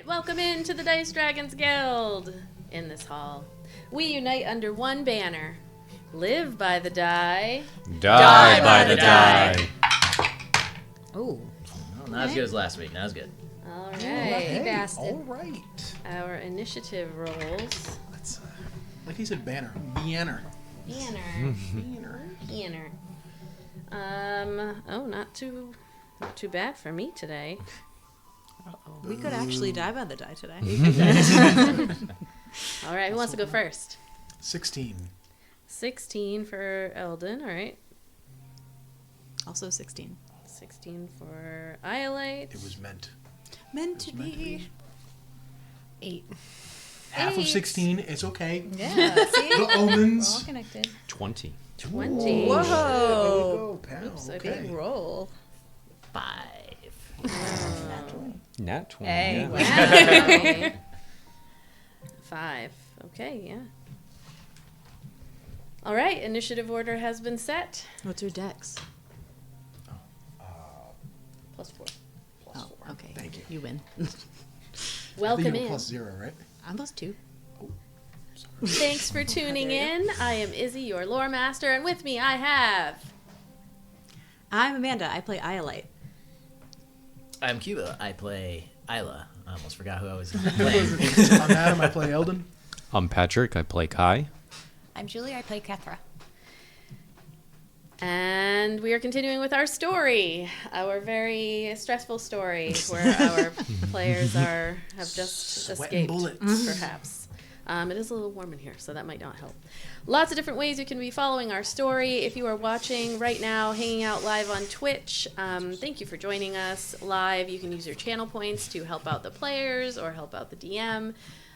Welcome into the Dice Dragons Guild. In this hall, we unite under one banner. Live by the die. Die by the die. Oh. Well, not as good as last week. Not as good. All right. Lucky bastard. All right. Our initiative rolls. Let's, like he said, banner. Banner. Banner. Oh, not too bad for me today. We could actually die by the die today. All right, who wants to go first? 16. 16 for Eldon, all right. Also 16. 16 for Iolite. It was meant. Meant to be. 8. Half of 16, it's okay. Yeah, see? The We're all omens. connected. 20. 20. Whoa. There you go, pal. Oops, okay. okay. Big roll. 5. Nat 20. Hey, yeah. Wow. 5. Okay, yeah. All right, initiative order has been set. What's your dex? +4. Plus 4. Okay. Thank you. You win. Welcome I think you in. were +0, right? I'm +2. Thanks for tuning in. I am Izzi, your lore master, and with me I have... I'm Amanda. I play Iolite. I'm Cuba. I play Ayla. I almost forgot who I was playing. I'm Adam, I play Eldon. I'm Patrick. I play Kai. I'm Julie. I play Kethra. And we are continuing with our story, our very stressful story, where our players have just Sweating escaped, bullets. perhaps. It is a little warm in here, so that might not help. Lots of different ways you can be following our story. If you are watching right now, hanging out live on Twitch, thank you for joining us live. You can use your channel points to help out the players or help out the DM.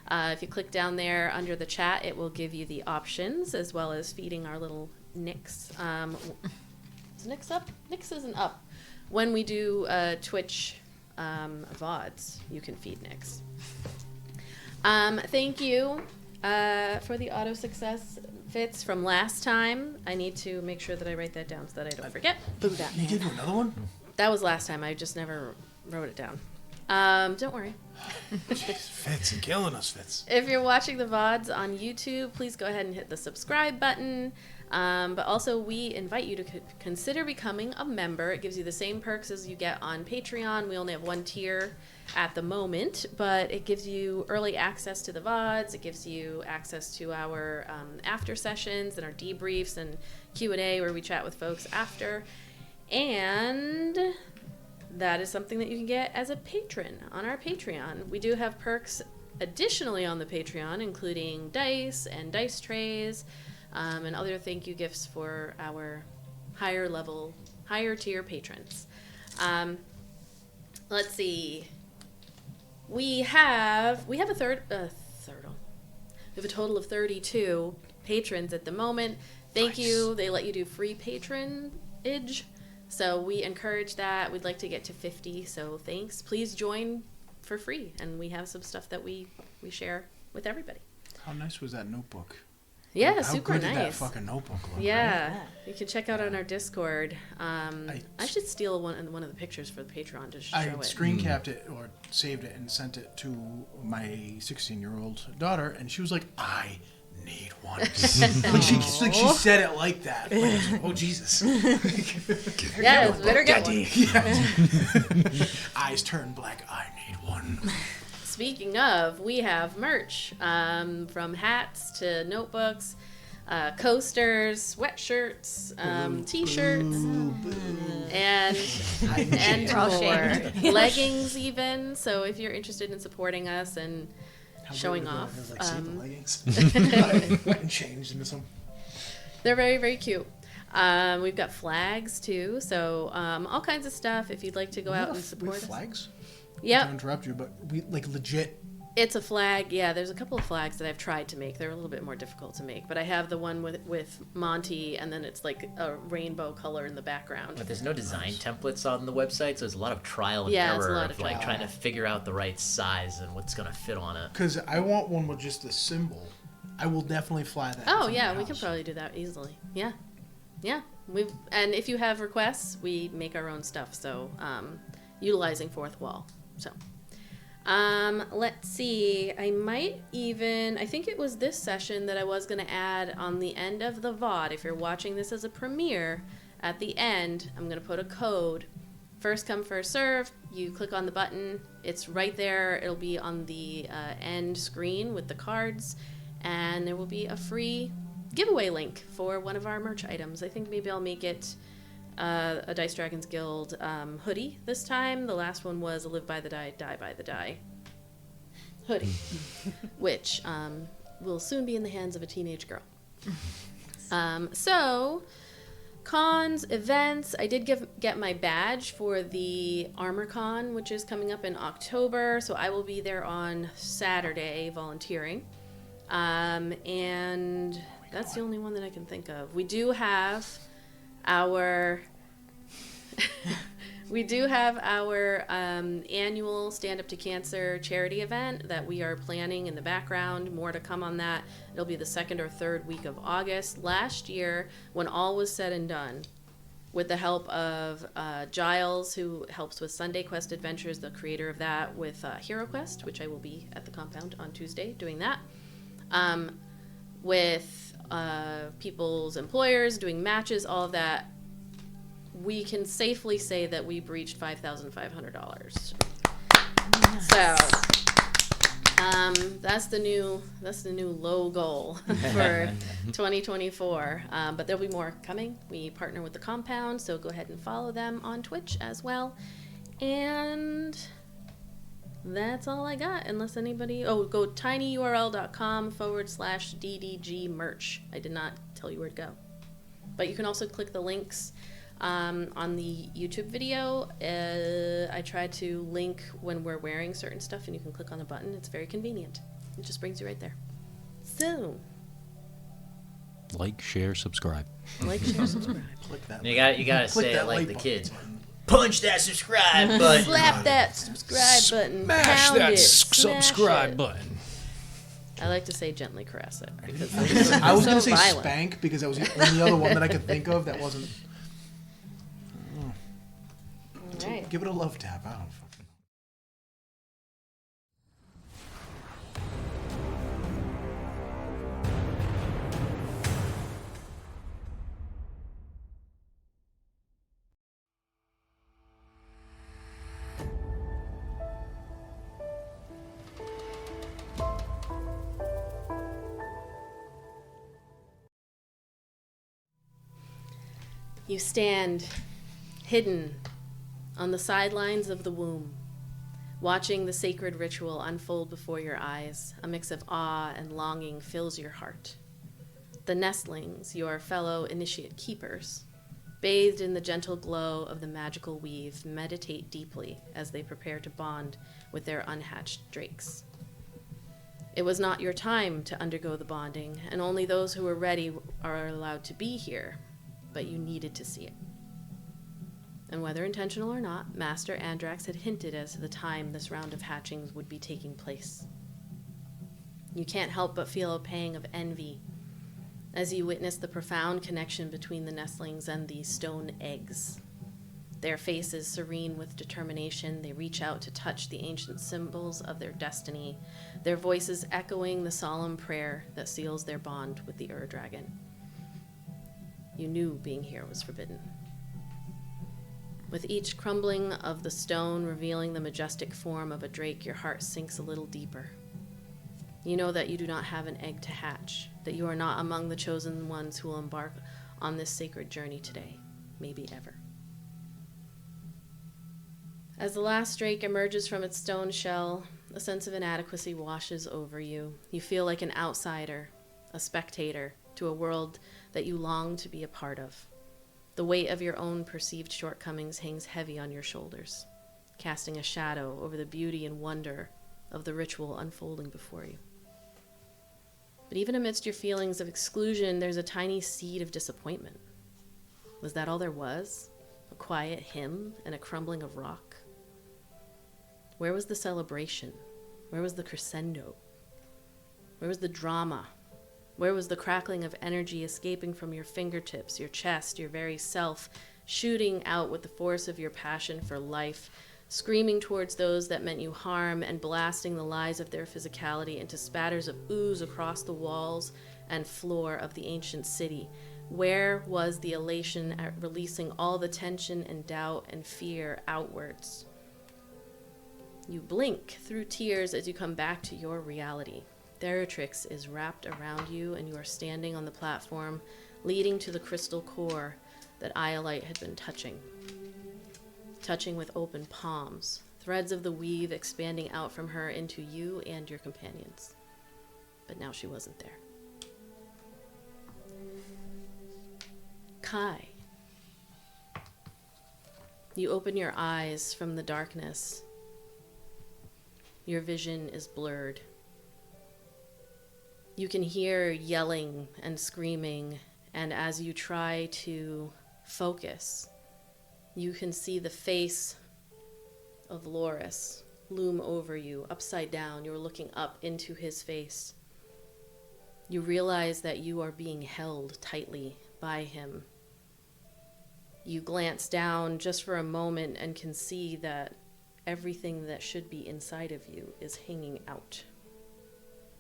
If you click down there under the chat, it will give you the options as well as feeding our little Nix. Is Nix up? Nix isn't up. When we do Twitch VODs, you can feed Nix. Thank you for the auto success fits from last time. I need to make sure that I write that down so that I don't forget. Boo that You did another one? That was last time. I just never wrote it down. Don't worry. Jeez, Fitz, you're killing us, Fitz. If you're watching the VODs on YouTube, please go ahead and hit the subscribe button. But also, we invite you to consider becoming a member. It gives you the same perks as you get on Patreon. We only have one tier at the moment, but it gives you early access to the VODs. It gives you access to our after sessions and our debriefs and Q&A where we chat with folks after. And that is something that you can get as a patron on our Patreon. We do have perks additionally on the Patreon, including dice and dice trays, and other thank you gifts for our higher tier patrons. Let's see. We have a total of 32 patrons at the moment. Thank you. They let you do free patronage. So we encourage that. We'd like to get to 50, so thanks. Please join for free, and we have some stuff that we share with everybody. How nice was that notebook? Yeah, How super good nice. did that fucking notebook look? Yeah, Right? you can check out on our Discord. I should steal one of the pictures for the Patreon to show I it. screen capped it or saved it and sent it to my 16-year-old daughter, and she was like, "I need one." Like she said it like that. Like, I was like, oh Jesus! Yeah, it's better get one. Yeah. Eyes turn black. I need one. Speaking of, we have merch from hats to notebooks, coasters, sweatshirts, t-shirts, and more. Leggings even. So if you're interested in supporting us and showing off, Like, see the leggings. I went and changed into some. they're very, very cute. We've got flags too, so all kinds of stuff. If you'd like to go out and support we have us. flags. Yep. To interrupt you, but we like legit. It's a flag. Yeah, there's a couple of flags that I've tried to make. They're a little bit more difficult to make, but I have the one with Monty, and then it's like a rainbow color in the background. But there's no design templates on the website, so there's a lot of trial and Yeah, it's a error lot of of like trial. trying to figure out the right size and what's gonna fit on it. Because I want one with just the symbol. I will definitely fly that. Oh into yeah, my we can house. probably do that easily. Yeah. And if you have requests, we make our own stuff. So utilizing fourth wall. So Let's see. I think it was this session that I was going to add on the end of the VOD. If you're watching this as a premiere, at the end, I'm going to put a code. First come, first serve. You click on the button. It's right there. It'll be on the end screen with the cards. And there will be a free giveaway link for one of our merch items. I think maybe I'll make it a Dice Dragons Guild hoodie this time. The last one was a Live by the Die, Die by the Die hoodie, which will soon be in the hands of a teenage girl. So, cons, events. I did get my badge for the Armor Con, which is coming up in October. So I will be there on Saturday volunteering. And that's the only one that I can think of. We do have our annual Stand Up to Cancer charity event that we are planning in the background. More to come on that. It'll be the second or third week of August. Last year, when all was said and done, with the help of Giles, who helps with Sunday Quest Adventures, the creator of that, with Hero Quest, which I will be at the compound on Tuesday doing that, with people's employers doing matches, all of that, we can safely say that we breached $5,500. So that's the new low goal for 2024. But there'll be more coming. We partner with the compound, so go ahead and follow them on Twitch as well. And that's all I got, unless anybody... Oh, go tinyurl.com/DDG merch. I did not tell you where to go. But you can also click the links on the YouTube video. I try to link when we're wearing certain stuff, and you can click on the button. It's very convenient. It just brings you right there. So... Like, share, subscribe. Like, share, subscribe. Click that. You gotta Click say it that like like the button. kids. Punch that subscribe button. Slap that subscribe button. Smash Pound that it. Smash subscribe it. button. I like to say gently caress it because I was so going to say violent. spank because that was the only other one that I could think of that wasn't. All right. Give it a love tap. I don't fucking know. You stand hidden on the sidelines of the womb, watching the sacred ritual unfold before your eyes. A mix of awe and longing fills your heart. The nestlings, your fellow initiate keepers, bathed in the gentle glow of the magical weave, meditate deeply as they prepare to bond with their unhatched drakes. It was not your time to undergo the bonding, and only those who were ready are allowed to be here, but you needed to see it. And whether intentional or not, Master Andrax had hinted as to the time this round of hatchings would be taking place. You can't help but feel a pang of envy as you witness the profound connection between the nestlings and these stone eggs. Their faces serene with determination, they reach out to touch the ancient symbols of their destiny, their voices echoing the solemn prayer that seals their bond with the Ur-Dragon. You knew being here was forbidden. With each crumbling of the stone revealing the majestic form of a drake, your heart sinks a little deeper. You know that you do not have an egg to hatch, that you are not among the chosen ones who will embark on this sacred journey today, maybe ever. As the last drake emerges from its stone shell, a sense of inadequacy washes over you. You feel like an outsider, a spectator, to a world that you long to be a part of. The weight of your own perceived shortcomings hangs heavy on your shoulders, casting a shadow over the beauty and wonder of the ritual unfolding before you. But even amidst your feelings of exclusion, there's a tiny seed of disappointment. Was that all there was? A quiet hymn and a crumbling of rock? Where was the celebration? Where was the crescendo? Where was the drama? Where was the crackling of energy escaping from your fingertips, your chest, your very self, shooting out with the force of your passion for life, screaming towards those that meant you harm and blasting the lies of their physicality into spatters of ooze across the walls and floor of the ancient city. Where was the elation at releasing all the tension and doubt and fear outwards? You blink through tears as you come back to your reality. Theratrix is wrapped around you, and you are standing on the platform leading to the crystal core that Iolite had been touching with open palms, threads of the weave expanding out from her into you and your companions. But now she wasn't there. Kai. You open your eyes from the darkness. Your vision is blurred. You can hear yelling and screaming, and as you try to focus, you can see the face of Loris loom over you, upside down. You're looking up into his face. You realize that you are being held tightly by him. You glance down just for a moment and can see that everything that should be inside of you is hanging out.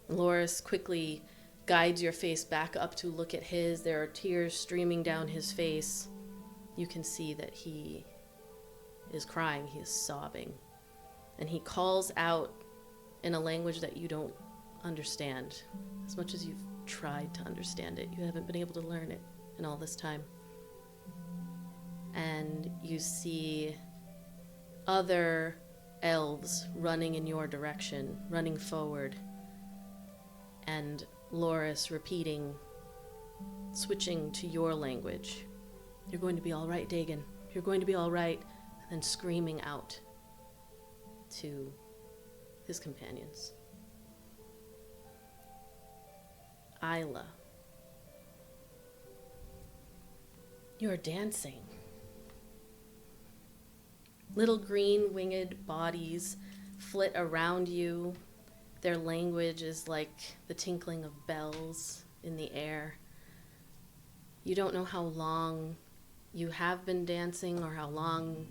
Loris quickly guides your face back up to look at his. There are tears streaming down his face. You can see that he is crying, he is sobbing. And he calls out in a language that you don't understand. As much as you've tried to understand it, you haven't been able to learn it in all this time. And you see other elves running in your direction, running forward. And Loris repeating, switching to your language. You're going to be all right, Dagon. You're going to be all right. And then screaming out to his companions. Ayla. You're dancing. Little green winged bodies flit around you. Their language is like the tinkling of bells in the air. You don't know how long you have been dancing or how long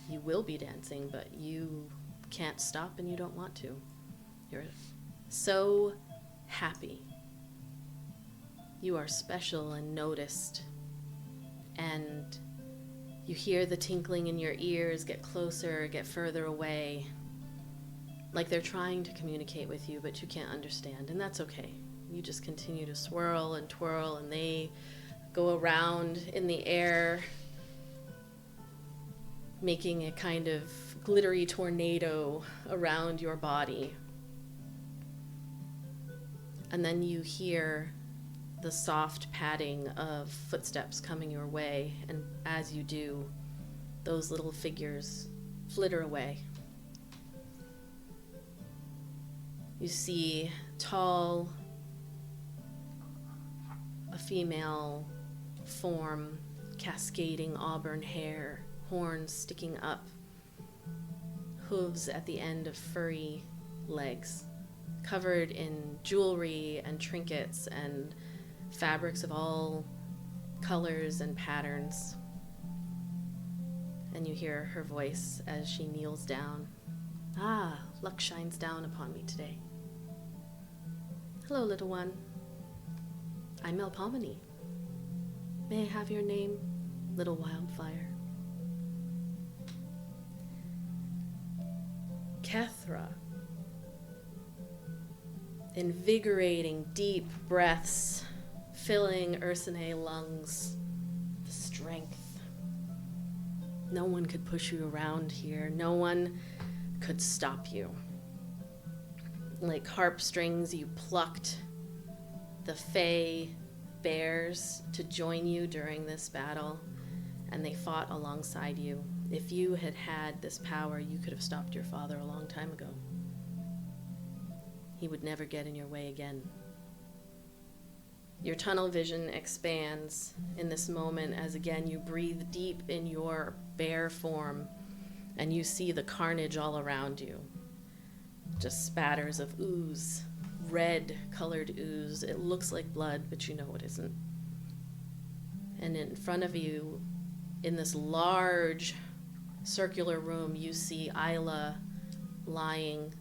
you will be dancing, but you can't stop and you don't want to. You're so happy. You are special and noticed. And you hear the tinkling in your ears get closer, get further away. Like they're trying to communicate with you, but you can't understand. And that's okay. You just continue to swirl and twirl, and they go around in the air, making a kind of glittery tornado around your body. And then you hear the soft padding of footsteps coming your way, and as you do, those little figures flitter away. You see tall, a female form, cascading auburn hair, horns sticking up, hooves at the end of furry legs, covered in jewelry and trinkets and fabrics of all colors and patterns. And you hear her voice as she kneels down. Ah, luck shines down upon me today. Hello, little one. I'm Melpomene. May I have your name, little wildfire? Kethra. Invigorating deep breaths, filling Ursine lungs, the strength. No one could push you around here. No one could stop you. Like harp strings, you plucked the Fae bears to join you during this battle, and they fought alongside you. If you had had this power, you could have stopped your father a long time ago. He would never get in your way again. Your tunnel vision expands in this moment as again you breathe deep in your bear form, and you see the carnage all around you. Just spatters of ooze, red-colored ooze. It looks like blood, but you know it isn't. And in front of you, in this large circular room, you see Ayla lying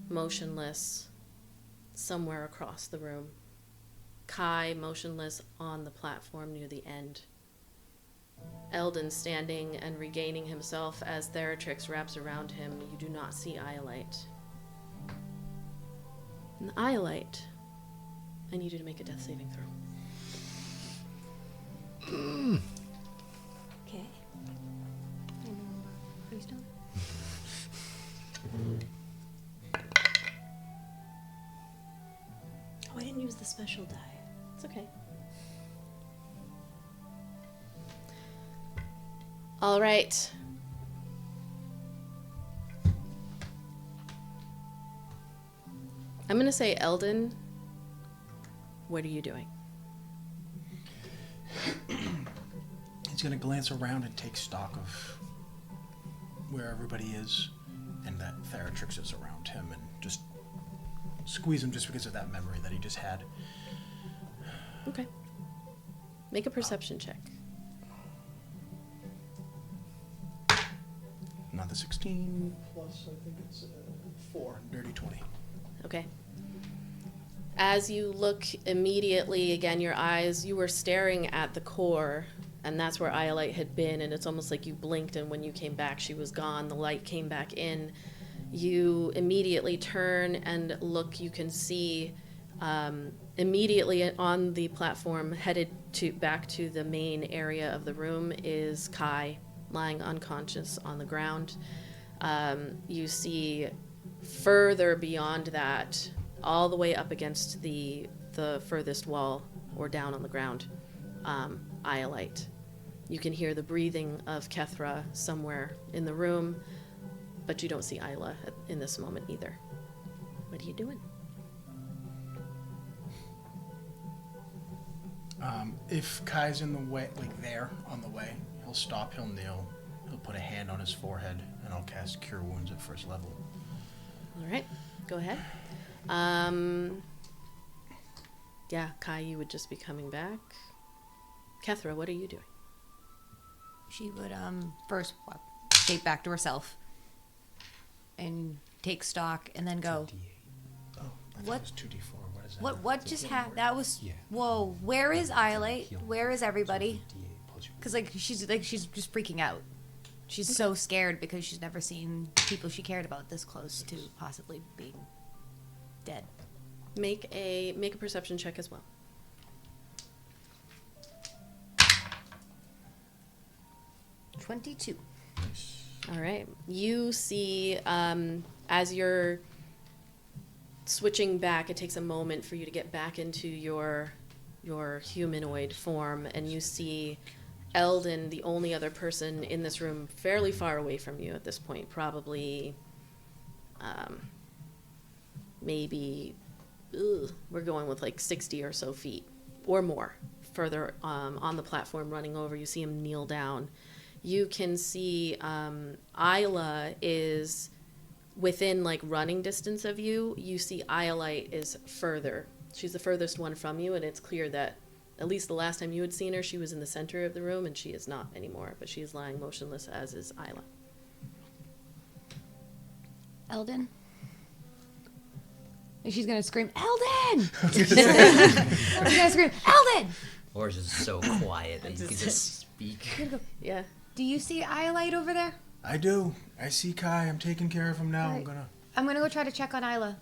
motionless somewhere across the room. Kai motionless on the platform near the end. Eldon standing and regaining himself as Theratrix wraps around him. You do not see Iolite. And Iolite, I need you to make a death saving throw. Okay. Please don't. Oh, I didn't use the special die. It's okay. All right. I'm going to say, Eldon, what are you doing? He's going to glance around and take stock of where everybody is and that Theratrix is around him and just squeeze him just because of that memory that he just had. Okay. Make a perception check. Not the 16 plus, I think it's 4, dirty 20. Okay. As you look immediately, again, your eyes, you were staring at the core, and that's where Iolite had been, and it's almost like you blinked, and when you came back, she was gone. The light came back in. You immediately turn and look. You can see immediately on the platform, headed back to the main area of the room, is Kai, lying unconscious on the ground. You see further beyond that, all the way up against the furthest wall or down on the ground, Iolite. You can hear the breathing of Kethra somewhere in the room, but you don't see Ayla in this moment either. What are you doing? If Kai's in the way, like there on the way, he'll stop, he'll kneel, he'll put a hand on his forehead, and I'll cast Cure Wounds at first level. All right, go ahead. Yeah, Kai, you would just be coming back. Kethra, what are you doing? She would first shape back to herself and take stock, and then go. Oh, I thought What? it was 2d4. What is that? What just happened? That was. Yeah. Whoa! Where is Iolite? Where is everybody? Because she's just freaking out. She's so scared because she's never seen people she cared about this close to possibly being dead. Make a perception check as well. $22. All right. You see, as you're switching back, it takes a moment for you to get back into your humanoid form, and you see Eldon, the only other person in this room, fairly far away from you at this point, probably maybe we're going with like 60 or so feet or more further on the platform running over. You see him kneel down. You can see Ayla is within like running distance of you. You see Iolite is further. She's the furthest one from you, and it's clear that at least the last time you had seen her, she was in the center of the room, and she is not anymore, but she is lying motionless, as is Ayla. Eldon? And she's gonna scream, Eldon! She's gonna scream, Eldon! Or it's just so quiet that you can just speak. Yeah. Do you see Iolite over there? I do. I see Kai. I'm taking care of him now. Right. I'm I'm gonna go try to check on Ayla.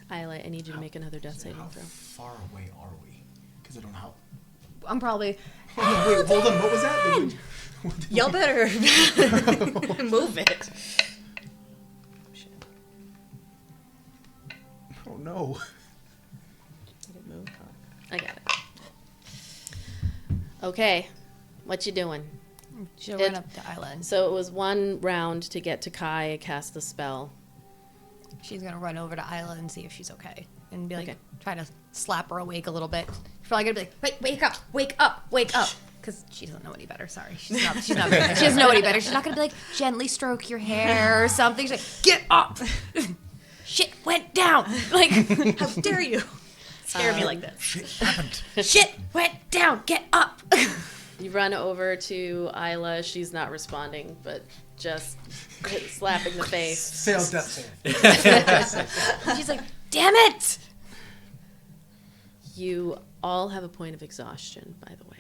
Iolite, I need you to make another death saving How throw. far away are we? Because I don't know how. I'm probably. Wait, hold on. What was that? Y'all better move it. Oh no. Did it move? I got it. Okay. What you doing? She'll It- run up to Ayla and So it was one round to get to Kai, cast the spell. she's gonna run over to Ayla and see if she's okay. And be like, Okay. try to slap her awake a little bit. She's probably gonna be like, wake up, wake up, wake up. Because she doesn't know any better, sorry. She's not she doesn't know any better. She's not gonna be like, gently stroke your hair or something. She's like, get up! Shit went down! Like, How dare you scare me like that? Shit happened. shit went down, get up! You run over to Ayla. She's not responding, but just slapping the face. Failed death save. She's like, damn it! You all have a point of exhaustion, by the way,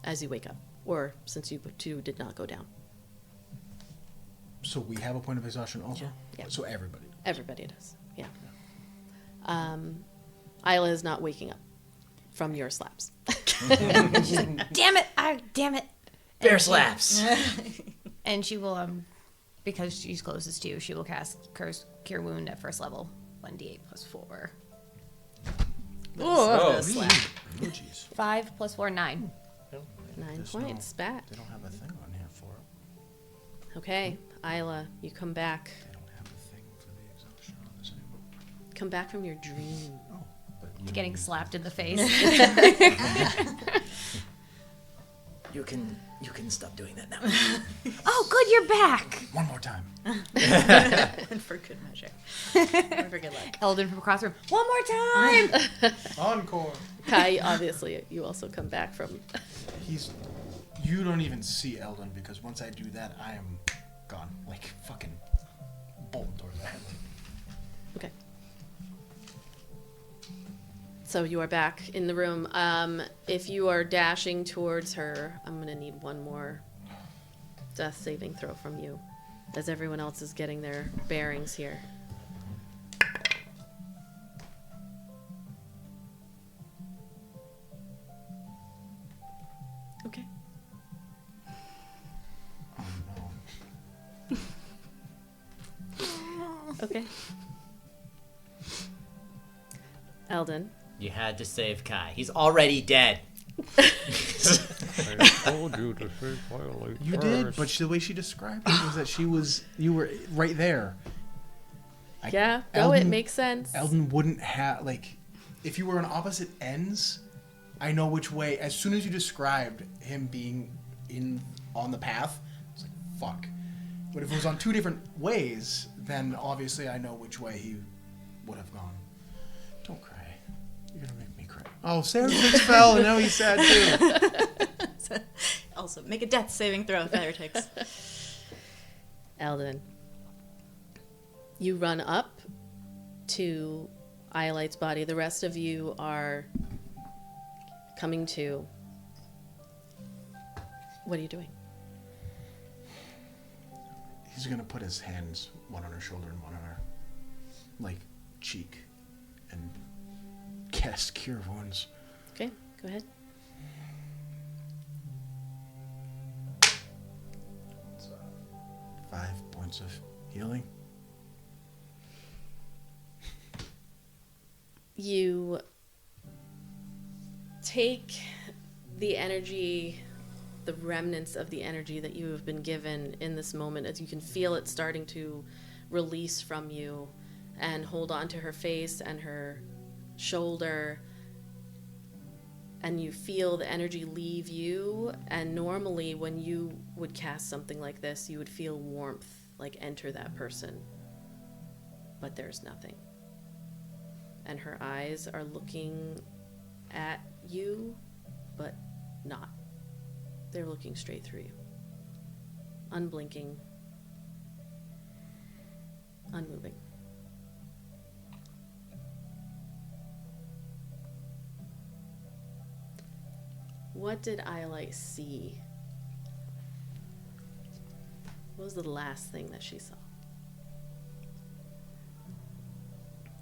as you wake up, or since you two did not go down. So we have a point of exhaustion also? Yeah. So everybody. Everybody does, yeah. Ayla is not waking up from your slaps. She's like, damn it! Damn it! Bear slaps. And she will, because she's closest to you, she will cast Cure Wound at first level, 1d8 plus 4. Oh, Slap. Oh, jeez. 5 plus 4, 9. 9 There's points, bat. They don't have a thing on here for it. Okay, Ayla, you come back. They don't have a thing for the exhaustion on this anymore. Come back from your dream. Oh, but Getting slapped in the face. You can stop doing that now. Oh, good, you're back! one more time. For good measure. Or for good luck. Eldon from across the room, one more time! Encore. Kai, obviously, you also come back from. You don't even see Eldon because once I do that, I am gone. Like fucking bolt towards the head. Okay. So you are back in the room. If you are dashing towards her, I'm gonna need one more death saving throw from you, as everyone else is getting their bearings here. Okay. Oh no. Okay. Eldon. You had to save Kai. He's already dead. I told you to say Iolite You first. did, but the way she described it was that you were right there. Yeah, go, it makes sense. Eldon wouldn't have, like, if you were on opposite ends, I know which way. As soon as you described him being on the path, it's like, fuck. But if it was on two different ways, then obviously I know which way he would have gone. Don't cry. You're gonna make me cry. Oh, Sarah just fell, and now he's sad too. Also, make a death saving throw, Featherticks. Eldon. You run up to Iolite's body. The rest of you are coming to. What are you doing? He's gonna put his hands, one on her shoulder and one on her, like, cheek, and cast Cure Wounds. Okay, go ahead. It's 5 points of healing. You take the energy, the remnants of the energy that you have been given in this moment, as you can feel it starting to release from you, and hold on to her face and her shoulder, and you feel the energy leave you. And normally when you would cast something like this, you would feel warmth like enter that person, but there's nothing. And her eyes are looking at you, but not. They're looking straight through you. Unblinking. Unmoving. What did Iolite see? What was the last thing that she saw?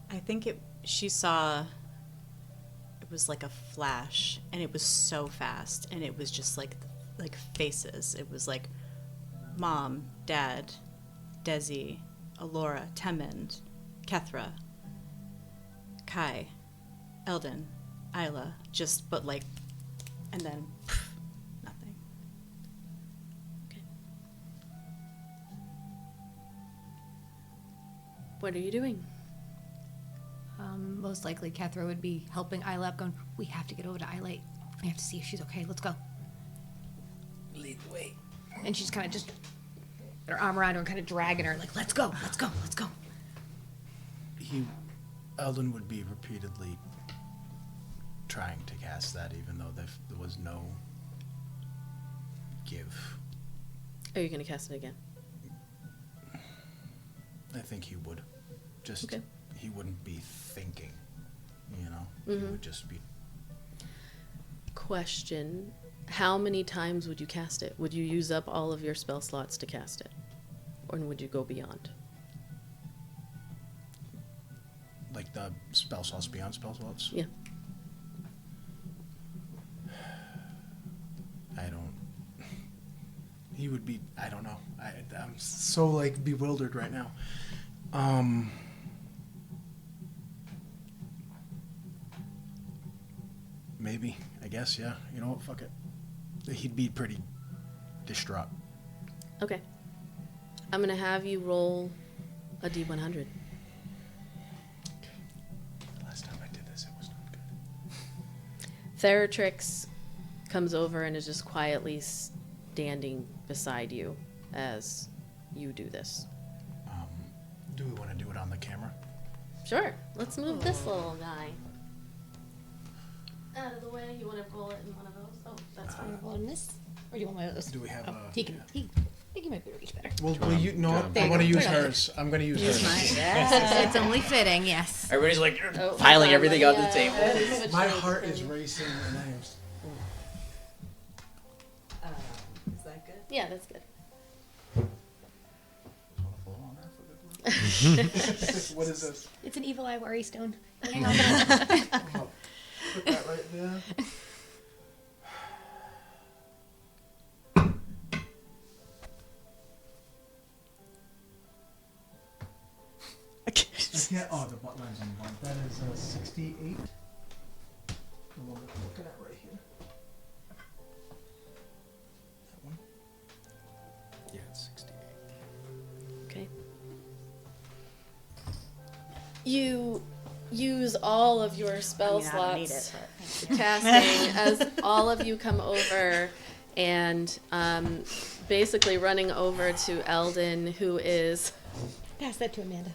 I think she saw, it was like a flash, and it was so fast, and it was just like faces. It was like Mom, Dad, Desi, Alora, Temend, Kethra, Kai, Eldon, Ayla, but like, and then nothing. Okay. What are you doing? Most likely Kethra would be helping Ayla up, going, we have to get over to Iolite. We have to see if she's okay. Let's go. Lead the way. And she's kind of just got her arm around her and kind of dragging her, like, let's go, let's go, let's go. Eldon would be repeatedly trying to cast that, even though there was no give. Are you going to cast it again? I think he would. Just, Okay. he wouldn't be thinking, you know? Mhm. He would just be... Question. How many times would you cast it? Would you use up all of your spell slots to cast it? Or would you go beyond? Like the spell slots beyond spell slots? Yeah. I don't... He would be... I don't know. I'm so, like, bewildered right now. Maybe. I guess, yeah. You know what? Fuck it. He'd be pretty distraught. Okay. I'm going to have you roll a D100. The last time I did this, it was not good. Theratrix comes over and is just quietly standing beside you as you do this. Do we want to do it on the camera? Sure. Let's move this little guy out of the way. You want to roll it in one of those? Oh, that's fine. Roll in this, or do you want one of those? Do we have a... He can. I think he might be reach better. Well, you know what? There I you want to go. use Put it on hers. I'm going to use hers. It's only fitting, yes. Everybody's like Oh, piling hold on, everything let on me, the table. move a My tray heart for is you. racing and I am... Is that good? Yeah, that's good. What is this? It's an evil eye worry stone. Put that right there. I can't. Oh, the butt line's on the bottom. That is 68. The one that I'm looking at right here. That one. Yeah, it's 68. Okay. You use all of your spell I don't need slots it, casting as all of you come over and basically running over to Eldon, who is... Pass that to Amanda.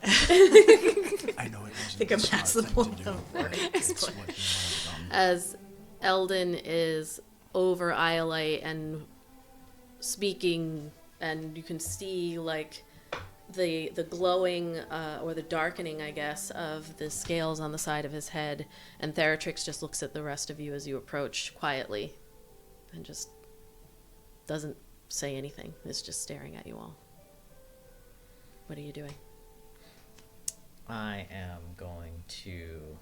I know it wasn't think the I'm smart past the thing point to do, of but worry. it's what he might have done. as Eldon is over Iolite and speaking, and you can see like the glowing or the darkening, I guess, of the scales on the side of his head, and Theratrix just looks at the rest of you as you approach quietly and just doesn't say anything. Is just staring at you all. What are you doing? I am going to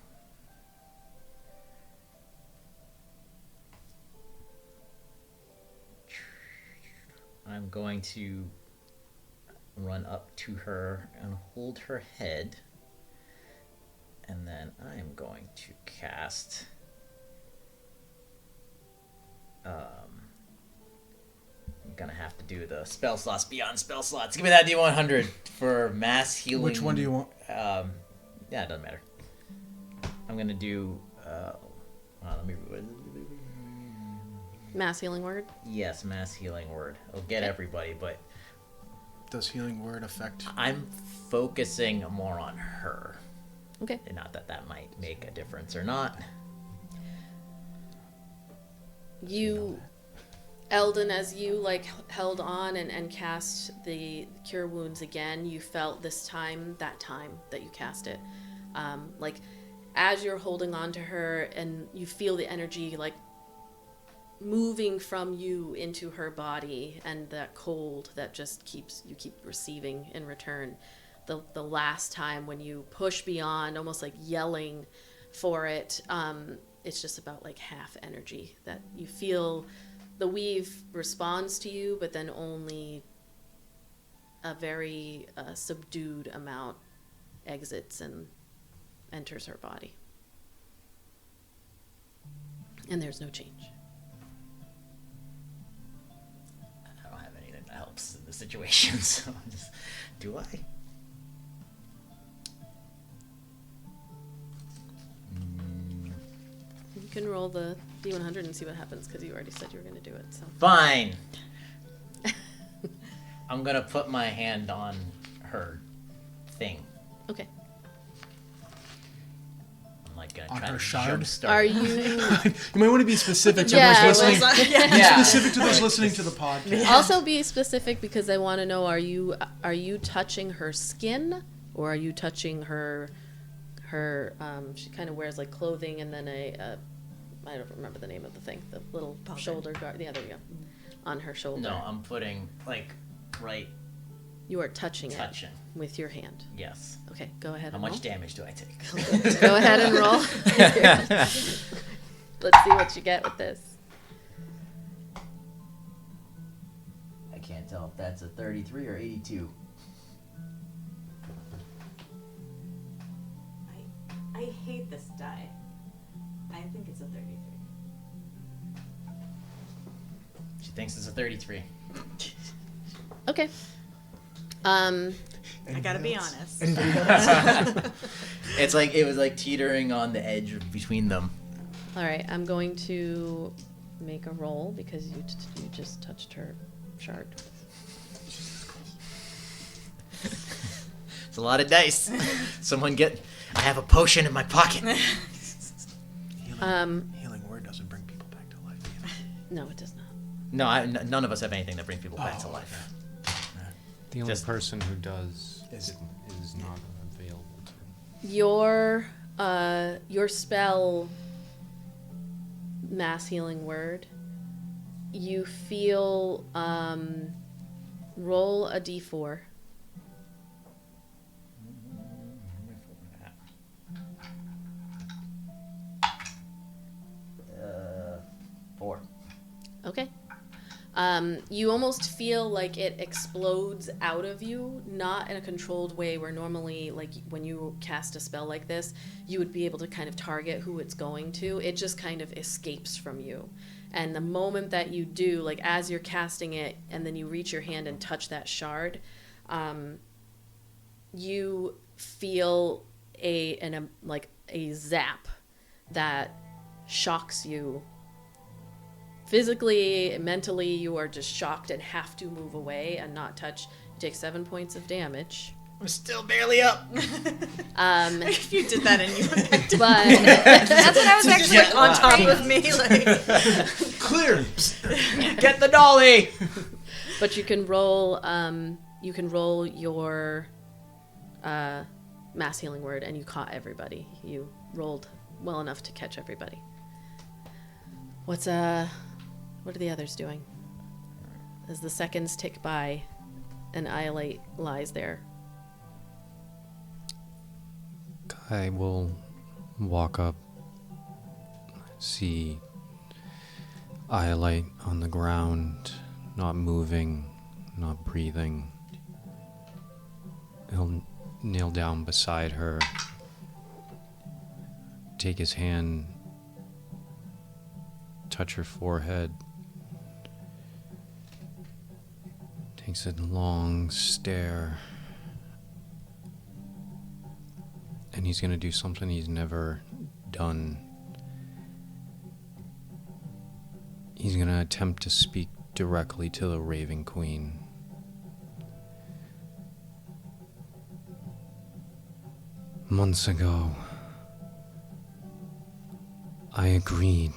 run up to her and hold her head, and then I'm going to cast I'm gonna have to do the spell slots beyond spell slots. Give me that D100 for mass healing. Which one do you want? Yeah, it doesn't matter. I'm gonna do. Let me. Mass healing word? Yes, mass healing word. It'll get everybody, but Does healing word affect? I'm focusing more on her. Okay. And not that that might make a difference or not. You, Eldon, as you like held on and cast the cure wounds again, you felt this time that you cast it, like as you're holding on to her, and you feel the energy like moving from you into her body, and that cold that just keep receiving in return. The last time when you push beyond, almost like yelling for it, it's just about like half energy that you feel. The weave responds to you, but then only a very subdued amount exits and enters her body. And there's no change. I don't have anything that helps in the situation, so I'm just, do I? You can roll the D100 and see what happens, because you already said you were going to do it. So Fine. I'm gonna put my hand on her thing. okay. I'm like like gonna On try her to shard? jumpstart. Are it. you You might want to be specific to Yeah, those listening. Yeah. Be specific to those listening to the podcast. also be specific because I want to know: are you touching her skin, or are you touching her? She kind of wears like clothing and then I don't remember the name of the thing, the little shoulder guard. Yeah, there you go, on her shoulder. No, I'm putting like right. You are touching Touching. it with your hand. Yes. Okay, go ahead. How and much roll. damage do I take? Go ahead and roll. Let's see what you get with this. I can't tell if that's a 33 or 82. I hate this die. I think it's a 33. She thinks it's a 33. Okay. I gotta be honest. It's like it was like teetering on the edge between them. All right, I'm going to make a roll because you just touched her shard. It's a lot of dice. Someone get. I have a potion in my pocket. Healing word doesn't bring people back to life either. No, it does not. No, none of us have anything that brings people back to Oh, life. The only Just- person who does Is- is not available to. Your spell, mass healing word, you feel, roll a d4. Four. Okay. You almost feel like it explodes out of you, not in a controlled way where normally, like when you cast a spell like this, you would be able to kind of target who it's going to. It just kind of escapes from you. And the moment that you do, like as you're casting it and then you reach your hand and touch that shard, you feel a zap that shocks you. Physically, mentally, you are just shocked and have to move away and not touch. You take 7 points of damage. I'm still barely up. If you did that and you went back to But That's what I was actually like on top of me, like Clear. Get the dolly. but you can roll your mass healing word, and you caught everybody. You rolled well enough to catch everybody. What are the others doing? As the seconds tick by, and Iolite lies there. I will walk up, see Iolite on the ground, not moving, not breathing. He'll kneel down beside her, take his hand, touch her forehead, takes a long stare, and he's gonna do something he's never done. He's gonna attempt to speak directly to the Raven Queen. Months ago, I agreed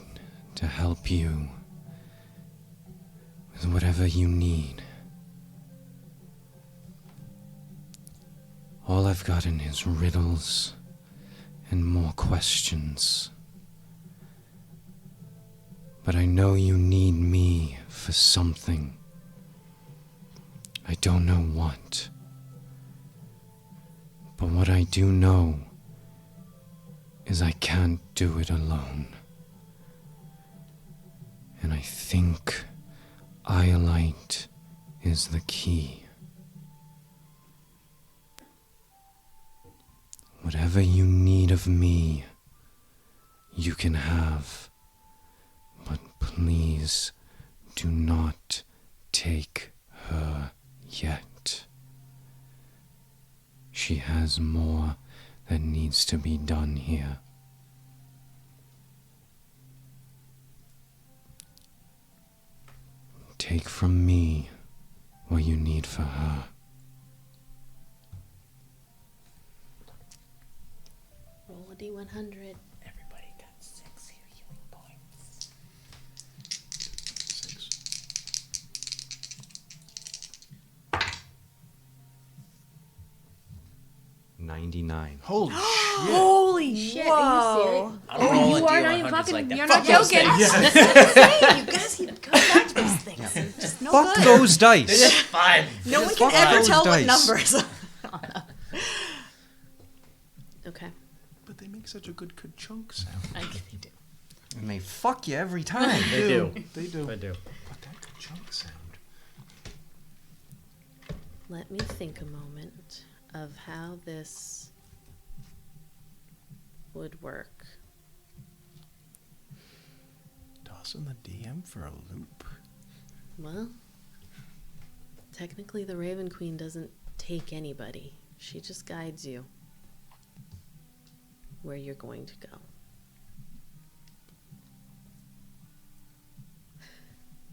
to help you with whatever you need. All I've gotten is riddles and more questions. But I know you need me for something. I don't know what. But what I do know is I can't do it alone. And I think Iolite is the key. Whatever you need of me, you can have. But please do not take her yet. She has more that needs to be done here. Take from me what you need for her. Roll a d100. 99. Holy shit. Holy shit! Are you serious? I'm rolling You are not D100s even fucking. like that. You're Fuck not those joking. things. You guys keep coming back to those things. It's just no Fuck good. those dice. It's fine. No one It's can fine. ever those tell dice. what numbers. Okay. But they make such a good ka-chunk sound. They do. And they fuck you every time. They do. They do. They do. But that ka-chunk sound. Let me think a moment of how this would work. Tossing the DM for a loop. Well, technically the Raven Queen doesn't take anybody. She just guides you where you're going to go.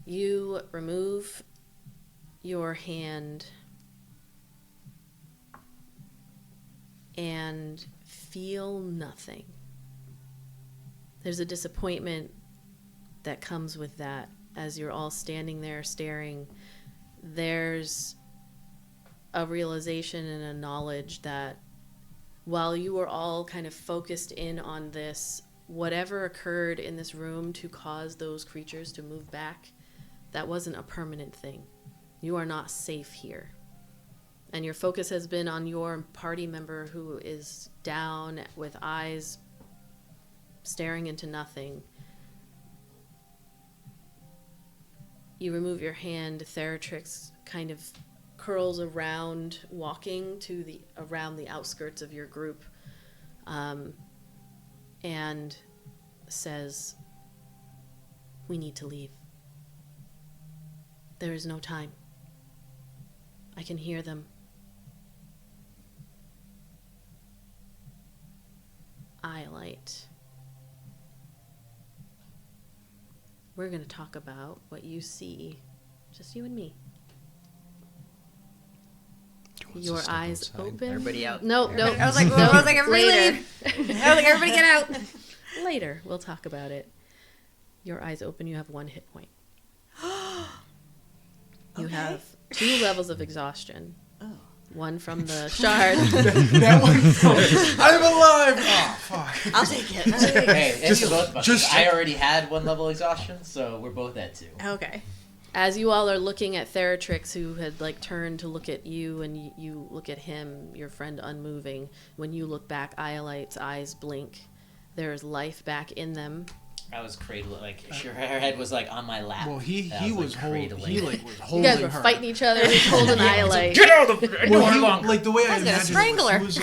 You remove your hand and feel nothing. There's a disappointment that comes with that as you're all standing there staring. There's a realization and a knowledge that while you were all kind of focused in on this, whatever occurred in this room to cause those creatures to move back, that wasn't a permanent thing. You are not safe here. And your focus has been on your party member who is down with eyes staring into nothing. You remove your hand, Theratrix kind of curls around, walking to around the outskirts of your group, and says, "We need to leave. There is no time. I can hear them. Iolite. We're going to talk about what you see, just you and me. Your eyes open. Everybody out. No. I was like, everybody Later. leave. I was like, everybody get out. Later, we'll talk about it. Your eyes open. You have 1 hit point. You have 2 levels of exhaustion. Oh. 1 from the shard. That one. I'm alive. Oh fuck. I'll take it. Hey, it's Just- both of us. just- I already had 1 level exhaustion, so we're both at 2. Okay. As you all are looking at Theratrix, who had turned to look at you, and you look at him, your friend unmoving. When you look back, Iolite's eyes blink. There is life back in them. I was cradling, her head was on my lap. Well, he And I was cradling. holding You guys were her. fighting each other. He was holding Iolite. Get out of the Well, door he, longer. like the way I was gonna imagined strangle it, her. he was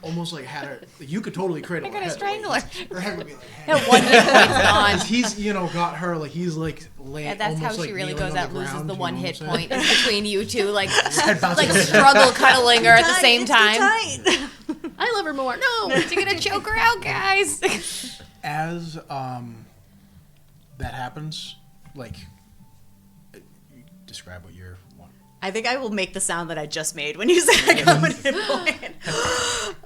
almost had her. You could totally cradle I'm her gonna head. strangle like, her. Her head would be No, 1 hit point's gone. He's got her he's laying. And that's how almost, she really kneeling goes on out, the loses ground, the you 1 know hit what I'm point is between you two, Head bouncing. struggle cuddling her at the same time. I love her more. No. You're gonna choke her out, guys. As that happens, describe what you're wanting. I think I will make the sound that I just made when you said I got 1 hit point.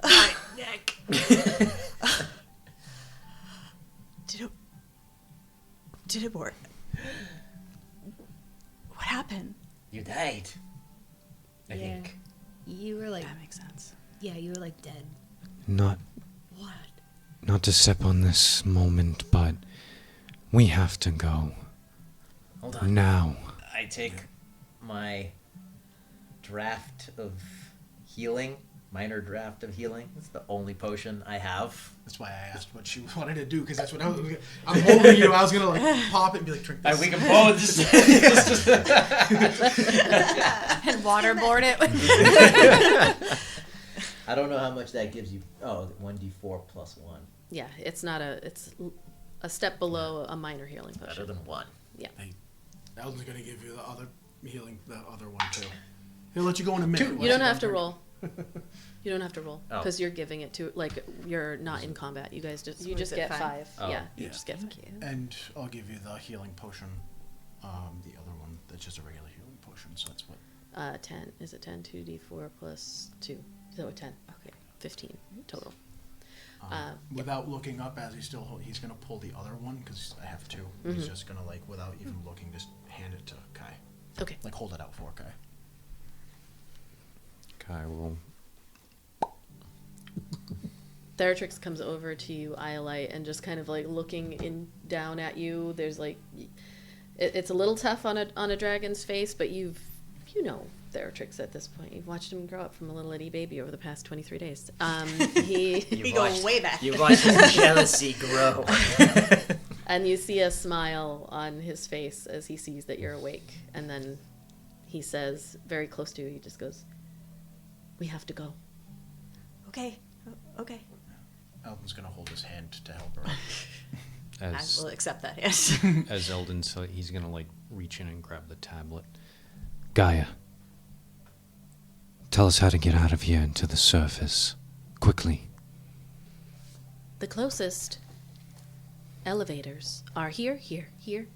My neck. Did it work? What happened? You died. I think. You were like, That makes sense. yeah, you were like dead. Not What? not to step on this moment, but we have to go. Hold on. Now. I take my draft of healing, minor draft of healing. It's the only potion I have. That's why I asked what she wanted to do, because that's what I'm holding you. I was gonna pop it and be like, drink this. We can both just And waterboard it. I don't know how much that gives you. Oh, 1d4 plus 1. Yeah, it's a step below a minor healing better potion. than 1. Yeah. Eldon's gonna give you the other healing, the other one too. He'll let you go in a minute. You don't have to roll. You don't have to roll Oh. because you're giving it to you're not in combat. You guys just just get get 5. Oh. Yeah, you Yeah. just get 5. And I'll give you the healing potion. The other one that's just a regular healing potion. So that's what. 10. Is it 10? 2d4 plus 2. So 10. Okay, 15 total. Without looking up, as he's gonna pull the other one because I have 2. He's just gonna without even looking, just hand it to Kai. Okay. Hold it out for Kai. Kai will Theratrix comes over to you, Iolite, and just kind of like looking down at you. There's like, it's a little tough on a dragon's face, but you know Theratrix at this point. You've watched him grow up from a little itty baby over the past 23 days. We go way back. You watched his jealousy grow. And you see a smile on his face as he sees that you're awake. And then he says, very close to you, he just goes, "We have to go." Okay. Okay. Eldon's gonna hold his hand to help her. I As will accept that, yes. as Eldon, so he's gonna like reach in and grab the tablet. Gaia, tell us how to get out of here and to the surface, quickly. The closest elevators are here. It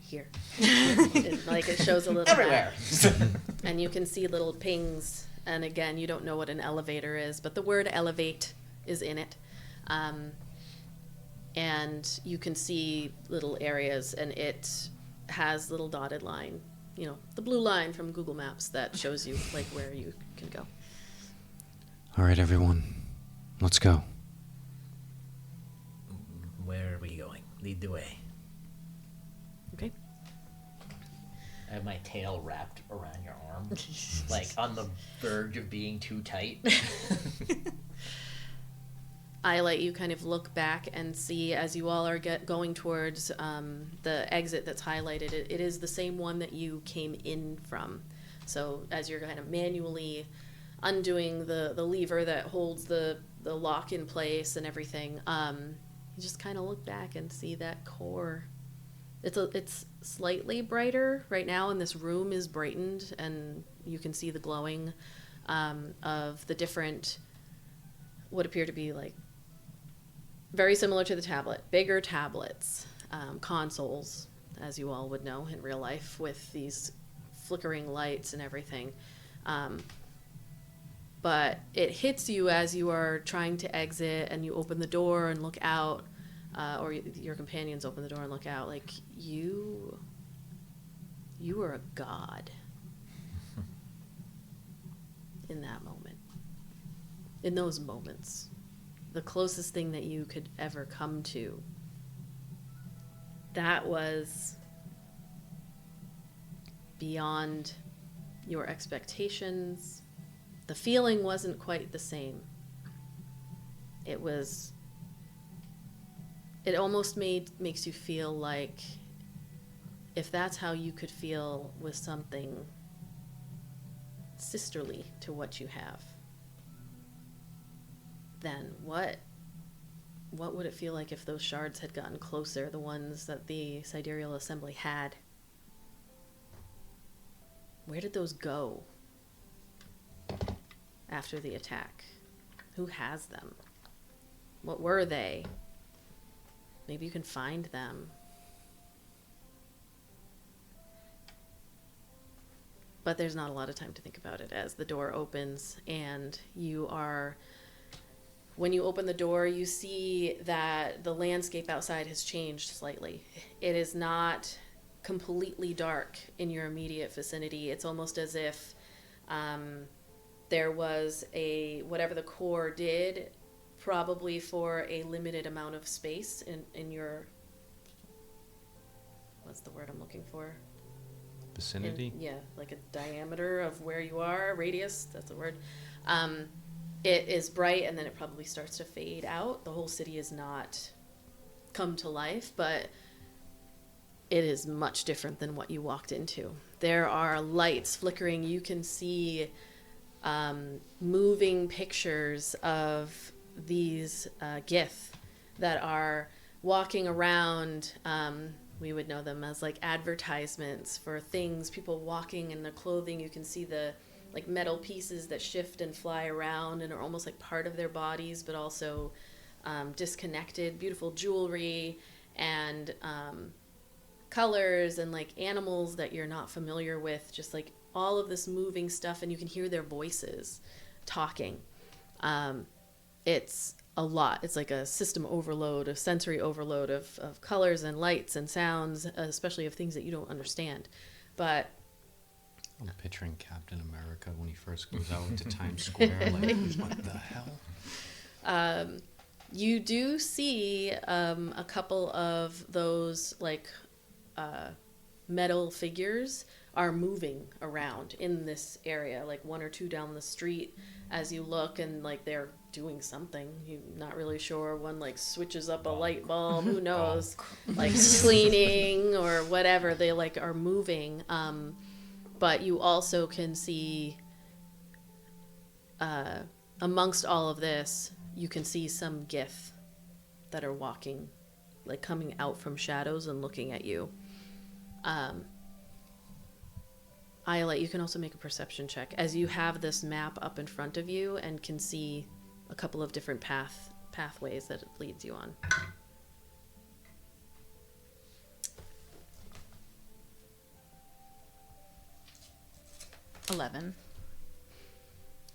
shows a little Everywhere. map. And you can see little pings. And again, you don't know what an elevator is, but the word elevate is in it. And you can see little areas, and it has little dotted line, the blue line from Google Maps that shows you like where you can go. All right, everyone, let's go. Where are we going? Lead the way. Okay. I have my tail wrapped around your arm, like on the verge of being too tight. I let you kind of look back and see as you all are going towards the exit that's highlighted. It is the same one that you came in from. So as you're kind of manually undoing the lever that holds the lock in place and everything, you just kind of look back and see that core. It's slightly brighter right now, and this room is brightened, and you can see the glowing of the different, what appear to be like very similar to the tablet, bigger tablets, consoles, as you all would know in real life, with these flickering lights and everything. But it hits you as you are trying to exit, and you open the door and look out, or your companions open the door and look out, like you are a god in that moment. In those moments. The closest thing that you could ever come to. That was beyond your expectations. The feeling wasn't quite the same. It almost makes you feel like if that's how you could feel with something sisterly to what you have, then what would it feel like if those shards had gotten closer, the ones that the Sidereal Assembly had? Where did those go after the attack? Who has them? What were they? Maybe you can find them. But there's not a lot of time to think about it as the door opens and when you open the door, you see that the landscape outside has changed slightly. It is not completely dark in your immediate vicinity. It's almost as if there was whatever the core did, probably for a limited amount of space in your, what's the word I'm looking for? Vicinity? Like a diameter of where you are, radius, that's the word. It is bright, and then it probably starts to fade out. The whole city is not come to life, but it is much different than what you walked into. There are lights flickering. You can see moving pictures of these Gith that are walking around. We would know them as like advertisements for things, people walking in their clothing. You can see the like metal pieces that shift and fly around and are almost like part of their bodies, but also disconnected. Beautiful jewelry and colors and like animals that you're not familiar with. Just like all of this moving stuff, and you can hear their voices talking. It's a lot. It's like a system overload, a sensory overload of colors and lights and sounds, especially of things that you don't understand. But I'm picturing Captain America when he first goes out into Times Square, like, what the hell? You do see a couple of those like metal figures are moving around in this area, like one or two down the street as you look, and like they're doing something. You're not really sure. One like switches up a light bulb, who knows, like cleaning or whatever. They like are moving. But you also can see amongst all of this, you can see some Gith that are walking, like coming out from shadows and looking at you. Iolite, you can also make a perception check as you have this map up in front of you and can see a couple of different pathways that it leads you on. $11.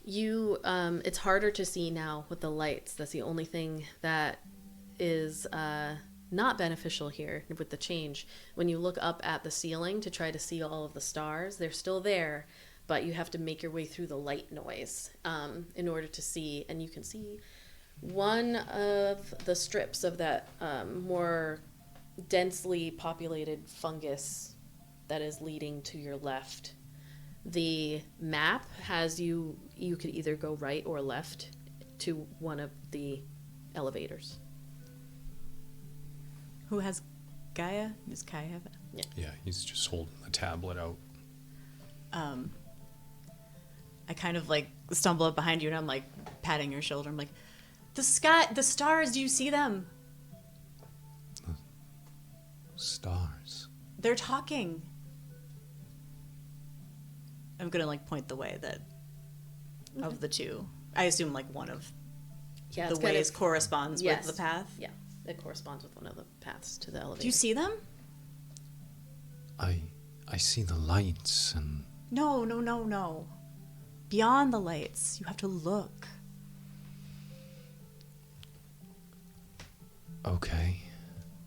You, it's harder to see now with the lights. That's the only thing that is not beneficial here with the change. When you look up at the ceiling to try to see all of the stars, they're still there, but you have to make your way through the light noise in order to see. And you can see one of the strips of that more densely populated fungus that is leading to your left. The map has you could either go right or left to one of the elevators. Who has Gaia? Does Gaia have it? Yeah, he's just holding the tablet out. I kind of like stumble up behind you and I'm like patting your shoulder. I'm like, the sky, the stars, do you see them? Stars. They're talking. I'm gonna like point the way that of the two. I assume like one of Yeah, the it's kind ways of, corresponds yes. with the path. Yeah, it corresponds with one of the paths to the elevator. Do you see them? I see the lights and No. Beyond the lights, you have to look. okay.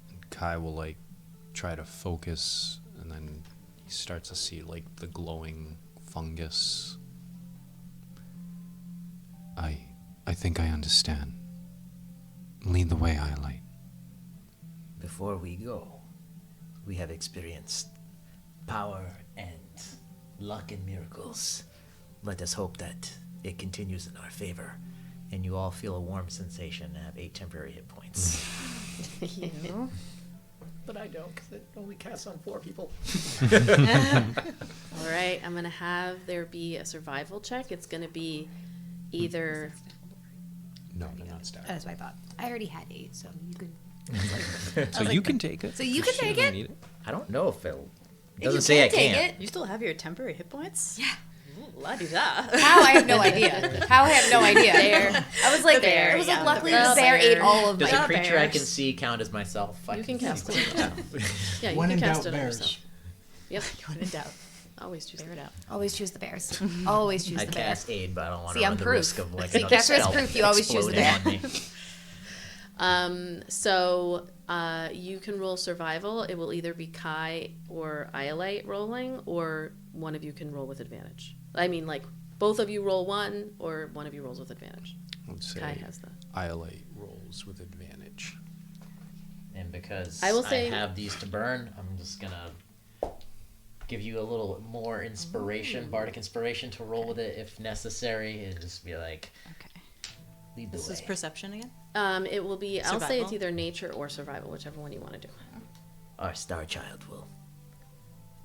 And Kai will like try to focus, and then he starts to see like the glowing fungus. I think I understand. Lead the way, Iolite. Before we go, we have experienced power and luck and miracles. Let us hope that it continues in our favor, and you all feel a warm sensation and have 8 temporary hit points. But I don't, because it only casts on 4 people. All right, I'm gonna have there be a survival check. It's gonna be either. No, they're not stacked. That's what I thought. I already had 8, so you could. So you can take it. So you can She take doesn't it? need I don't know if it'll. It You doesn't say I take can't. it. You still have your temporary hit points? Yeah. La-di-da. How? I have no idea. How? I have no idea. There. I was like, The bear, I was like, yeah. luckily The the bear bear. ate all of Does my a creature I bears. can see count as myself? You can cast see it. myself. Yeah, you When can in cast doubt, it on bears. yourself. Yep. When in doubt. Always choose Bear the it out. Always choose the bears. Always choose I the bears. cast aid, but I don't want See, to I'm run the proof. risk of like See, another Kethra's spell proof, you always choose the exploding bear. on me. So you can roll survival. It will either be Kai or Iolite rolling, or one of you can roll with advantage. I mean, like, both of you roll 1, or one of you rolls with advantage. Let's say Kai has that. Iolite rolls with advantage. And because I will say- have these to burn, I'm just gonna give you a little more inspiration, bardic inspiration, to roll with it if necessary, and just be like, Okay. lead the This way. is perception again? It will be, I'll say it's Survival? either nature or survival, whichever one you want to do. Our star child will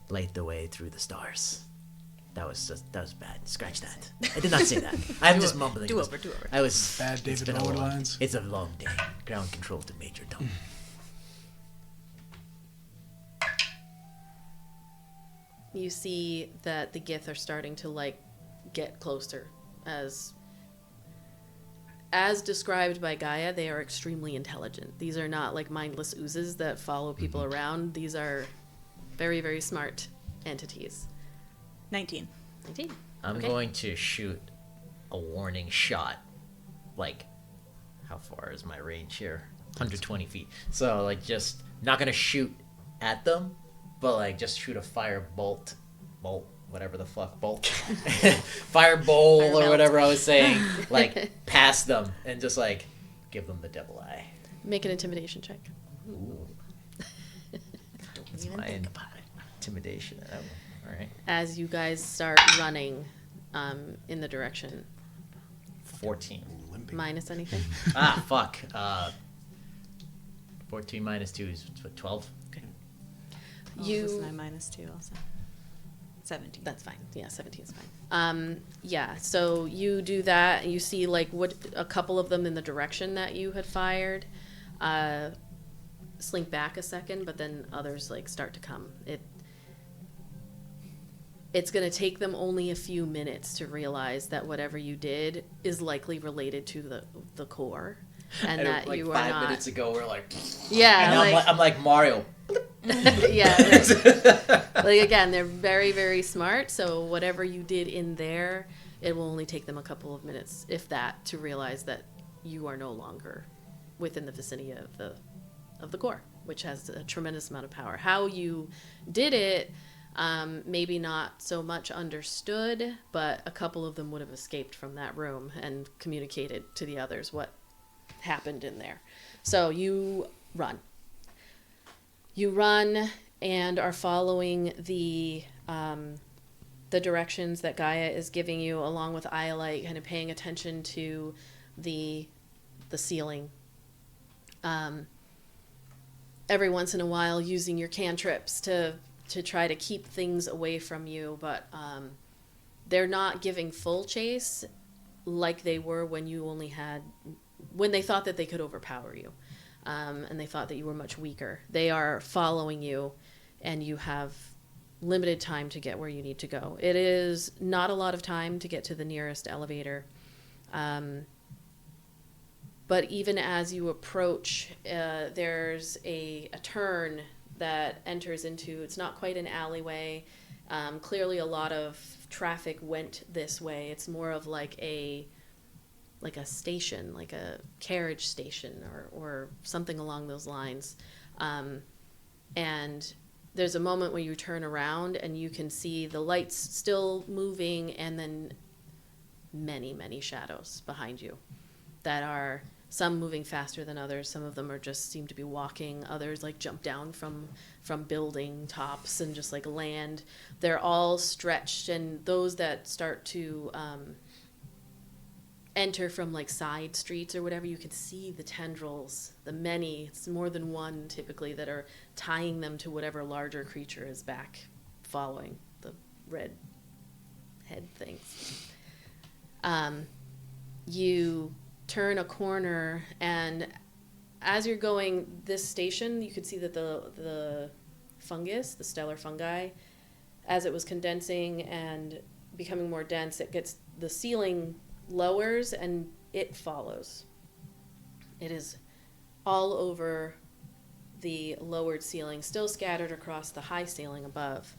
light the way through the stars. That was bad. Scratch that. I did not say that. I'm just mumbling. Do over. I was Bad it's David been a Bowie long- lines. It's a long day. Ground control to Major Dome. You see that the Gith are starting to, like, get closer. As described by Gaia, they are extremely intelligent. These are not, like, mindless oozes that follow people around. These are very, very smart entities. 19. 19. I'm Okay. going to shoot a warning shot. Like, how far is my range here? 120 feet. So, like, just not gonna shoot at them, but like just shoot a fire bolt whatever the fuck, bolt, fire bowl Fire or belt. whatever I was saying, like past them and just like give them the devil eye. Make an intimidation check. Ooh. That's my intimidation. Oh, all right. As you guys start running in the direction. 14. Limping. Minus anything? Fuck. 14 minus 2 is what, 12? Wasn't I minus 2 also? 17. That's fine. Yeah, 17 is fine. Yeah, so you do that, and you see like what a couple of them in the direction that you had fired slink back a second, but then others like start to come. It's going to take them only a few minutes to realize that whatever you did is likely related to the core, and that like you are 5 not. minutes ago, we're like, Yeah, and I'm like Mario. yeah. Right. Like again, they're very, very smart. So whatever you did in there, it will only take them a couple of minutes, if that, to realize that you are no longer within the vicinity of the core, which has a tremendous amount of power. How you did it, maybe not so much understood, but a couple of them would have escaped from that room and communicated to the others what happened in there. So you run. You run and are following the directions that Gaia is giving you, along with Iolite, kind of paying attention to the ceiling. Every once in a while, using your cantrips to try to keep things away from you, but they're not giving full chase like they were when they thought that they could overpower you. And they thought that you were much weaker. They are following you, and you have limited time to get where you need to go. It is not a lot of time to get to the nearest elevator. But even as you approach, there's a turn that enters into, it's not quite an alleyway. Clearly a lot of traffic went this way. It's more of like a station, like a carriage station or something along those lines. And there's a moment where you turn around and you can see the lights still moving, and then many, many shadows behind you that are some moving faster than others. Some of them are just seem to be walking. Others like jump down from building tops and just like land. They're all stretched, and those that start to enter from like side streets or whatever, you could see the tendrils, it's more than one typically, that are tying them to whatever larger creature is back following the red head things. You turn a corner, and as you're going this station, you could see that the fungus, the stellar fungi, as it was condensing and becoming more dense, the ceiling lowers and it follows. It is all over the lowered ceiling, still scattered across the high ceiling above.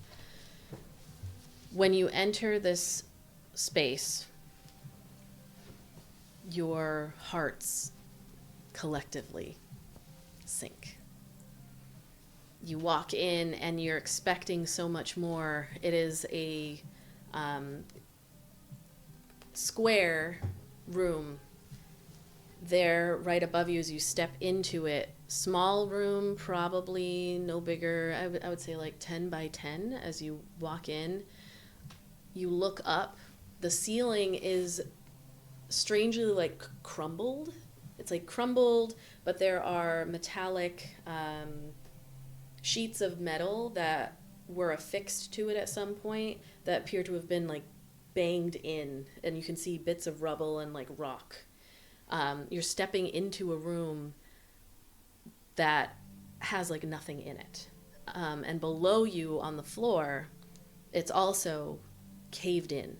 When you enter this space, your hearts collectively sink. You walk in and you're expecting so much more. It is a square room there right above you as you step into it. Small room, probably no bigger. I would say like 10 by 10 as you walk in. You look up. The ceiling is strangely like crumbled. It's like crumbled, but there are metallic sheets of metal that were affixed to it at some point that appear to have been like banged in, and you can see bits of rubble and like rock. You're stepping into a room that has like nothing in it. And below you on the floor, it's also caved in.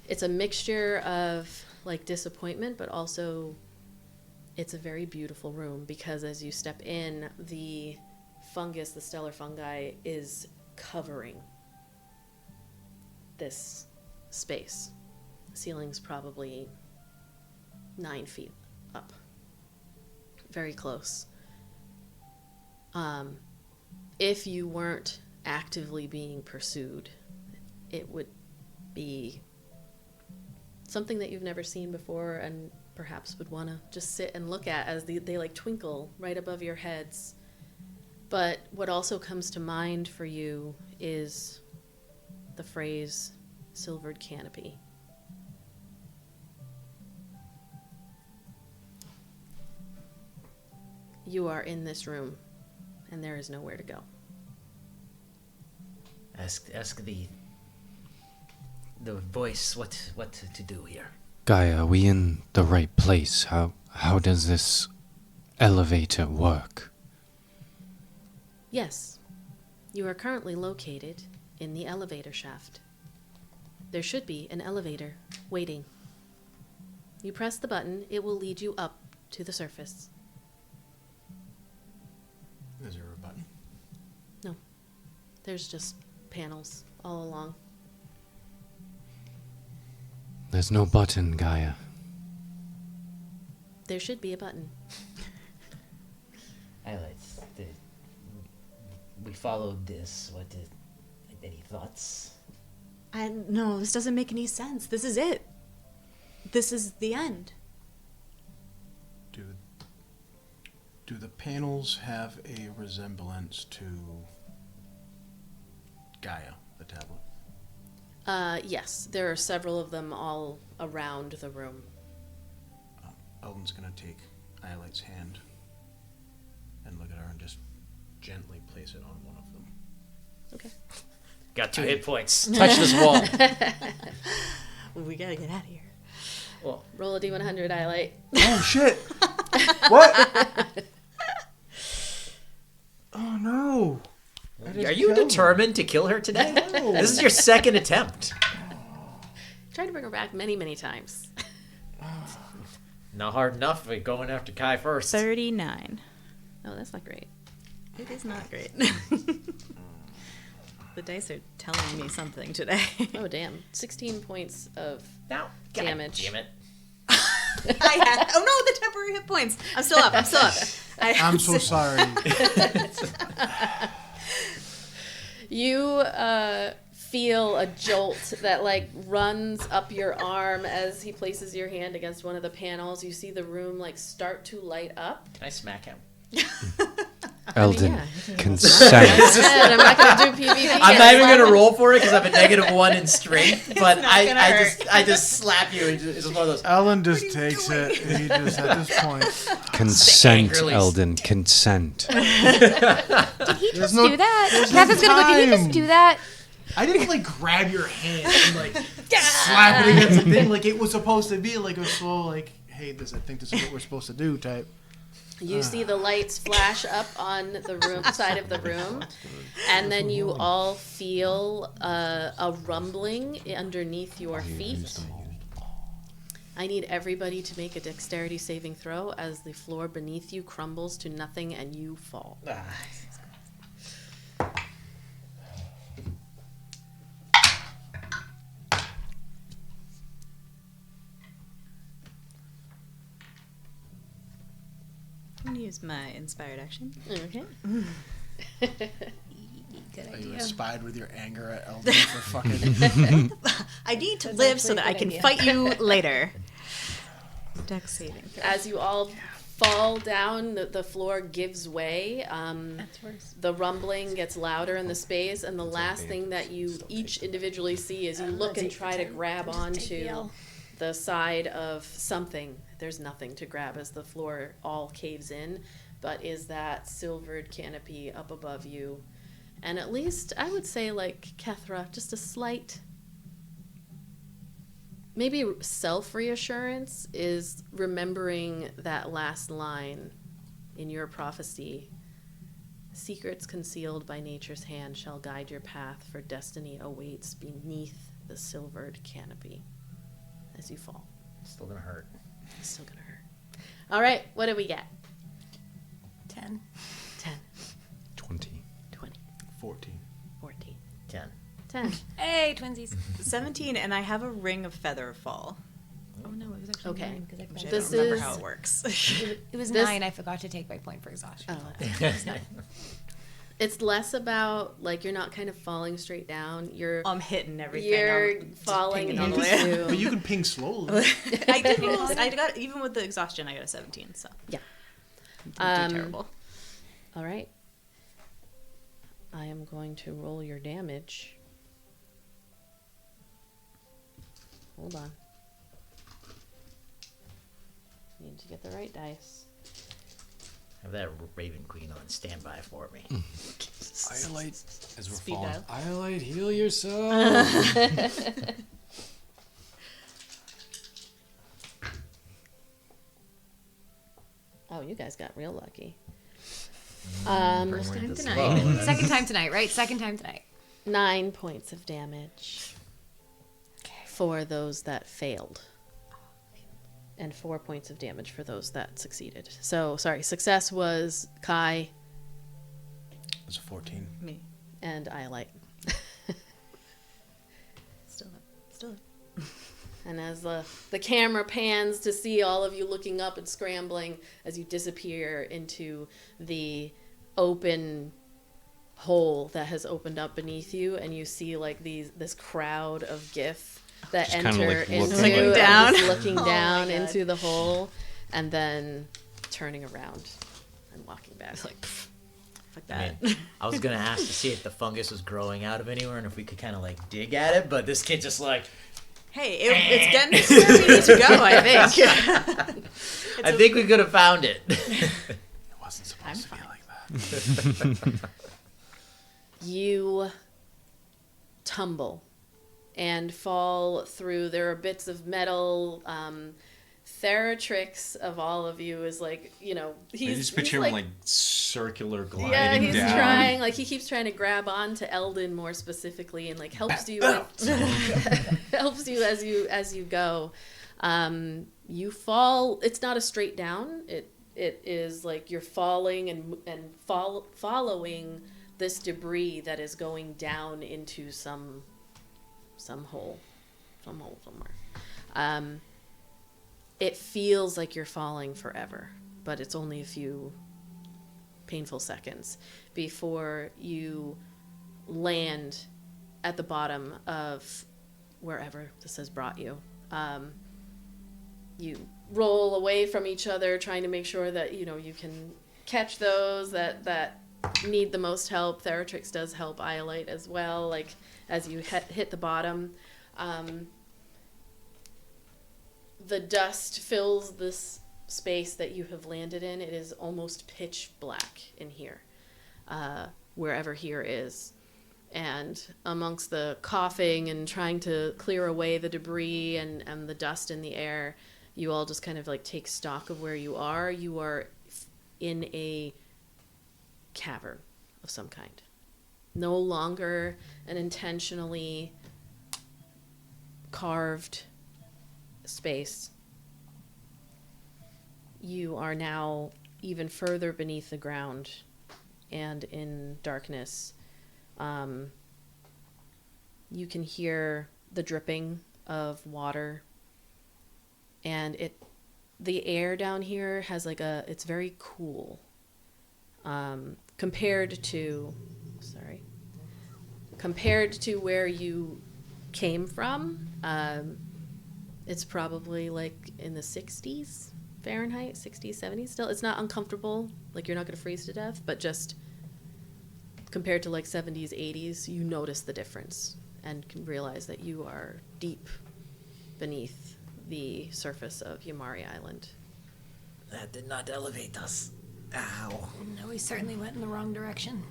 It's a mixture of like disappointment, but also it's a very beautiful room, because as you step in, the fungus, the stellar fungi, is covering this space. The ceiling's probably 9 feet up. Very close. if you weren't actively being pursued, it would be something that you've never seen before and perhaps would want to just sit and look at as they like twinkle right above your heads. But what also comes to mind for you is the phrase silvered canopy. You are in this room, and there is nowhere to go. Ask the voice what to do here. Gaia, are we in the right place? How does this elevator work? Yes, you are currently located in the elevator shaft. There should be an elevator waiting. You press the button, it will lead you up to the surface. Is there a button? No, there's just panels all along. There's no button, Gaia. There should be a button. Iolite, we followed this. Any thoughts? No, this doesn't make any sense. This is it. This is the end. Do the panels have a resemblance to Gaia, the tablet? Yes, there are several of them all around the room. Eldon's gonna take Iolite's hand and look at her and just gently place it on one of them. Okay. Got 2 hit points. Touch this wall. We gotta get out of here. Well, Roll a D100, Iolite. Oh shit! What? Oh no! are you determined to kill her today? No. This is your second attempt. Tried to bring her back many, many times. Not hard enough for going after Kai first. 39. Oh, that's not great. It is not great. The dice are telling me something today. Oh, damn. 16 points of Now, damage. Damn it. Oh no, the temporary hit points. I'm still up. I'm so sorry. You feel a jolt that like runs up your arm as he places your hand against one of the panels. You see the room like start to light up. Can I smack him? Eldon, yeah. consent. I'm not going to do PvP. I'm not even Slap gonna him. roll for it because I have a -1 in strength. But gonna I just slap you. It's just one of those. Ellen just takes it. He just at this point. Consent, Angrily. Eldon, consent. Did he just no- do that? there's Catherine's no gonna go, did he just time. do that? I didn't like grab your hand and like slap it against the thing like it was supposed to be. Like it was so like, hey, I think this is what we're supposed to do type. You see the lights flash up on the room side of the room, and then you all feel a rumbling underneath your feet. I need everybody to make a dexterity saving throw as the floor beneath you crumbles to nothing and you fall. I'm gonna use my inspired action. Okay. Good Are you idea. inspired with your anger at Eldon for fucking? I need to That's live actually so a that I good can idea. fight you later. Dex saving throw. As you all fall down, the floor gives way. That's worse. The rumbling gets louder in the space, and the last thing that you each individually see is you look and try to grab onto the side of something. There's nothing to grab as the floor all caves in, but is that silvered canopy up above you. And at least, I would say, like, Kethra, just a slight, maybe self-reassurance is remembering that last line in your prophecy. Secrets concealed by nature's hand shall guide your path, for destiny awaits beneath the silvered canopy. As you fall. Still gonna hurt. It's still gonna hurt. All right, what do we get? 10. 10, 20. 20, 14. 14, 10. 10. Hey, twinsies. 17, and I have a ring of feather fall. Oh no, it was actually Okay. 9 because I Which forgot. I This don't remember is- how it works. It was this- 9. I forgot to take my point for exhaustion. Oh. It's less about like you're not kind of falling straight down. I'm hitting everything. You're I'm just falling pinging all the way. into. But you can ping slowly. I did roll. I got even with the exhaustion. I got a 17. So Yeah. didn't do terrible. All right. I am going to roll your damage. Hold on. Need to get the right dice. Have that Raven Queen on standby for me. Iolite, as we're Speed falling. dial. Iolite, heal yourself. Oh, you guys got real lucky. First time tonight. Second time tonight, right? Second time tonight. 9 points of damage for those that failed. And 4 points of damage for those that succeeded. So, sorry, success was Kai It was a 14. Me. and Iolite. Still up. And as the camera pans to see all of you looking up and scrambling as you disappear into the open hole that has opened up beneath you, and you see like this crowd of GIF that Just kinda, enter like, into looking and down. just looking Oh down my God. into the hole, and then turning around and walking back. Like, pff, fuck I that. mean, I was gonna ask to see if the fungus was growing out of anywhere and if we could kind of like dig at it, but this kid just like. Hey, it's getting to where we need to go. I think. I think we could have found it. It wasn't supposed to be like that. You tumble and fall through. There are bits of metal. Theratrix of all of you is like, you know, I just picture him like circular gliding yeah, he's down. trying, like he keeps trying to grab on to Eldon more specifically, and like helps you helps you as you go. You fall. It's not a straight down. It is like you're falling and following this debris that is going down into some hole somewhere. It feels like you're falling forever, but it's only a few painful seconds before you land at the bottom of wherever this has brought you. You roll away from each other, trying to make sure that you can catch those that need the most help. Theratrix does help Iolite as well, like as you hit the bottom. The dust fills this space that you have landed in. It is almost pitch black in here, wherever here is. And amongst the coughing and trying to clear away the debris and the dust in the air, you all just kind of like take stock of where you are. You are in a cavern of some kind. No longer an intentionally carved space. You are now even further beneath the ground and in darkness. You can hear the dripping of water, and the air down here has it's very cool. Compared to where you came from, it's probably like in the 60s Fahrenheit, 60s, 70s still. It's not uncomfortable, like you're not going to freeze to death, but just compared to like 70s, 80s, you notice the difference and can realize that you are deep beneath the surface of Yamari Island. That did not elevate us. Ow. No, we certainly went in the wrong direction.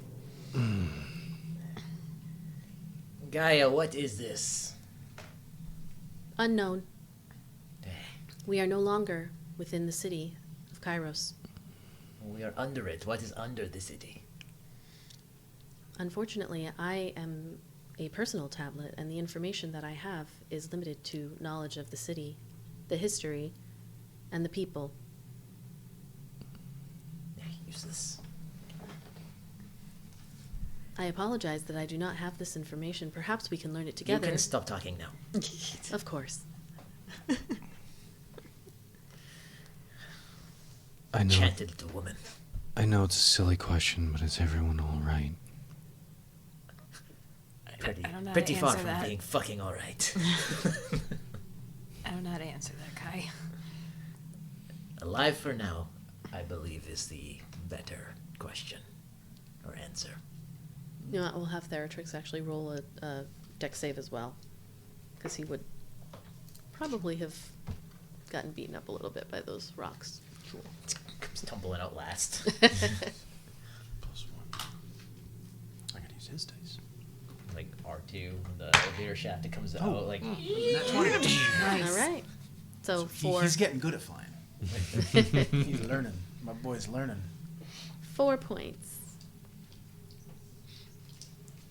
Gaia, what is this? Unknown. We are no longer within the city of Kairos. We are under it. What is under the city? Unfortunately, I am a personal tablet, and the information that I have is limited to knowledge of the city, the history, and the people. Useless. I apologize that I do not have this information. Perhaps we can learn it together. You can stop talking now. Of course. I know. Enchanted little woman. I know it's a silly question, but is everyone all right? Pretty, I don't know how pretty to far answer from that. being fucking alright. I don't know how to answer that, Kai. Alive for now, I believe, is the better question or answer. You know what? We'll have Theratrix actually roll a dex save as well, because he would probably have gotten beaten up a little bit by those rocks. Cool. Comes tumbling out last. +1. I gotta use his dice. Like R2, the elevator shaft, it comes out like. That's 20. Nice. All right. So He's getting good at flying. He's learning. My boy's learning. 4 points.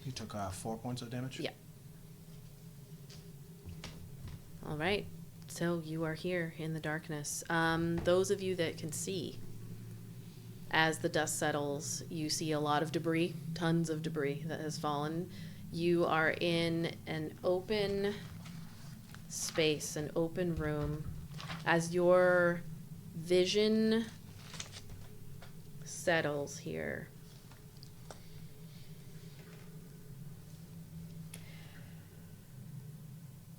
He took 4 points of damage? Yeah. All right. So you are here in the darkness. Those of you that can see, as the dust settles, you see a lot of debris, tons of debris that has fallen. You are in an open space, an open room. As your vision settles here,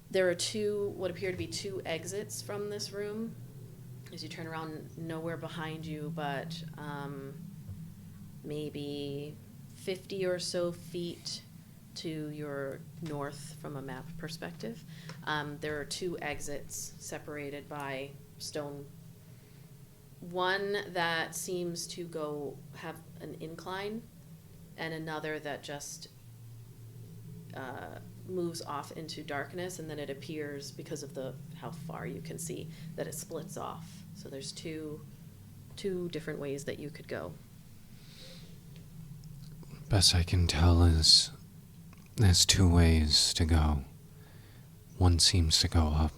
there are what appear to be two exits from this room. As you turn around, nowhere behind you, but maybe 50 or so feet to your north from a map perspective. There are two exits separated by stone. One that seems to have an incline, and another that just moves off into darkness, and then it appears, because of how far you can see, that it splits off. So there's two different ways that you could go. Best I can tell is there's two ways to go. One seems to go up,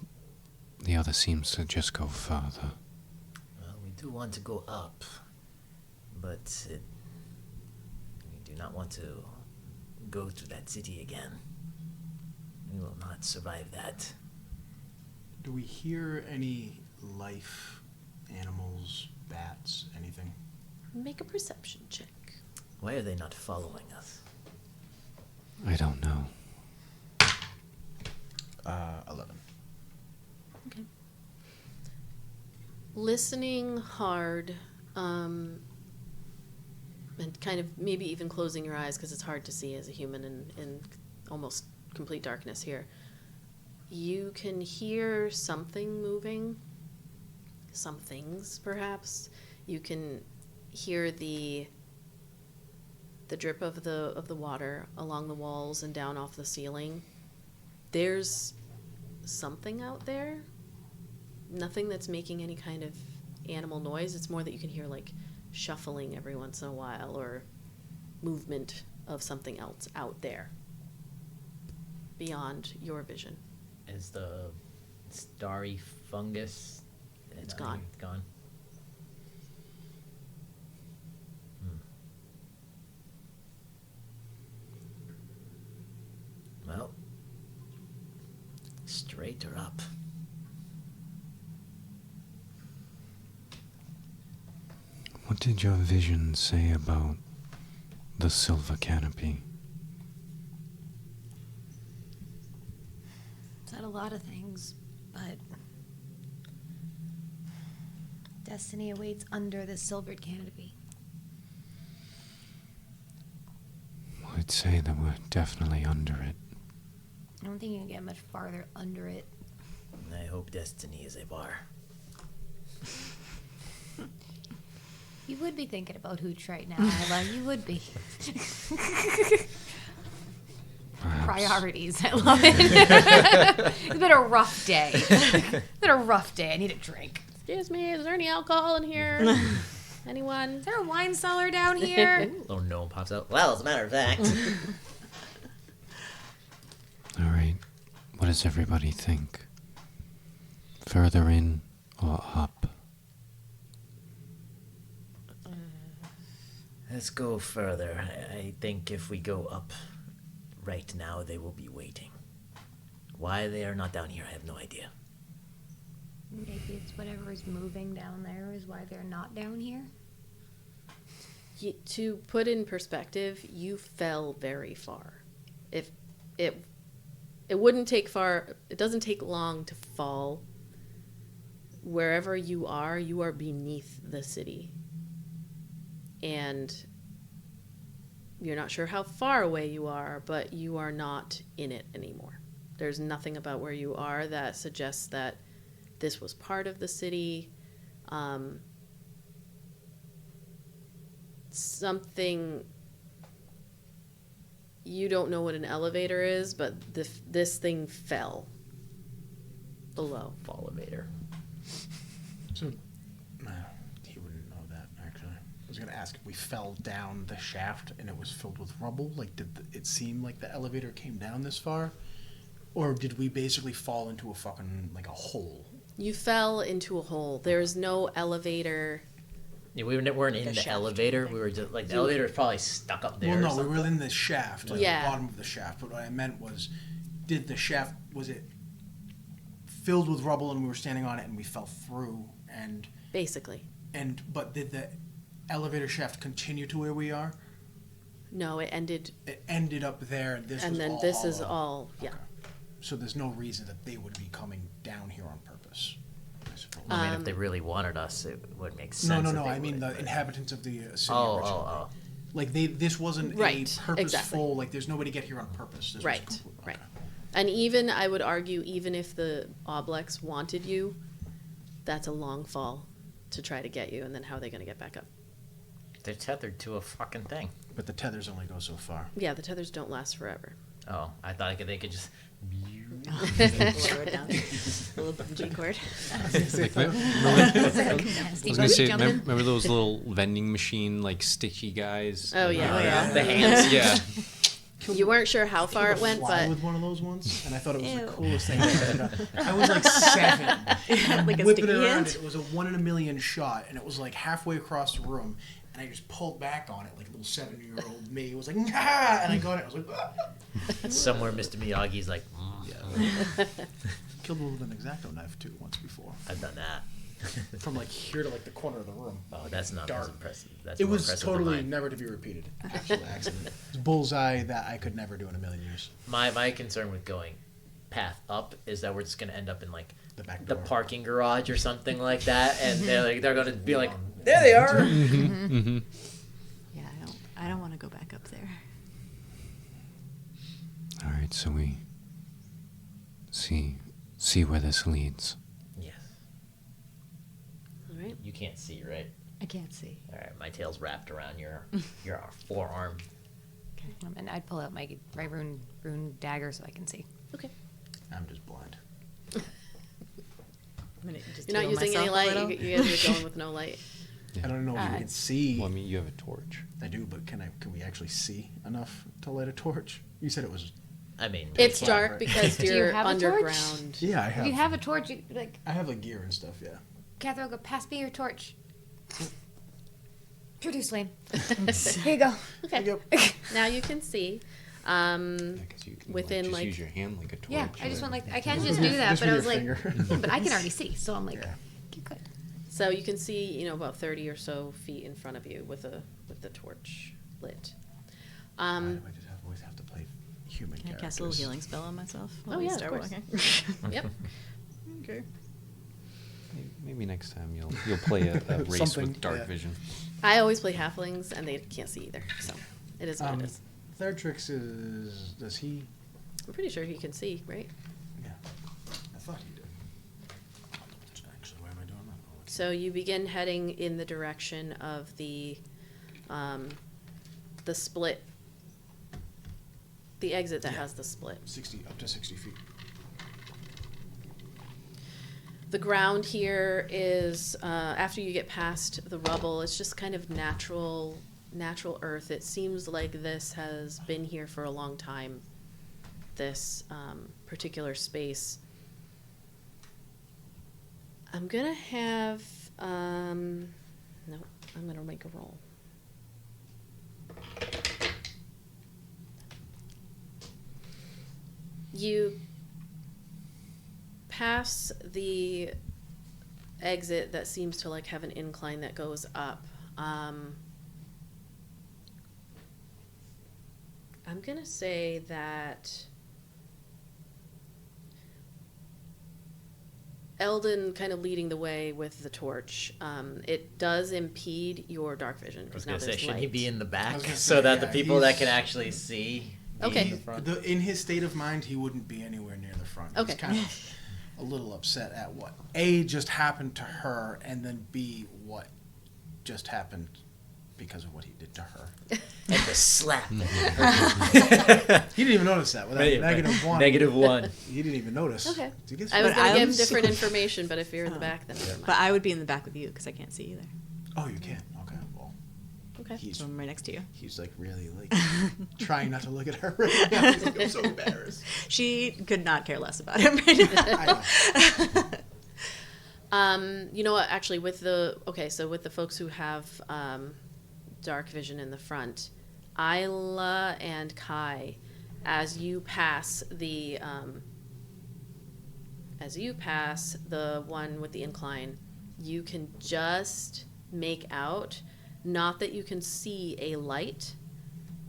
the other seems to just go further. Well, we do want to go up, but we do not want to go to that city again. We will not survive that. Do we hear any life, animals, bats, anything? Make a perception check. Why are they not following us? I don't know. 11. Okay. Listening hard, and kind of maybe even closing your eyes, because it's hard to see as a human in almost complete darkness here. You can hear something moving, some things perhaps. You can hear the drip of the water along the walls and down off the ceiling. There's something out there. Nothing that's making any kind of animal noise. It's more that you can hear like shuffling every once in a while, or movement of something else out there beyond your vision. Is the starry fungus? It's gone. It's gone. Well, straight or up? What did your vision say about the silver canopy? Said a lot of things, but destiny awaits under the silvered canopy. I'd say that we're definitely under it. I don't think you can get much farther under it. I hope destiny is a bar. You would be thinking about hooch right now, Ayla. You would be. Perhaps. Priorities. I love it. It's been a rough day. It's been a rough day. I need a drink. Excuse me, is there any alcohol in here? Anyone? Is there a wine cellar down here? Little gnome pops out. Well, as a matter of fact. All right. What does everybody think? Further in or up? Let's go further. I think if we go up right now, they will be waiting. Why they are not down here, I have no idea. Maybe it's whatever is moving down there is why they're not down here. To put in perspective, you fell very far. If it wouldn't take far, it doesn't take long to fall. Wherever you are beneath the city. And you're not sure how far away you are, but you are not in it anymore. There's nothing about where you are that suggests that this was part of the city. Something, you don't know what an elevator is, but this thing fell below. Fall-elevator. So, he wouldn't know that, actually. I was going to ask if we fell down the shaft and it was filled with rubble. Like, did it seem like the elevator came down this far? Or did we basically fall into a fucking, like, a hole? You fell into a hole. There's no elevator. Yeah, we weren't in the shaft elevator. thing. We were just like the elevator was probably stuck up there. Well, or no, we something. were in the shaft, like Yeah. the bottom of the shaft. But what I meant was, did the shaft, was it filled with rubble and we were standing on it and we fell through? Basically. But did the elevator shaft continue to where we are? No, it ended. It ended up there, and this And was then all this is hollow. all, yeah. Okay. So there's no reason that they would be coming down here on purpose, I suppose. I mean, if they really wanted us, it would make sense. No. that they I mean would, the but- inhabitants of the city Oh, originally. oh. Like this wasn't Right, a purposeful. exactly. Like there's nobody get here on purpose. This Right, Was complete, right. okay. And even, I would argue, even if the Oblex wanted you, that's a long fall to try to get you, and then how are they going to get back up? They're tethered to a fucking thing. But the tethers only go so far. Yeah, the tethers don't last forever. Oh, I thought they could just. Lower it down. A little G cord. Like, I was gonna say, remember those little vending machine, like, stitchy guys? Oh, yeah. The hands. Yeah. You weren't sure how far it went, Fly but with one of those ones, and I thought it was Ew. the coolest thing I've ever done. I was like 7, and Like a whipping it sticky around. hand? It was a 1 in a million shot, and it was like halfway across the room, and I just pulled back on it like a little 7-year-old me was like, ah, and I got it. I was like, ah. Somewhere, Mr. Miyagi's like, Killed one with an X-Acto knife too once before, I've done that. from like here to like the corner of the room. Oh, that's not Dark. as impressive. That's It more was impressive than totally mine. never to be repeated. Absolute accident. It's bullseye that I could never do in a million years. My concern with going path up is that we're just gonna end up in like The back the door. parking garage or something like that, and they're gonna be like, there they are. Yeah, I don't want to go back up there. All right, so we see where this leads. Yes. all right. You can't see, right? I can't see. All right, my tail's wrapped around your forearm. And I'd pull out my rune dagger so I can see. Okay. I'm just blind. I'm gonna just You're not heal using any myself a light. little. You guys are going with no light. I don't know if you can see. Well, I mean, you have a torch. I do, but can we actually see enough to light a torch? You said it was. I mean, It's fine, dark right? because Do you you're have a torch? underground. Yeah, I If have. you have a torch, you, like, I have like gear and stuff. Yeah. Kethra, go pass me your torch. Produce flame. Here you go. Okay. Now you can see. I guess you can Within, just like- use your hand like a torch. Yeah, I just right? want, like, I can just do that, Just but I with was your like, finger. yeah, but I can already see, so I'm like, Yeah. you're good. So you can see, about 30 or so feet in front of you with the torch lit. Why do I just always have to play human Can I characters? cast a little healing spell on myself while Oh, we yeah, of start course. walking? Yep. Okay. Maybe next time you'll play a race Something, with dark yeah. vision. I always play halflings, and they can't see either. So it is what it is. Thertrix is. Does he? I'm pretty sure he can see, right? Yeah. I thought he did. Actually, why am I doing that? Oh, it's- So you begin heading in the direction of the split, the exit that Yeah. has the split. 60 up to 60 feet. The ground here is, after you get past the rubble, it's just kind of natural earth. It seems like this has been here for a long time, this particular space. I'm gonna have, no, I'm gonna make a roll. You pass the exit that seems to like have an incline that goes up. I'm going to say that Eldon kind of leading the way with the torch. It does impede your dark vision. I was Because gonna now say, there's should he light. be in the I back was gonna so say, that the yeah, people that he's- can actually see? be Okay. in the front? In his state of mind, he wouldn't be anywhere near the front. Okay. He's kind of a little upset at what A, just happened to her, and then B, what just happened because of what he did to her. And the slap. He didn't even notice that. With that -1. -1. He didn't even notice. Okay. He gets I was But going to I give was- different information, but if you're in the back, then never mind. But I would be in the back with you because I can't see either. Oh, you can. Okay. Well, Okay. he's So I'm right next to you. he's like really like trying not to look at her right now. He's like, I'm so embarrassed. She could not care less about him right now. I know. You know what? Actually, with the folks who have dark vision in the front, Ayla and Kai, as you pass the one with the incline, you can just make out, not that you can see a light,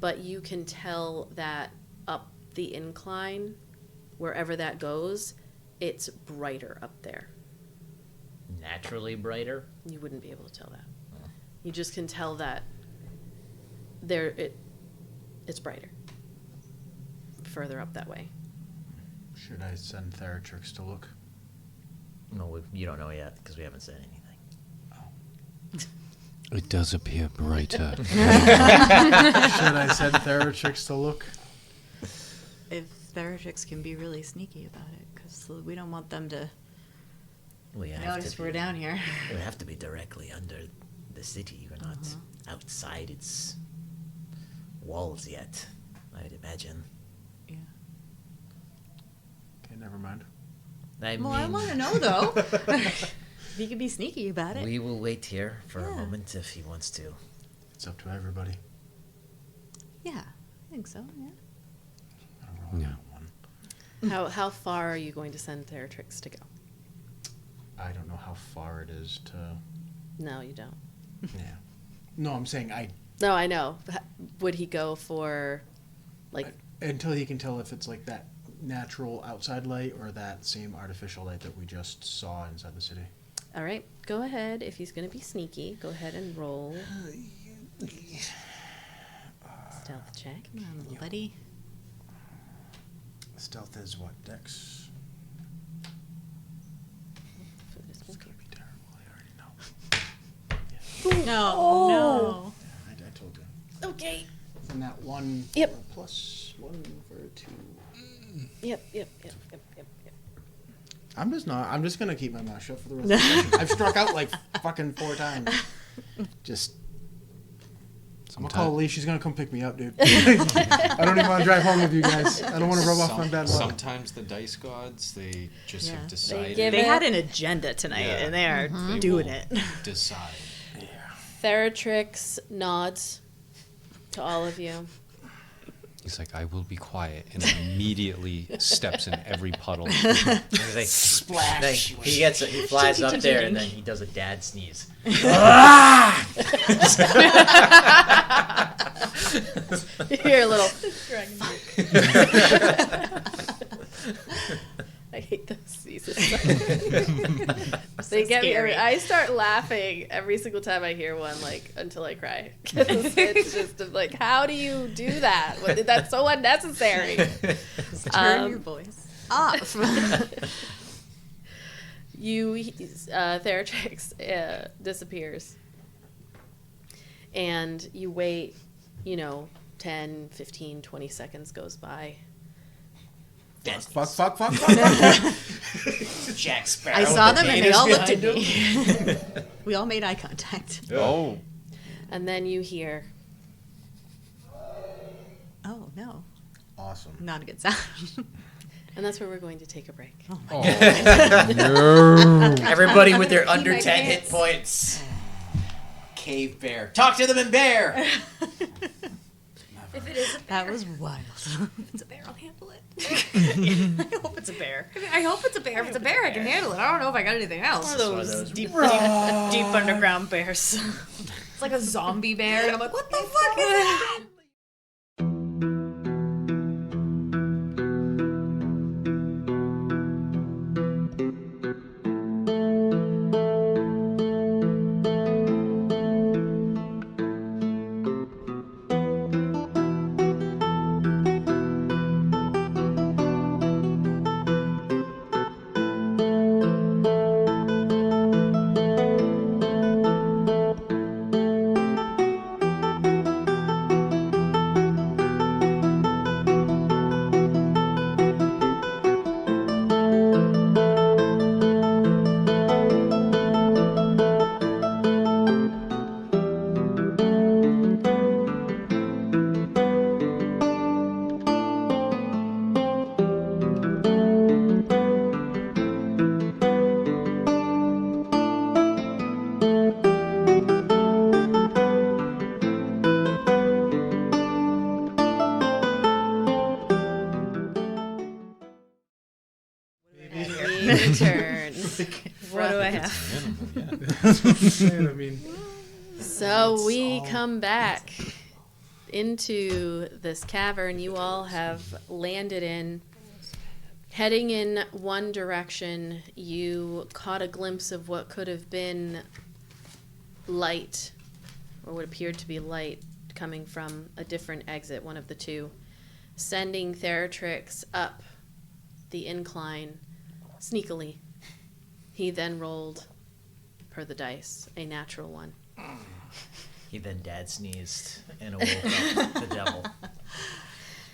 but you can tell that up the incline, wherever that goes, it's brighter up there. Naturally brighter. You wouldn't be able to tell that. You just can tell that it's brighter further up that way. Should I send Theratrix to look? No, you don't know yet because we haven't said anything. It does appear brighter. Should I send Theratrix to look? If Theratrix can be really sneaky about it, because we don't want them to We have notice to we're be, down here. We have to be directly under the city. We're not outside its walls yet, I'd imagine. Yeah. Okay, never mind. I Well, I mean, want to know though. If he could be sneaky about it. we will wait here for a Yeah. moment if he wants to. It's up to everybody. Yeah, I think so. Yeah. I don't really Yeah. want one. How far are you going to send Theratrix to go? I don't know how far it is to. No, you don't. Yeah. No, I'm saying No, I know. Would he go for, like, until he can tell if it's like that natural outside light or that same artificial light that we just saw inside the city. all right, go ahead. If he's going to be sneaky, go ahead and roll stealth check. Come on, little buddy. Stealth is what? Dex? It's gonna be terrible. I already know. No, no. I told you. Okay. And that one. Yep. Plus 1 for 2. Yep. I'm just gonna keep my mouth shut for the rest of the session. I've struck out like fucking 4 times. Just. I'm gonna call Lee. She's gonna come pick me up, dude. I don't even want to drive home with you guys. I don't want to rub off my bad luck. Sometimes the dice gods, they just Yeah. have They decided. give They it- had an agenda tonight, Yeah. and they are they doing will it. Decide. Theratrix nods to all of you. He's like, I will be quiet, and immediately steps in every puddle. Splash! He flies up there and then he does a dad sneeze. You hear a little. I hate those sneezes. They get me. scary. I start laughing every single time I hear one, like until I cry. It's just like, how do you do that? That's so unnecessary. Turn your voice off. Theratrix disappears, and you wait. 10, 15, 20 seconds goes by. Fuck. Jack Sparrow. I saw with them the and they all penis looked at behind me. him. We all made eye contact. Oh. And then you hear, Oh, no. Awesome. Not a good sound. and that's where we're going to take a break. Everybody with their under my 10 hit pants. points. Cave bear. Talk to them in bear! If it is a That was wild. if it's a bear, I'll handle it. I hope it's a bear. I hope it's a bear. If it's a bear, I can handle it. I don't know if I got anything else. One of one of those those. deep underground bears. It's like a zombie bear, and I'm like, what the fuck is that? turn. What do I have? I mean, So we come back into this cavern you all have landed in. Heading in one direction, you caught a glimpse of what could have been light, or what appeared to be light, coming from a different exit, one of the two, sending Theratrix up the incline sneakily. He then rolled, per the dice, a natural one. He then dad sneezed and awoke up the devil.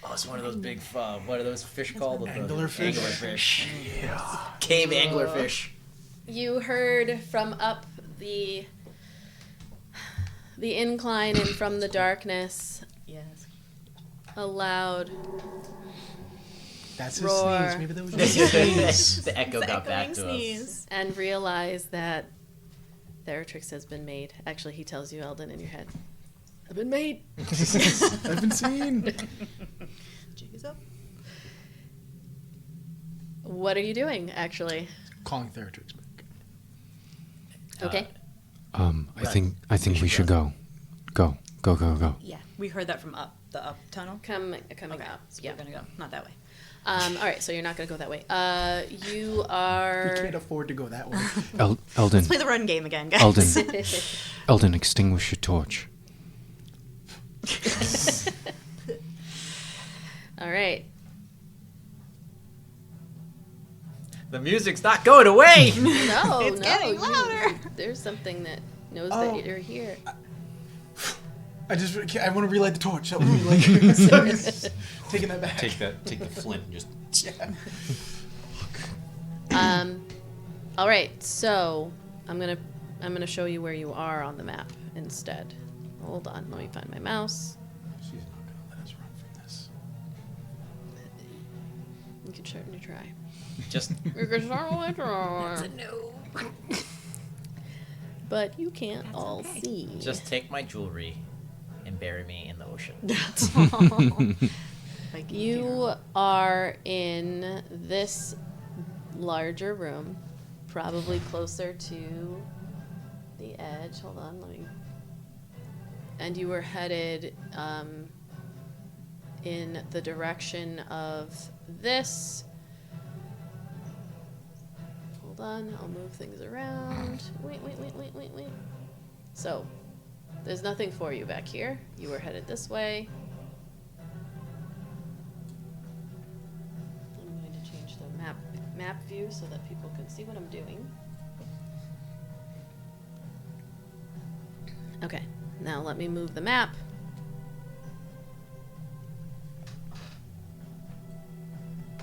Oh, it's one of those big, what are those fish called? Anglerfish. Anglerfish. Yeah. Cave anglerfish. You heard from up the incline and from the darkness Yes. a loud that's his roar. sneeze. Maybe that was his sneeze. The echo got back to us. And realize that Theratrix has been made. Actually, he tells you, Eldon, in your head. I've been made. I've been seen. Jiggy's up. What are you doing, actually? Calling Theratrix back. Okay. I think we should go. Go. Yeah. We heard that from up the up tunnel. Coming Okay. up. So Yeah. we're gonna go. Not that way. All right, so you're not going to go that way. You We are... can't afford to go that way. Eldon. Let's play the run game again, guys. Eldon, extinguish your torch. All right. The music's not going away. No, It's getting louder. There's something that knows Oh. that you're here. I want to relight the torch. That would be like taking that back. Take the flint and just. Yeah. All right, so I'm gonna show you where you are on the map instead. Hold on, let me find my mouse. She's not gonna let us run from this. You can certainly try. Just You can certainly try. No. But you can't all see. Just take my jewelry and bury me in the ocean. Like You are in this larger room, probably closer to the edge. Hold on, let me. And you were headed in the direction of this. Hold on, I'll move things around. Wait. So, there's nothing for you back here. You were headed this way. I'm going to change the map view so that people can see what I'm doing. Okay, now let me move the map.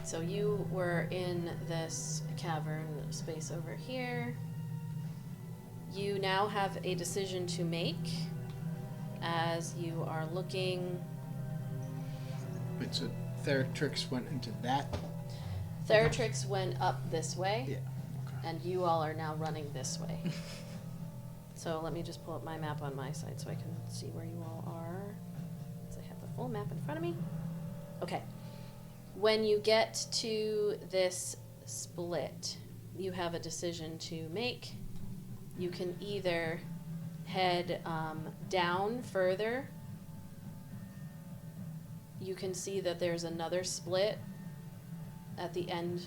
So you were in this cavern space over here. You now have a decision to make as you are looking. Wait, so Theratrix went into that? Theratrix went up this way, Yeah. Okay. and you all are now running this way. So let me just pull up my map on my side so I can see where you all are. So I have the full map in front of me. Okay. When you get to this split, you have a decision to make. You can either head down further. You can see that there's another split at the end.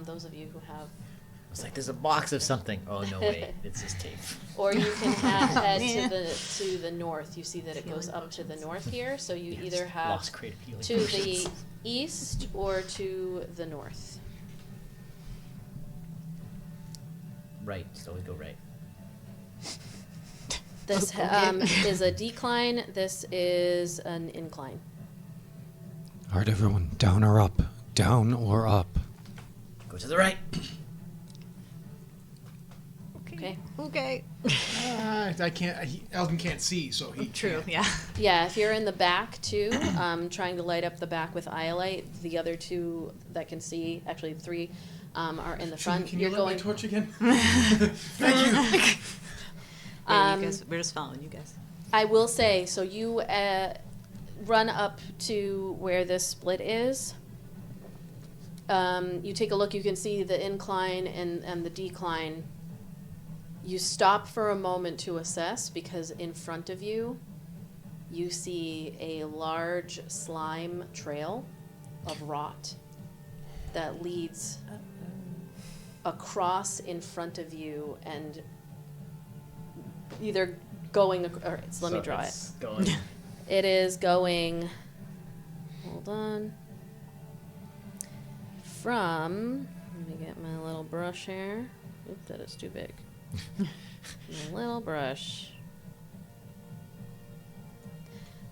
Those of you who have, It's like there's a box of something. Oh no, wait, it's this tape. or you can head to the north. You see that it goes up to the north here. So you either have Lost creative healing to potions. the east or to the north. Right, so we go right. This is a decline. This is an incline. All right, everyone, down or up? Down or up? Go to the right. Okay. I can't. Eldon can't see, so he. True. can't. Yeah. Yeah, if you're in the back too, trying to light up the back with Iolite, the other two that can see, actually three, are in the front. Can You're you light my going. torch again? Thank you. Yeah, you guys, we're just following you guys. I will say, so you run up to where this split is. you take a look, you can see the incline and the decline. You stop for a moment to assess because in front of you, you see a large slime trail of rot that leads across in front of you and either going, or let me draw it. Going. It is going, hold on, from, let me get my little brush here. Oops, that is too big. My little brush.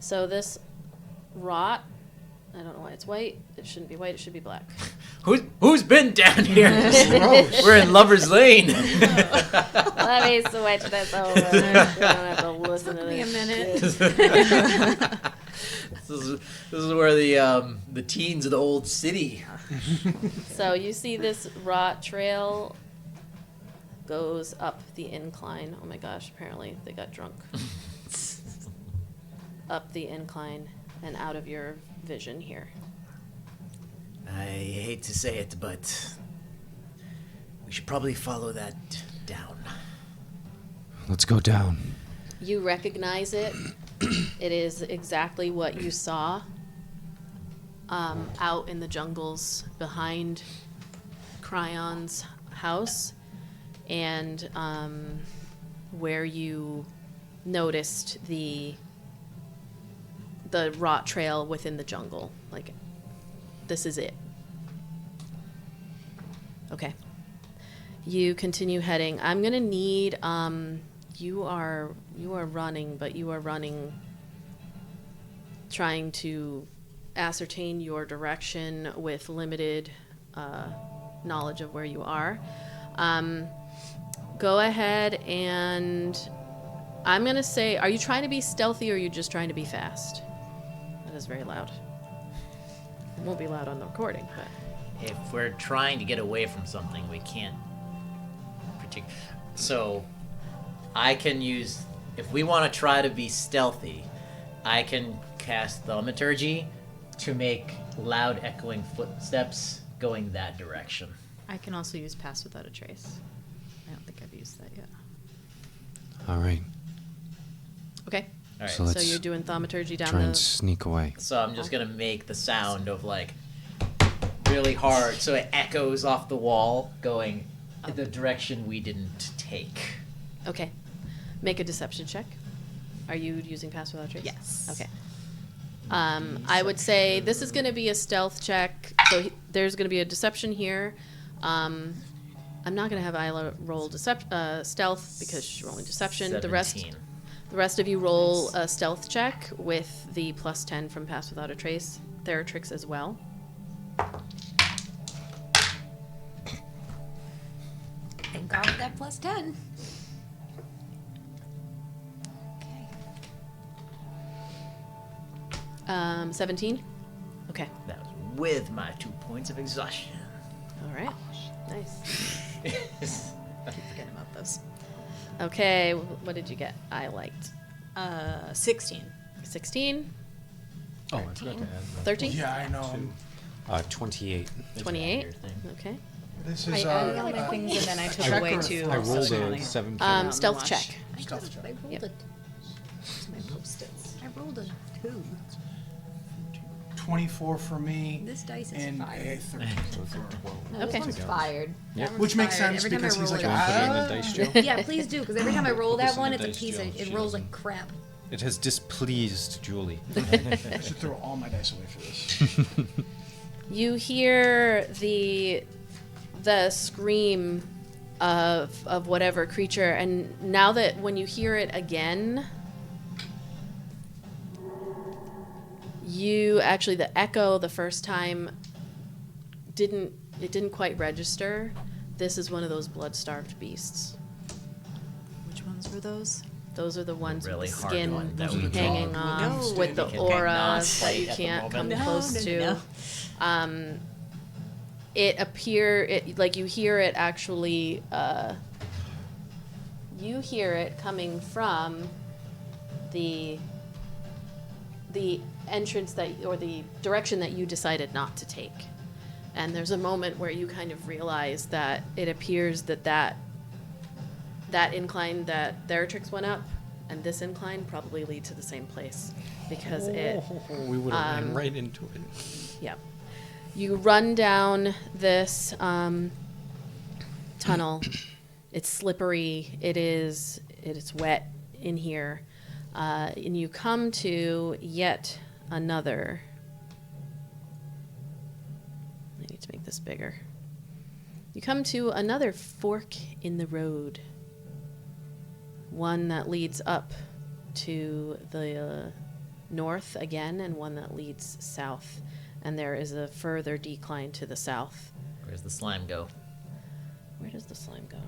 So this rot, I don't know why it's white. It shouldn't be white, it should be black. Who's been down here? Gross. We're in Lover's Lane. Let me switch this over. You don't have to listen to me a this minute. shit. This is where the teens of the old city. So you see this rot trail goes up the incline. Oh my gosh, apparently they got drunk. Up the incline and out of your vision here. I hate to say it, but we should probably follow that down. Let's go down. You recognize it. It is exactly what you saw out in the jungles behind Cryon's house, and where you noticed the rot trail within the jungle. Like, this is it. Okay. You continue heading. I'm gonna need you are running, but you are running trying to ascertain your direction with limited knowledge of where you are. Go ahead and I'm gonna say, are you trying to be stealthy or are you just trying to be fast? That is very loud. It won't be loud on the recording, but If we're trying to get away from something, we can't. So, I can use. If we want to try to be stealthy, I can cast thaumaturgy to make loud echoing footsteps going that direction. I can also use Pass Without a Trace. I don't think I've used that yet. All right. okay. All right. So So let's you're doing thaumaturgy down try and the. sneak away. So I'm just gonna make the sound of like really hard, so it echoes off the wall, going the direction we didn't take. Okay. Make a deception check. Are you using Pass Without Trace? Yes. Okay. I would say this is going to be a stealth check. So there's going to be a deception here. I'm not going to have Ayla roll stealth because she's rolling deception. 17. The rest of you roll a stealth check with the +10 from Pass Without a Trace. There are tricks as well. Thank God for that +10. Okay. 17. Okay. That was with my 2 points of exhaustion. All right. Nice. Forget about this. Okay. What did you get? I liked 16. 16, Oh, I forgot to add that. 13, Yeah, I know. 28. 28. Okay. This I is added like things and then I took check away or 2. I rolled so a 17. Stealth Watch. check. stealth check. I rolled Yep. it. My post-its. I rolled a 2. 24 for me. This dice is and fired. a 13 for No, Okay. this one's fired. Yep. That one's Which makes fired. sense Every time because I he's roll like, it- Put it in the dice jail. Yeah, please do, because every time I roll This that in one, the it's a dice piece jail. of, She it rolls doesn't- like crap. It has displeased Julie. I should throw all my dice away for this. You hear the scream of whatever creature, and now that when you hear it again, you actually the echo the first time didn't quite register. This is one of those blood-starved beasts. Which ones were those? Those are the ones Really with the hard skin one that we hanging draw. off, No. with the We cannot aura that fight you at the can't come moment. close to. It like you hear it actually. You hear it coming from the entrance or the direction that you decided not to take, And there's a moment where you kind of realize that it appears that incline that Theratrix went up and this incline probably lead to the same place because we would have ran right into it. yeah. You run down this tunnel. It's slippery. It's wet in here. And you come to yet another. I need to make this bigger. You come to another fork in the road. One that leads up to the north again, and one that leads south. And there is a further decline to the south. Where's the slime go? Where does the slime go?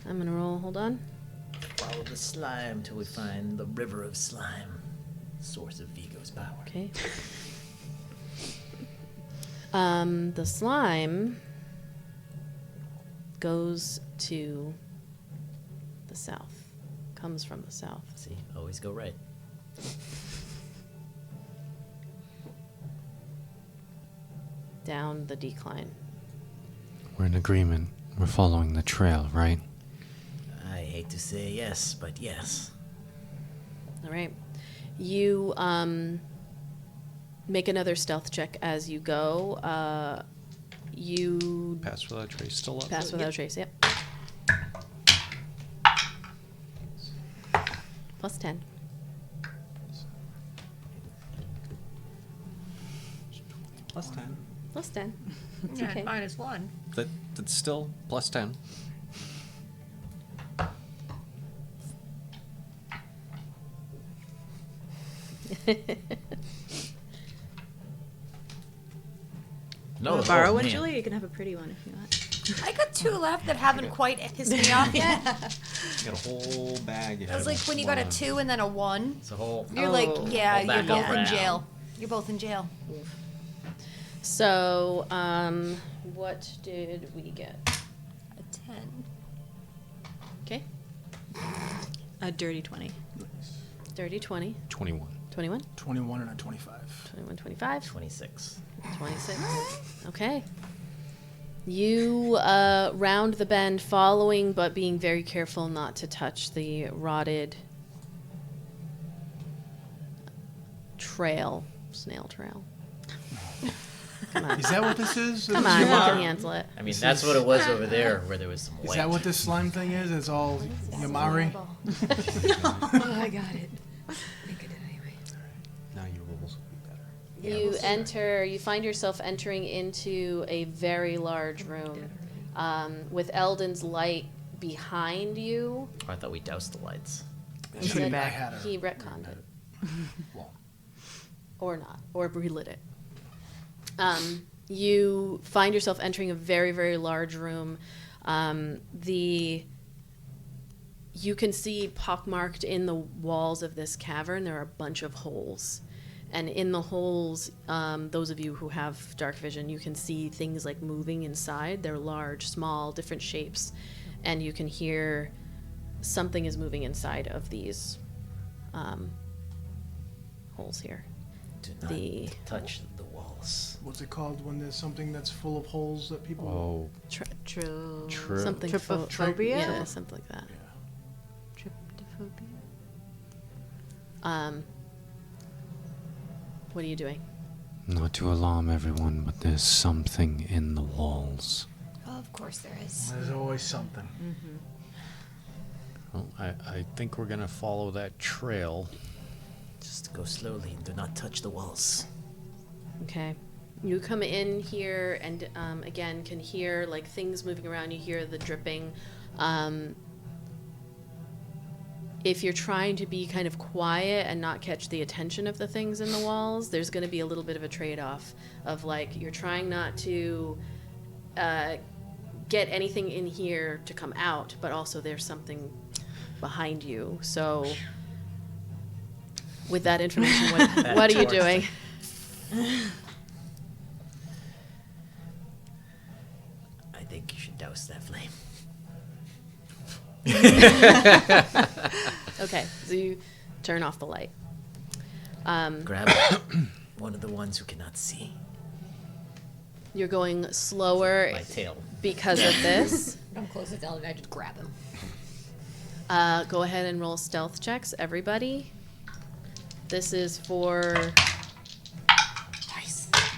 I'm gonna roll. Hold on. Follow the slime till we find the river of slime, source of Vigo's power. Okay. The slime goes to the south. Comes from the south. See, always go right. Down the decline. We're in agreement. We're following the trail, right? I hate to say yes, but yes. All right. You make another stealth check as you go. You Pass without trace still up. pass without a trace. Yep. Plus 10. Plus 10. Plus 10. It's Yeah, okay. -1. That's still plus 10. No, Want to borrow oh, one, man. Julie? You can have a pretty one if you want. I got 2 left that haven't quite pissed me off yet. You got a whole bag. It was like when you got a 2 and then a 1. It's a whole. You're like, yeah, Hold you're back both in around. jail. You're both in jail. So, what did we get? A 10. Okay. A dirty 20. Dirty 20. 21. 21. 21 and a 25. 21, 25. 26. 26. Okay. You round the bend, following but being very careful not to touch the rotted snail trail. Come on. Is that what this is? Come on, you can handle it. I mean, that's what it was over there, where there was some white. Is that what this slime thing is? It's all Yamari? Oh, I got it. I think I did anyway. Now your rolls will be better. You find yourself entering into a very large room with Eldon's light behind you. Oh, I thought we doused the lights. He Should said I had her. he retconned it. Well, Or not, or relit it. You find yourself entering a very, very large room. You can see pockmarked in the walls of this cavern, there are a bunch of holes. And in the holes, those of you who have dark vision, you can see things like moving inside. They're large, small, different shapes. And you can hear something is moving inside of these holes here. Do not touch the walls. what's it called when there's something that's full of holes that people... Oh, Something Trypophobia? Yeah, something like that. Yeah. Tryptophobia? What are you doing? Not to alarm everyone, but there's something in the walls. Oh, of course there is. There's always something. well, I think we're gonna follow that trail. Just go slowly and do not touch the walls. Okay. You come in here and again can hear like things moving around. You hear the dripping. If you're trying to be kind of quiet and not catch the attention of the things in the walls, there's going to be a little bit of a trade-off of like you're trying not to get anything in here to come out, but also there's something behind you. So with that information, what are you doing? I think you should douse that flame. Okay, so you turn off the light. Grab one of the ones who cannot see. You're going slower My tail. because of this. I'm close to Eldon. I just grab him. Go ahead and roll stealth checks, everybody. This is for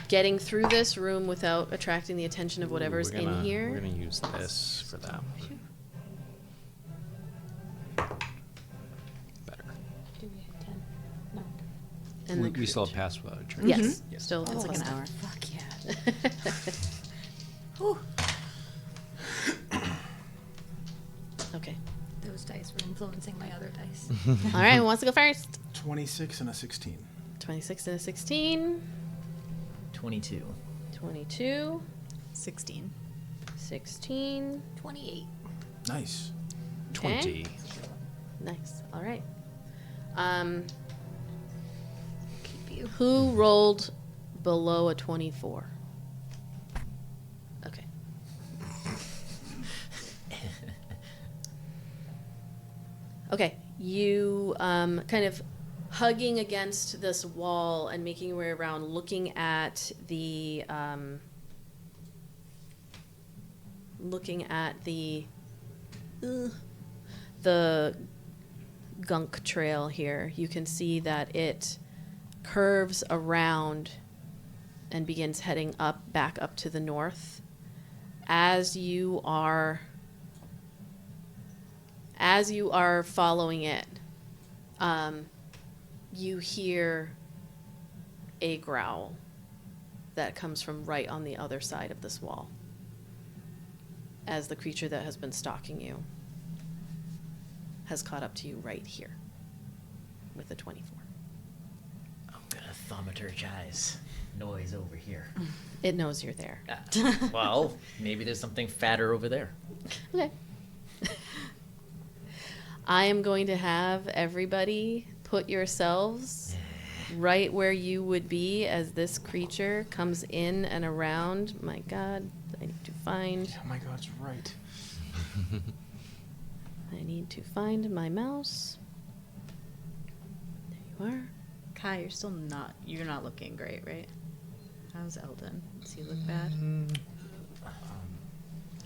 getting through this room without attracting the attention of whatever's in here. We're gonna use this for that. Better. Do we have 10? No. And We still have pass without a trace. Yes. Still, It's like an hour. Fuck yeah. Whew. Okay. Those dice were influencing my other dice. All right, who wants to go first? 26 and a 16. 26 and a 16. 22. 22. 16. 16. 28. Nice. 20. Nice. All right. Keep you. Who rolled below a 24? Okay. Okay. You kind of hugging against this wall and making your way around, looking at the gunk trail here. You can see that it curves around and begins heading back up to the north. As you are following it, you hear a growl that comes from right on the other side of this wall, as the creature that has been stalking you has caught up to you right here with a 24. I'm gonna thaumaturgize noise over here. It knows you're there. Well, maybe there's something fatter over there. Okay. I am going to have everybody put yourselves right where you would be as this creature comes in and around. My God, I need to find. Oh my God, it's right. I need to find my mouse. There you are. Kai, you're not looking great, right? How's Eldon? Does he look bad?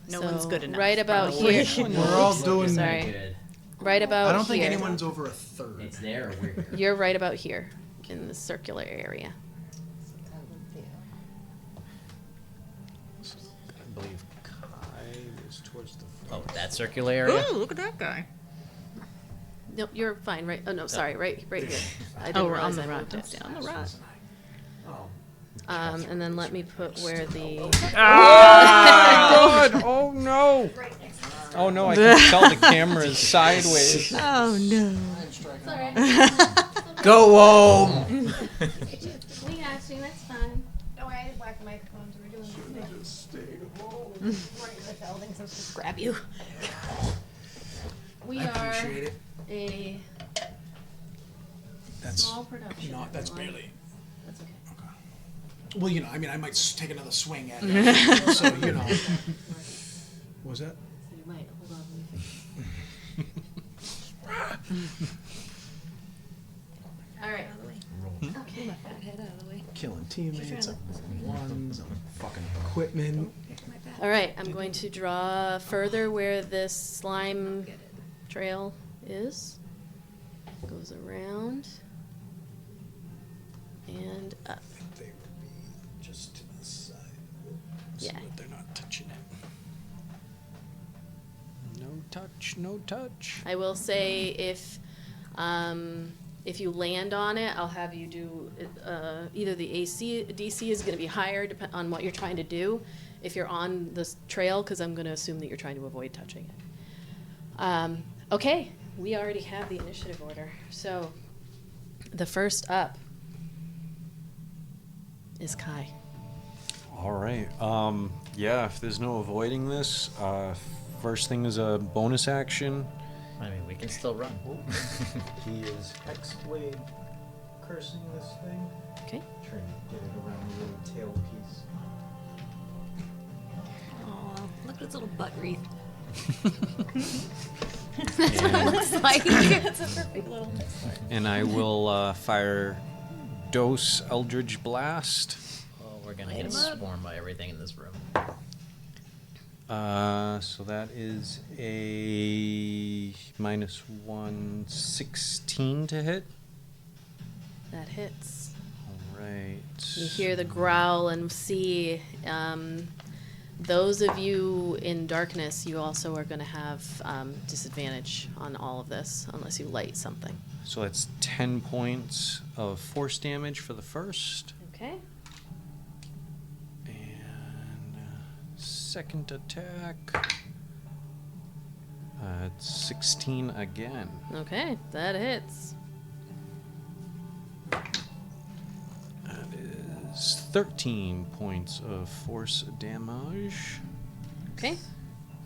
No one's good enough. Right about here. We're all doing. Sorry. Good. Right about I don't think here. anyone's over a third. It's there or we're here. You're right about here in the circular area. I believe Kai is towards the Oh, front. that circular area? Ooh, look at that guy. Nope, you're fine. Right. Oh no, sorry. Right here. I didn't Oh, we're realize on the I right. moved it. On the right. And then let me put where the. God! Oh no! Oh no! I can tell the camera is sideways. Oh no. Go home! We got you. That's fine. Don't worry, I did whack the microphones. We're doing this thing. Right with Eldon, so just grab you. We I are appreciate it. a That's small production. not. That's everyone. barely. That's okay. Okay. Well, I mean, I might take another swing at it. So, What was that? So you might hold on. All right. Okay. Killing teammates, I'm rolling ones, I'm fucking equipment. All right. I'm going to draw further where this slime trail is. Goes around and up. They would be just to the side. So Yeah. that they're not touching it. No touch, no touch. I will say if you land on it, I'll have you do either the DC is going to be higher depending on what you're trying to do. If you're on this trail, because I'm going to assume that you're trying to avoid touching it. Okay, we already have the initiative order. So the first up is Kai. All right. Yeah. If there's no avoiding this, first thing is a bonus action. I mean, we can still run. He is Hexblade cursing this thing. Okay. Trying to get it around the little tail piece. Oh, look at its little butt wreath. That's what it Looks like. That's a perfect little. And I will fire Dose Eldritch Blast. All We're gonna get swarmed by everything in this room. So that is a -1, 16 to hit. That hits. All right. You hear the growl and see those of you in darkness, you also are going to have disadvantage on all of this unless you light something. So that's 10 points of force damage for the first. Okay. And second attack. It's 16 again. Okay, that hits. That is 13 points of force damage. Okay.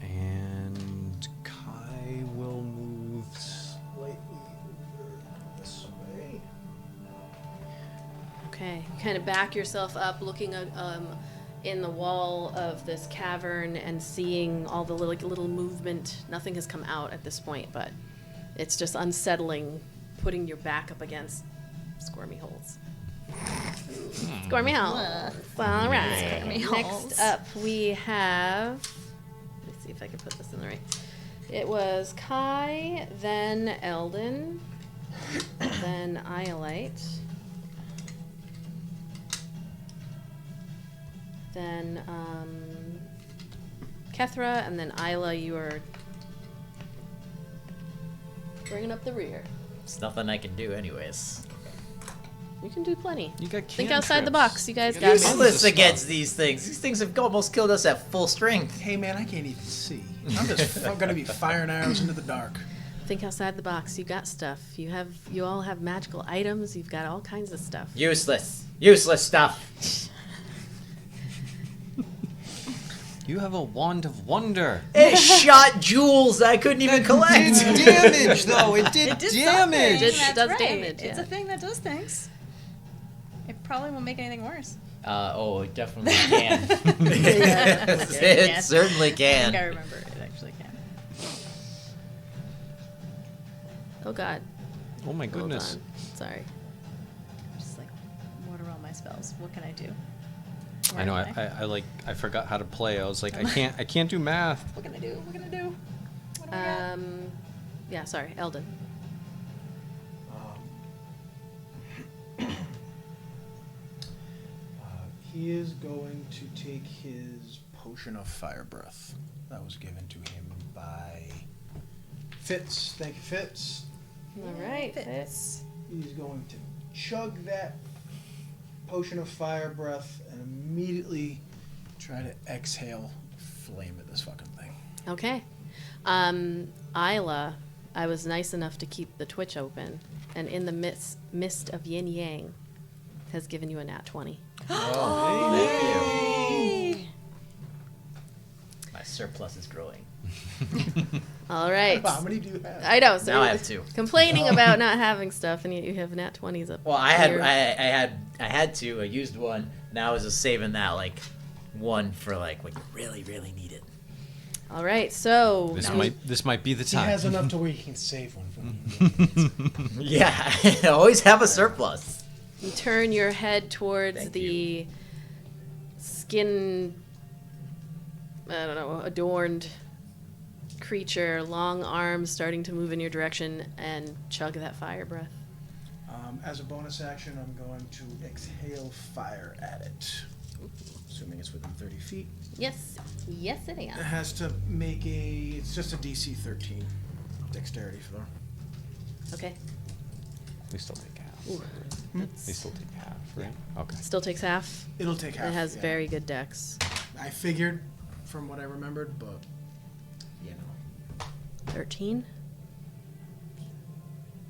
And Kai will move slightly over this way. Okay. You kind of back yourself up, looking in the wall of this cavern and seeing all the little movement. Nothing has come out at this point, but it's just unsettling, putting your back up against squirmy holes. Squirmy holes. All right. Squirmy Next holes. up, we have. Let me see if I can put this in the right. It was Kai, then Eldon, then Iolite, then Kethra, and then Ayla. You are bringing up the rear. It's nothing I can do, anyways. You can do plenty. You got Think outside the cantrips. box. You guys You got got this. tons of Useless stuff. against these things. These things have almost killed us at full strength. Hey man, I can't even see. I'm just gonna be firing arrows into the dark. Think outside the box. You got stuff. You all have magical items. You've got all kinds of stuff. Useless. Useless stuff. You have a wand of wonder. It shot jewels I couldn't even collect. It did damage, though. It did damage. It does right. damage, It's yeah. a thing that does things. It probably won't make anything worse. It definitely can. It It certainly I think I can. remember it actually can. Oh God. Oh my Hold goodness. on. Sorry. Just like, what are all my spells? What can I do? I know. Where am I forgot how to play. I was like, I can't do math. What can I do? What can I do? What do I got? Yeah. Sorry, Eldon. He is going to take his potion of fire breath that was given to him by Fitz. Thank you, Fitz. All right. Fits. He's going to chug that potion of fire breath and immediately try to exhale flame at this fucking thing. Okay. Ayla, I was nice enough to keep the Twitch open, and in the mist of yin yang, has given you a nat 20. Thank you. My surplus is growing. All right. How many do you have? I know. So Now I you're have 2. complaining about not having stuff, and yet you have nat 20s up. Well, I had here. I had 2. I used 1. Now I was just saving that like 1 for like when you really really need it. All right. So This might be the He time. has enough to where he can save one from Yeah, I always have a surplus. you turn your head towards Thank the skin, I don't know, adorned creature, long arms starting to move in your direction, and chug that fire breath. As a bonus action, I'm going to exhale fire at it. Assuming it's within 30 feet. Yes. Yes, it It is. has to make it's just a DC 13 dexterity throw. Okay. We still take half. Ooh, They that's- still take half, right? Okay. Still takes half. It'll take half. It has yeah. very good dex. I figured from what I remembered, but you know. 13?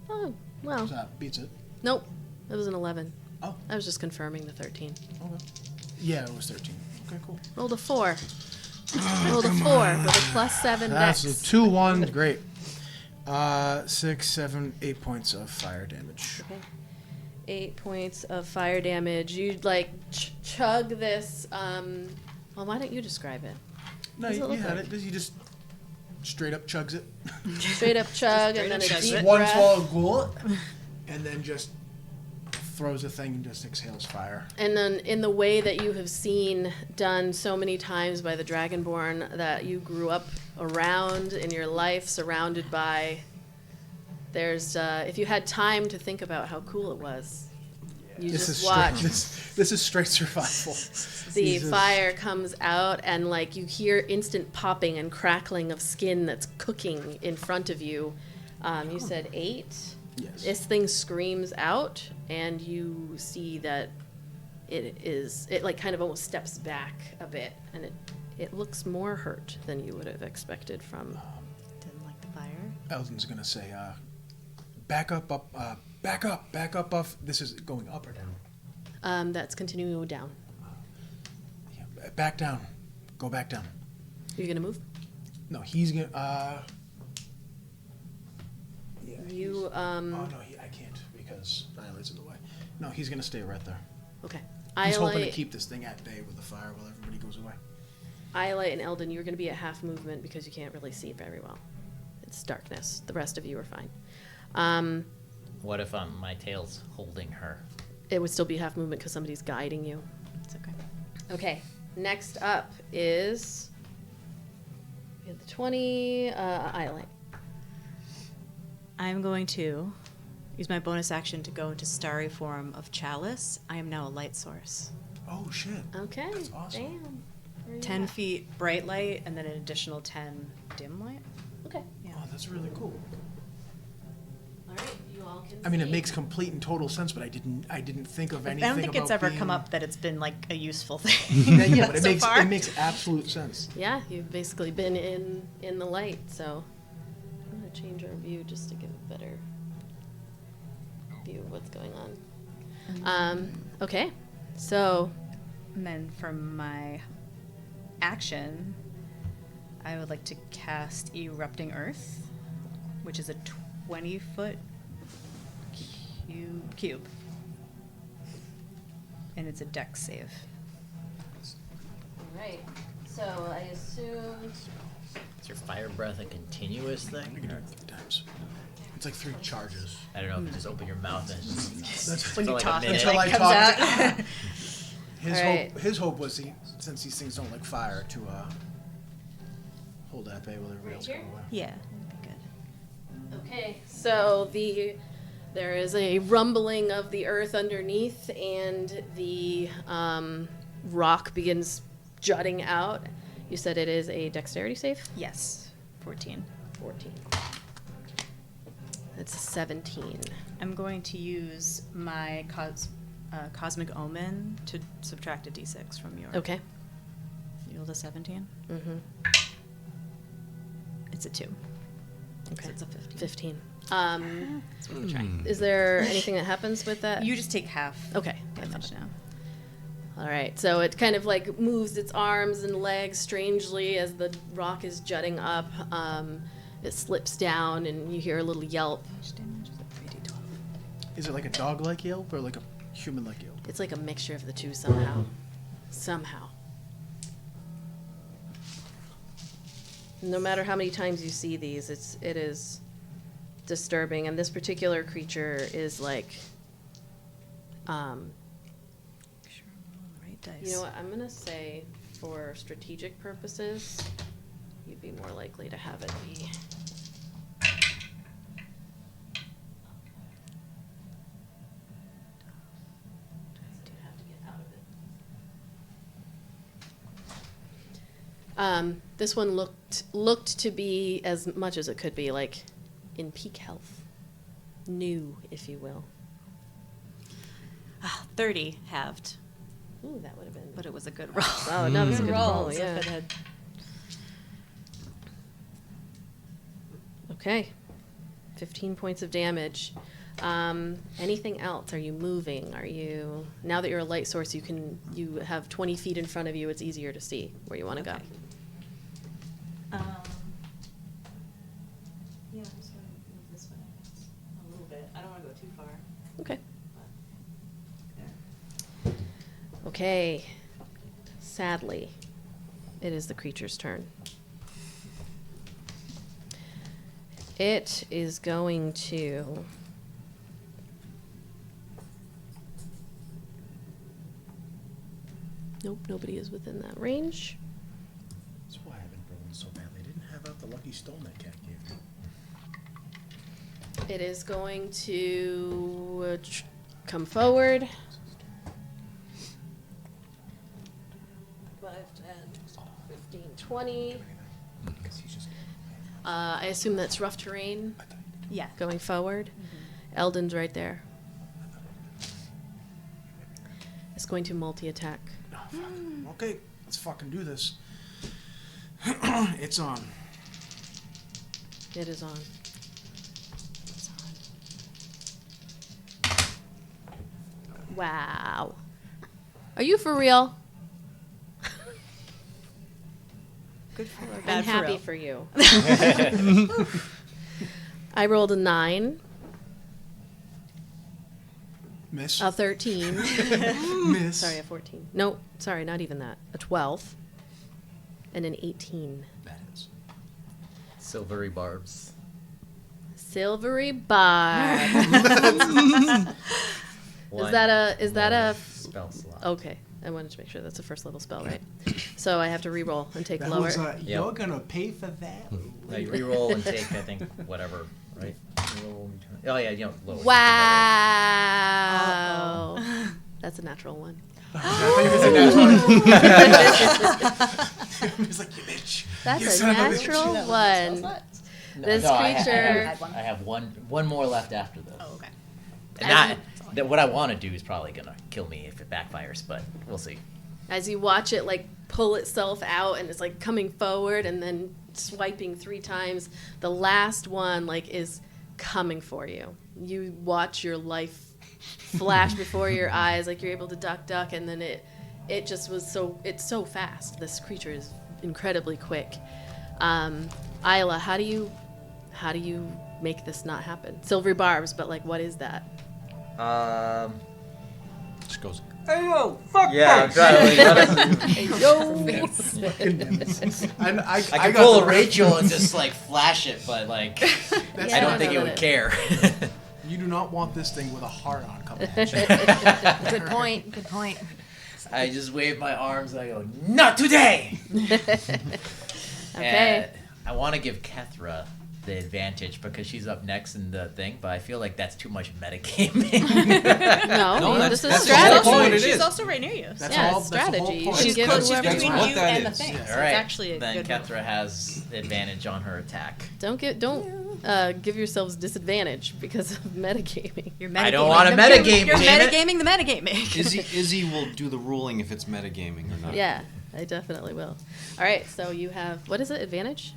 Oh, well. So that beats it. Nope. It was an 11. Oh. I was just confirming the 13. Okay. Yeah, it was 13. Okay, cool. Rolled a 4. Rolled a 4 with a +7 That's dex. a 2-1. Great. 6, 7, 8 points of fire damage. Okay. 8 points of fire damage. You like chug this. Well, why don't you describe it? No, What does it you look had like? it. You just straight up chugs it. Straight up chug and then a straight up deep One breath. swallow gullet, and then just throws a thing and just exhales fire. And then in the way that you have seen done so many times by the Dragonborn that you grew up around in your life, surrounded by, there's, if you had time to think about how cool it was, you just watch. This is straight survival. The fire comes out and like you hear instant popping and crackling of skin that's cooking in front of you. You said 8. Yes. This thing screams out and you see that it like kind of almost steps back a bit and it looks more hurt than you would have expected from. Didn't like the fire. Eldon's gonna say, back up, back up. This is going up or down? That's continuing down. Yeah, back down. Go back down. Are you gonna move? No, he's gonna. Yeah. You Oh no, I can't because Iolite's in the way. No, he's gonna stay right there. Okay. He's hoping to Iolite, keep this thing at bay with the fire while everybody goes away. Iolite and Eldon, you're gonna be at half movement because you can't really see very well. It's darkness. The rest of you are fine. What if my tail's holding her? It would still be half movement because somebody's guiding you. It's okay. Okay. Next up is we have the 20 Iolite. I'm going to use my bonus action to go into starry form of chalice. I am now a light source. Oh shit. Okay. That's awesome. Damn. Where you 10 at? feet bright light and then an additional 10 dim light. Okay. Yeah. Oh, that's really cool. All right. You all can. I mean, it see. makes complete and total sense, but I didn't think of anything. I don't think it's about ever being... come up that it's been like a useful thing. Yeah, but so far. it makes absolute sense. Yeah, you've basically been in the light. So I'm gonna change our view just to give a better view of what's going on. Okay. So And then for my action, I would like to cast Erupting Earth, which is a 20-foot cube. And it's a dex save. all right. So I assume. Is your fire breath a continuous We thing? can do it 3 times. It's like 3 charges. I don't know if you just open your mouth and it's just That's When for you like a talk, minute. until I comes talk. out. His hope was since these things don't like fire to hold that bay while everybody else go away. Yeah, that'd be good. Okay, so there is a rumbling of the earth underneath, and the rock begins jutting out. You said it is a dexterity save? Yes, 14. 14. That's 17. I'm going to use my Cosmic Omen to subtract a d6 from your... Okay. You rolled a 17? Mm-hmm. It's a 2. Okay. So it's a 15. 15. That's what I'm trying. Is there anything that happens with that? You just take half Okay. damage now. All right, so it kind of like moves its arms and legs strangely as the rock is jutting up. It slips down, and you hear a little yelp. Which damage is it? 3d12. Is it like a dog-like yelp or like a human-like yelp? It's like a mixture of the two somehow. Somehow. No matter how many times you see these, it is disturbing, and this particular creature is like, Sure, I'm rolling the right dice. you know what? I'm gonna say, for strategic purposes, you'd be more likely to have it be. This one looked to be, as much as it could be, like in peak health, new, if you will. 30 halved, Ooh, that would have been. but it was a good roll. Oh, no, it's a good roll. So Yeah. if it had- Okay, 15 points of damage. Anything else? Are you moving? Are you, now that you're a light source, you have 20 feet in front of you. It's easier to see where you want to go. Okay. Yeah, I'm just gonna move this way a little bit. I don't want to go too far. Okay. There. Okay. Sadly, it is the creature's turn. It is going to Nope, nobody is within that range. That's why I've been rolling so bad. They didn't have out the lucky stone that cat gave me. It is going to come forward. 5, 10, 15, 20. I assume that's rough terrain Yeah. going forward. Eldon's right there. It's going to multi-attack. Oh, fuck. Okay, let's fucking do this. It's on. It is on. Wow. Are you for real? Good for her. I'm Bad happy for for you. I rolled a 9, Miss. a 13. Miss. Sorry, a 14. No, sorry, not even that. A 12. And an 18. That is. Silvery barbs. Silvery bar. One is that a spell slot? Okay. I wanted to make sure that's a first level spell, right? So I have to re-roll and take That lower. was, you're gonna pay for that. No, you reroll and take, I think, whatever, right? Reroll, return. Oh yeah, you don't lower. Wow. That's a natural one. He's like, you bitch. That's You a son of a bitch." natural one. This creature. I have one more left after this. Oh, okay. And what I want to do is probably gonna kill me if it backfires, but we'll see. As you watch it like pull itself out and it's like coming forward and then swiping 3 times, the last one like is coming for you. You watch your life flash before your eyes, like you're able to duck, and then it just was it's so fast. This creature is incredibly quick. Ayla, how do you make this not happen? Silvery barbs, but like what is that? Just goes. Yeah, I'm trying And I could pull a Rachel and just like flash it, but like I don't think it would care. You do not want this thing with a heart on coming at you. Good point. Good point. I just wave my arms and I go, "Not today!" Okay. And I want to give Kethra the advantage because she's up next in the thing, but I feel like that's too much metagaming. No, this is that's strategy. all it is. She's also right near you. So. That's Yeah, all. it's That's the whole strategy. You point. should She's give close. She's whoever between what you that and the is. thing. Yeah. So All right, it's actually a then good move. Kethra has advantage on her attack. Don't give yourselves disadvantage because of metagaming. You're I don't metagaming want to the- metagame, You're damn it. metagaming the metagaming. Izzy will do the ruling if it's metagaming or not. Yeah, I definitely will. All right, so you have what is it? Advantage?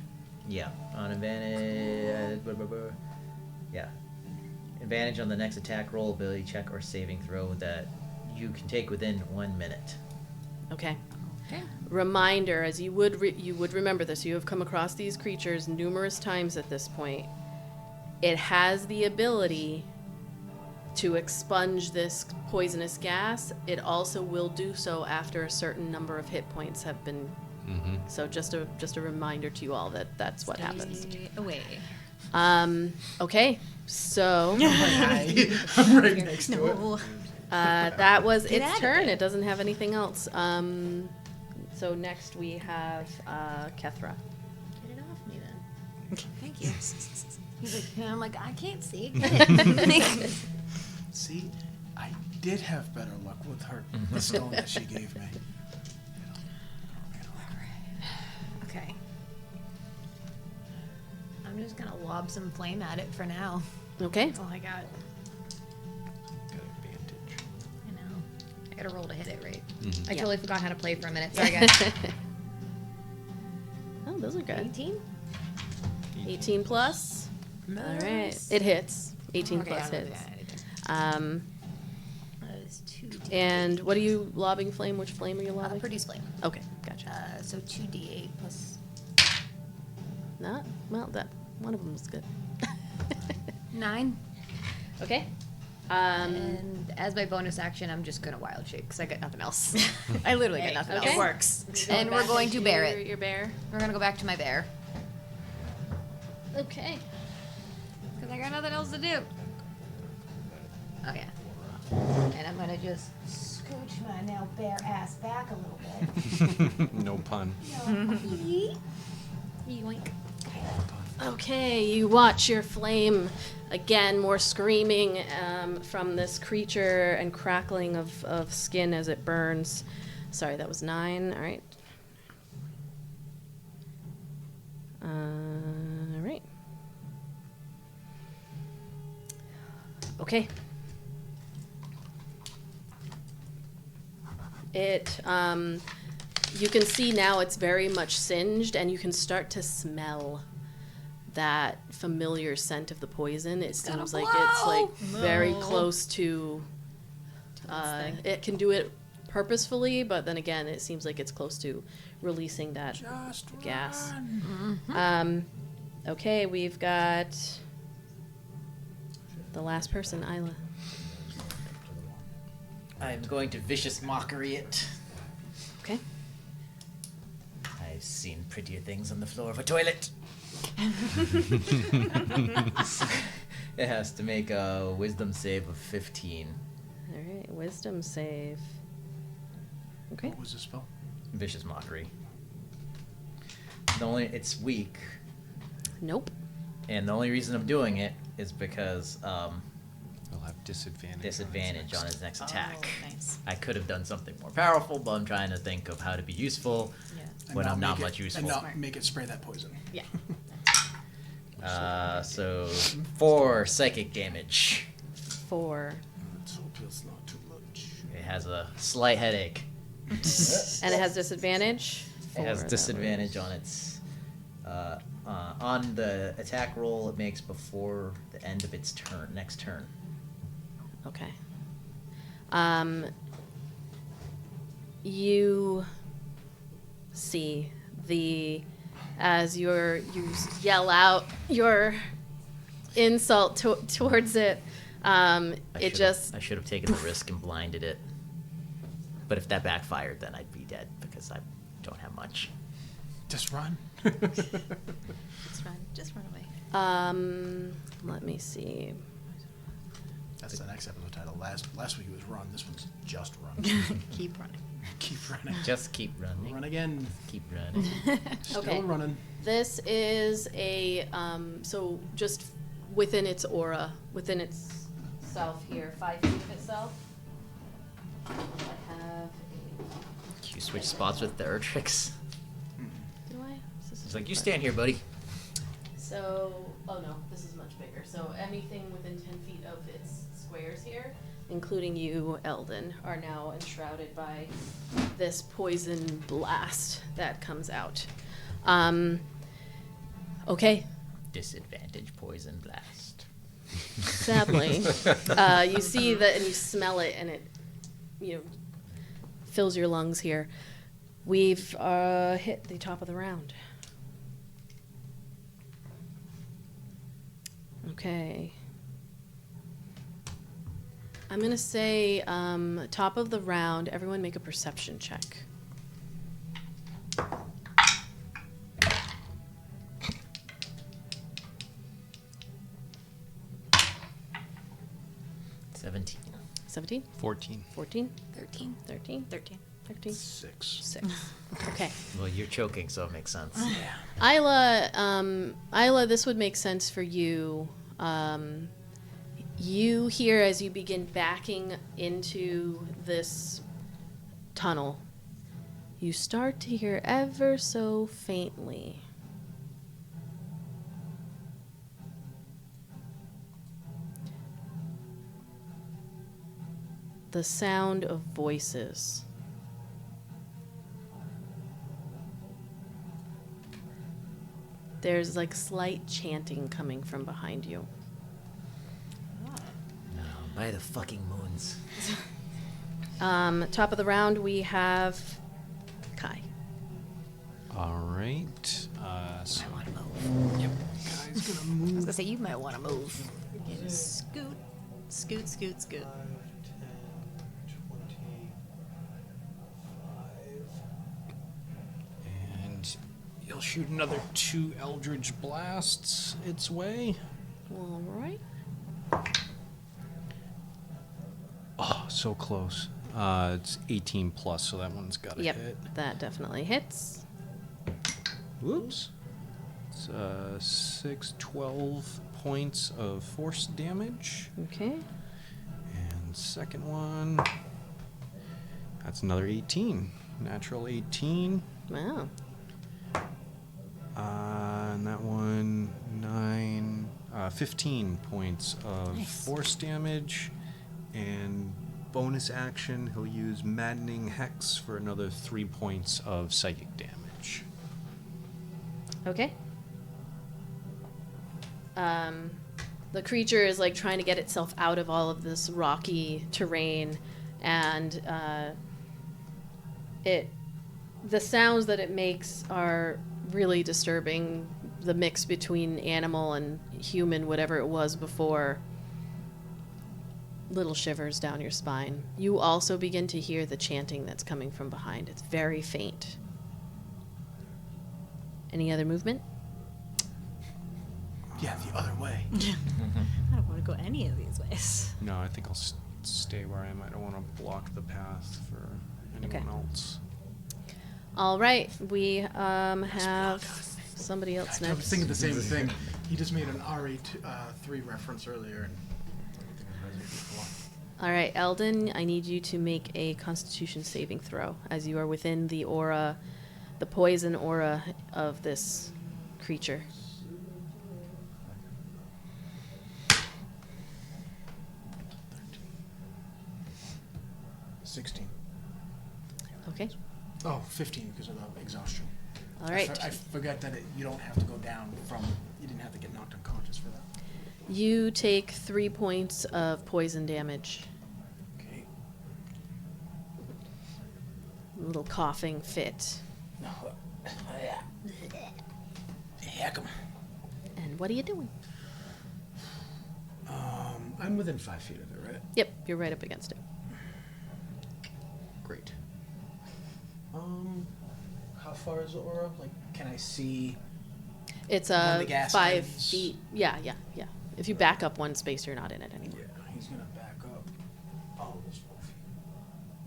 Yeah, on advantage. Yeah, advantage on the next attack roll, ability check, or saving throw that you can take within 1 minute. Okay. Okay. Reminder, as you would remember this. You have come across these creatures numerous times at this point. It has the ability to expunge this poisonous gas. It also will do so after a certain number of hit points have been. Mm-hmm. So just a reminder to you all that that's what happens. Stay away. Okay, so I'm right next to it. No. that was Get out its of turn. it. It doesn't have anything else. So next we have Kethra. Get it off me then. Thank you. He's like, and I'm like, I can't see. See, I did have better luck with her, the stone that she gave me. Okay. I'm just gonna lob some flame at it for now. Okay. That's all I got. Got advantage. I know. I gotta roll to hit it, right? Mhm. I totally forgot how to play for a minute. Sorry, guys. Oh, those are good. 18? 18 plus. All right. It hits. 18 Okay, plus I don't hits. think I did. That is 2d8. And what are you lobbing flame? Which flame are you lobbing? Produce flame. Okay, gotcha. So 2d8 plus Not well. That one of them was good. 9. Okay. And as my bonus action, I'm just gonna wild shape because I got nothing else. I literally got nothing Okay. else. It works. And we're going to bear it. Your bear. We're gonna go back to my bear Okay. because I got nothing else to do. Oh yeah. And I'm gonna just scooch my now bare ass back a little bit. No pun. Yoink. Okay, you watch your flame again, more screaming from this creature and crackling of skin as it burns. Sorry, that was 9. All right. All right. Okay. It, you can see now it's very much singed, and you can start to smell that familiar scent of the poison. It seems like it's like very close to, it can do it purposefully, but then again, it seems like it's close to releasing that gas. Okay, we've got the last person, Ayla. I'm going to vicious mockery it. Okay. I've seen prettier things on the floor of a toilet. It has to make a wisdom save of 15. All right, wisdom save. Okay. What was the spell? Vicious mockery. It's weak, Nope. and the only reason I'm doing it is because He'll have disadvantage. disadvantage on his next attack. Oh, nice. I could have done something more powerful, but I'm trying to think of how to be useful And when I'm not make much it, useful. And not make it spray that poison. Yeah. So 4 psychic damage. 4. Let's hope it's not too much. It has a slight headache. And it has disadvantage? It has 4, disadvantage that on its on the attack roll it makes before the end of its next turn. was- Okay. You see as you yell out your insult towards it, it just I should have taken the risk and blinded it. But if that backfired, then I'd be dead because I don't have much. Just run. Just run away. let me see. That's the next episode title. Last week it was run. This one's just run. Keep running. Keep running. Just keep running. Run again. Keep running. Still Okay. running. This is a so just within its aura, within itself here, 5 feet of itself. I have Can you switch spots with the Urtrix? do I? It's like, you stand here, buddy. So, oh no, this is much bigger. So anything within 10 feet of its squares here, including you, Eldon, are now enshrouded by this poison blast that comes out. Okay, Disadvantage poison blast. sadly. You see that and you smell it and it, fills your lungs here. We've hit the top of the round. Okay. I'm going to say top of the round, everyone make a perception check. $17. 17? 14. 14? 13. 13? 13. 13? 6. 6. Okay. Well, you're choking, so it makes sense. Ayla, this would make sense for you. You hear as you begin backing into this tunnel, you start to hear ever so faintly the sound of voices. There's like slight chanting coming from behind you. No, by the fucking moons. Top of the round, we have Kai. All right. So Yep. Guy's gonna I move. was gonna say you might want to move. Scoot. Scoot, scoot, scoot. 25. and you'll shoot another 2 Eldritch blasts its way. All right. Oh, so close. It's 18 plus, so that one's got to Yep, hit. that definitely hits. Whoops. It's 12 points of force damage. Okay. And second one, that's another 18. Natural 18. Wow. And that one, 15 points of force damage. And bonus action, he'll use Maddening Hex for another 3 points of psychic damage. Okay. The creature is like trying to get itself out of all of this rocky terrain, and the sounds that it makes are really disturbing. The mix between animal and human, whatever it was before. Little shivers down your spine. You also begin to hear the chanting that's coming from behind. It's very faint. Any other movement? Yeah, the other way. I don't want to go any of these ways. No, I think I'll stay where I am. I don't want to block the path for anyone else. All right, we have somebody else I was next. thinking the same thing. He just made an RE3 reference earlier, and I think I've read it before. All right, Eldon, I need you to make a Constitution saving throw as you are within the aura, the poison aura of this creature. 16. Okay. Oh, 15 because of the exhaustion. All right. I forgot that you don't have to go down from. You didn't have to get knocked unconscious for that. You take 3 points of poison damage. Okay. A little coughing fit. No. Heck 'em. And what are you doing? I'm within 5 feet of it, right? Yep, you're right up against it. Great. How far is the aura? Like, can I see? It's When the gas 5 ends. feet. Yeah. If you back up one space, you're not in it anymore. Yeah, he's gonna back up. Oh, this 4 feet.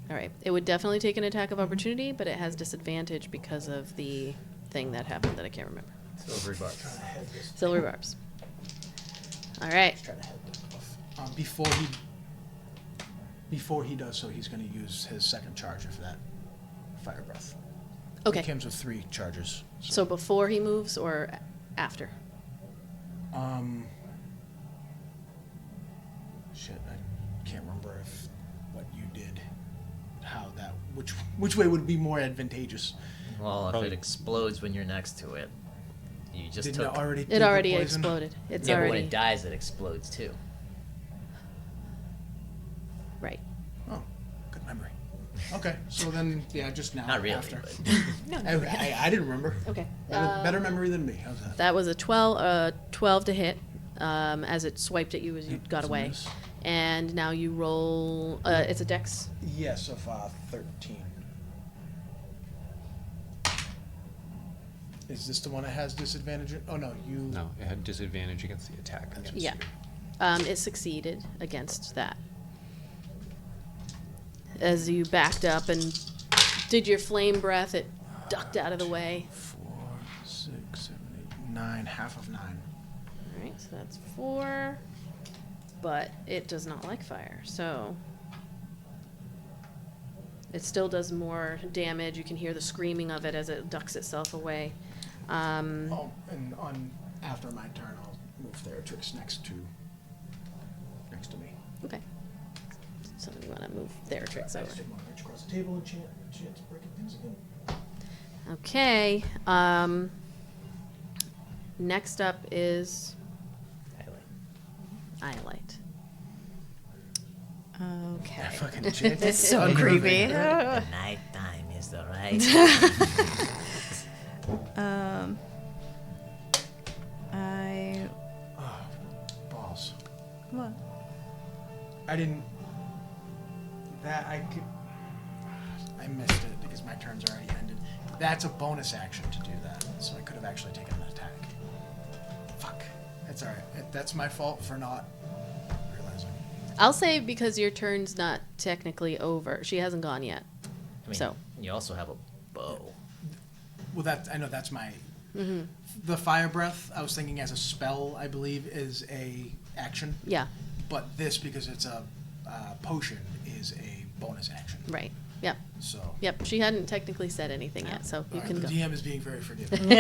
All right. It would definitely take an attack of opportunity, but it has disadvantage because of the thing that happened that I can't remember. Silvery bark. Trying to head this. Silver barbs. All right. Try to head this off. Before he does so, he's gonna use his second charge of that fire breath. Okay. He comes with 3 charges. So before he moves or after? Shit, I can't remember if what you did, how that, which way would be more advantageous. Well, if Probably- it explodes when you're next to it, you just Didn't took. it already? It do the already poison? exploded. It's yeah, but when already it dies, it explodes too. right. Oh, good memory. Okay, so then, yeah, just now. Not really, After. but I didn't remember. Okay. Better memory than me. How's that? That was a 12 to hit as it swiped at you as you got it's a away. miss. And now you roll. It's a dex. Yes, of 13. Is this the one that has disadvantage? Oh no, you. No, it had disadvantage against the attack. Against Yeah. you. It succeeded against that. As you backed up and did your flame breath, it ducked out of the way. 4, 6, 7, 8, 9. Half of 9. All right, so that's 4. But it does not like fire, so it still does more damage. You can hear the screaming of it as it ducks itself away. Oh, and after my turn, I'll move Theratrix next to me. Okay. So you want to move Theratrix I over. just didn't want to reach across the table and chance breaking things again. Okay. Next up is Iolite. Okay. That fucking chant. It's so creepy. The night time is the right. Balls. What? I didn't. I missed it because my turn's already ended. That's a bonus action to do that, so I could have actually taken an attack. Fuck. That's alright. That's my fault for not realizing. I'll say because your turn's not technically over. She hasn't gone yet. I mean, So. you also have a bow. Well, I know that's my. Mm-hmm. The fire breath. I was thinking as a spell. I believe is a action. Yeah. But this, because it's a potion, is a bonus action. Right. Yep. So. Yep. She hadn't technically said anything yet, so you can the go. DM is being very forgiving.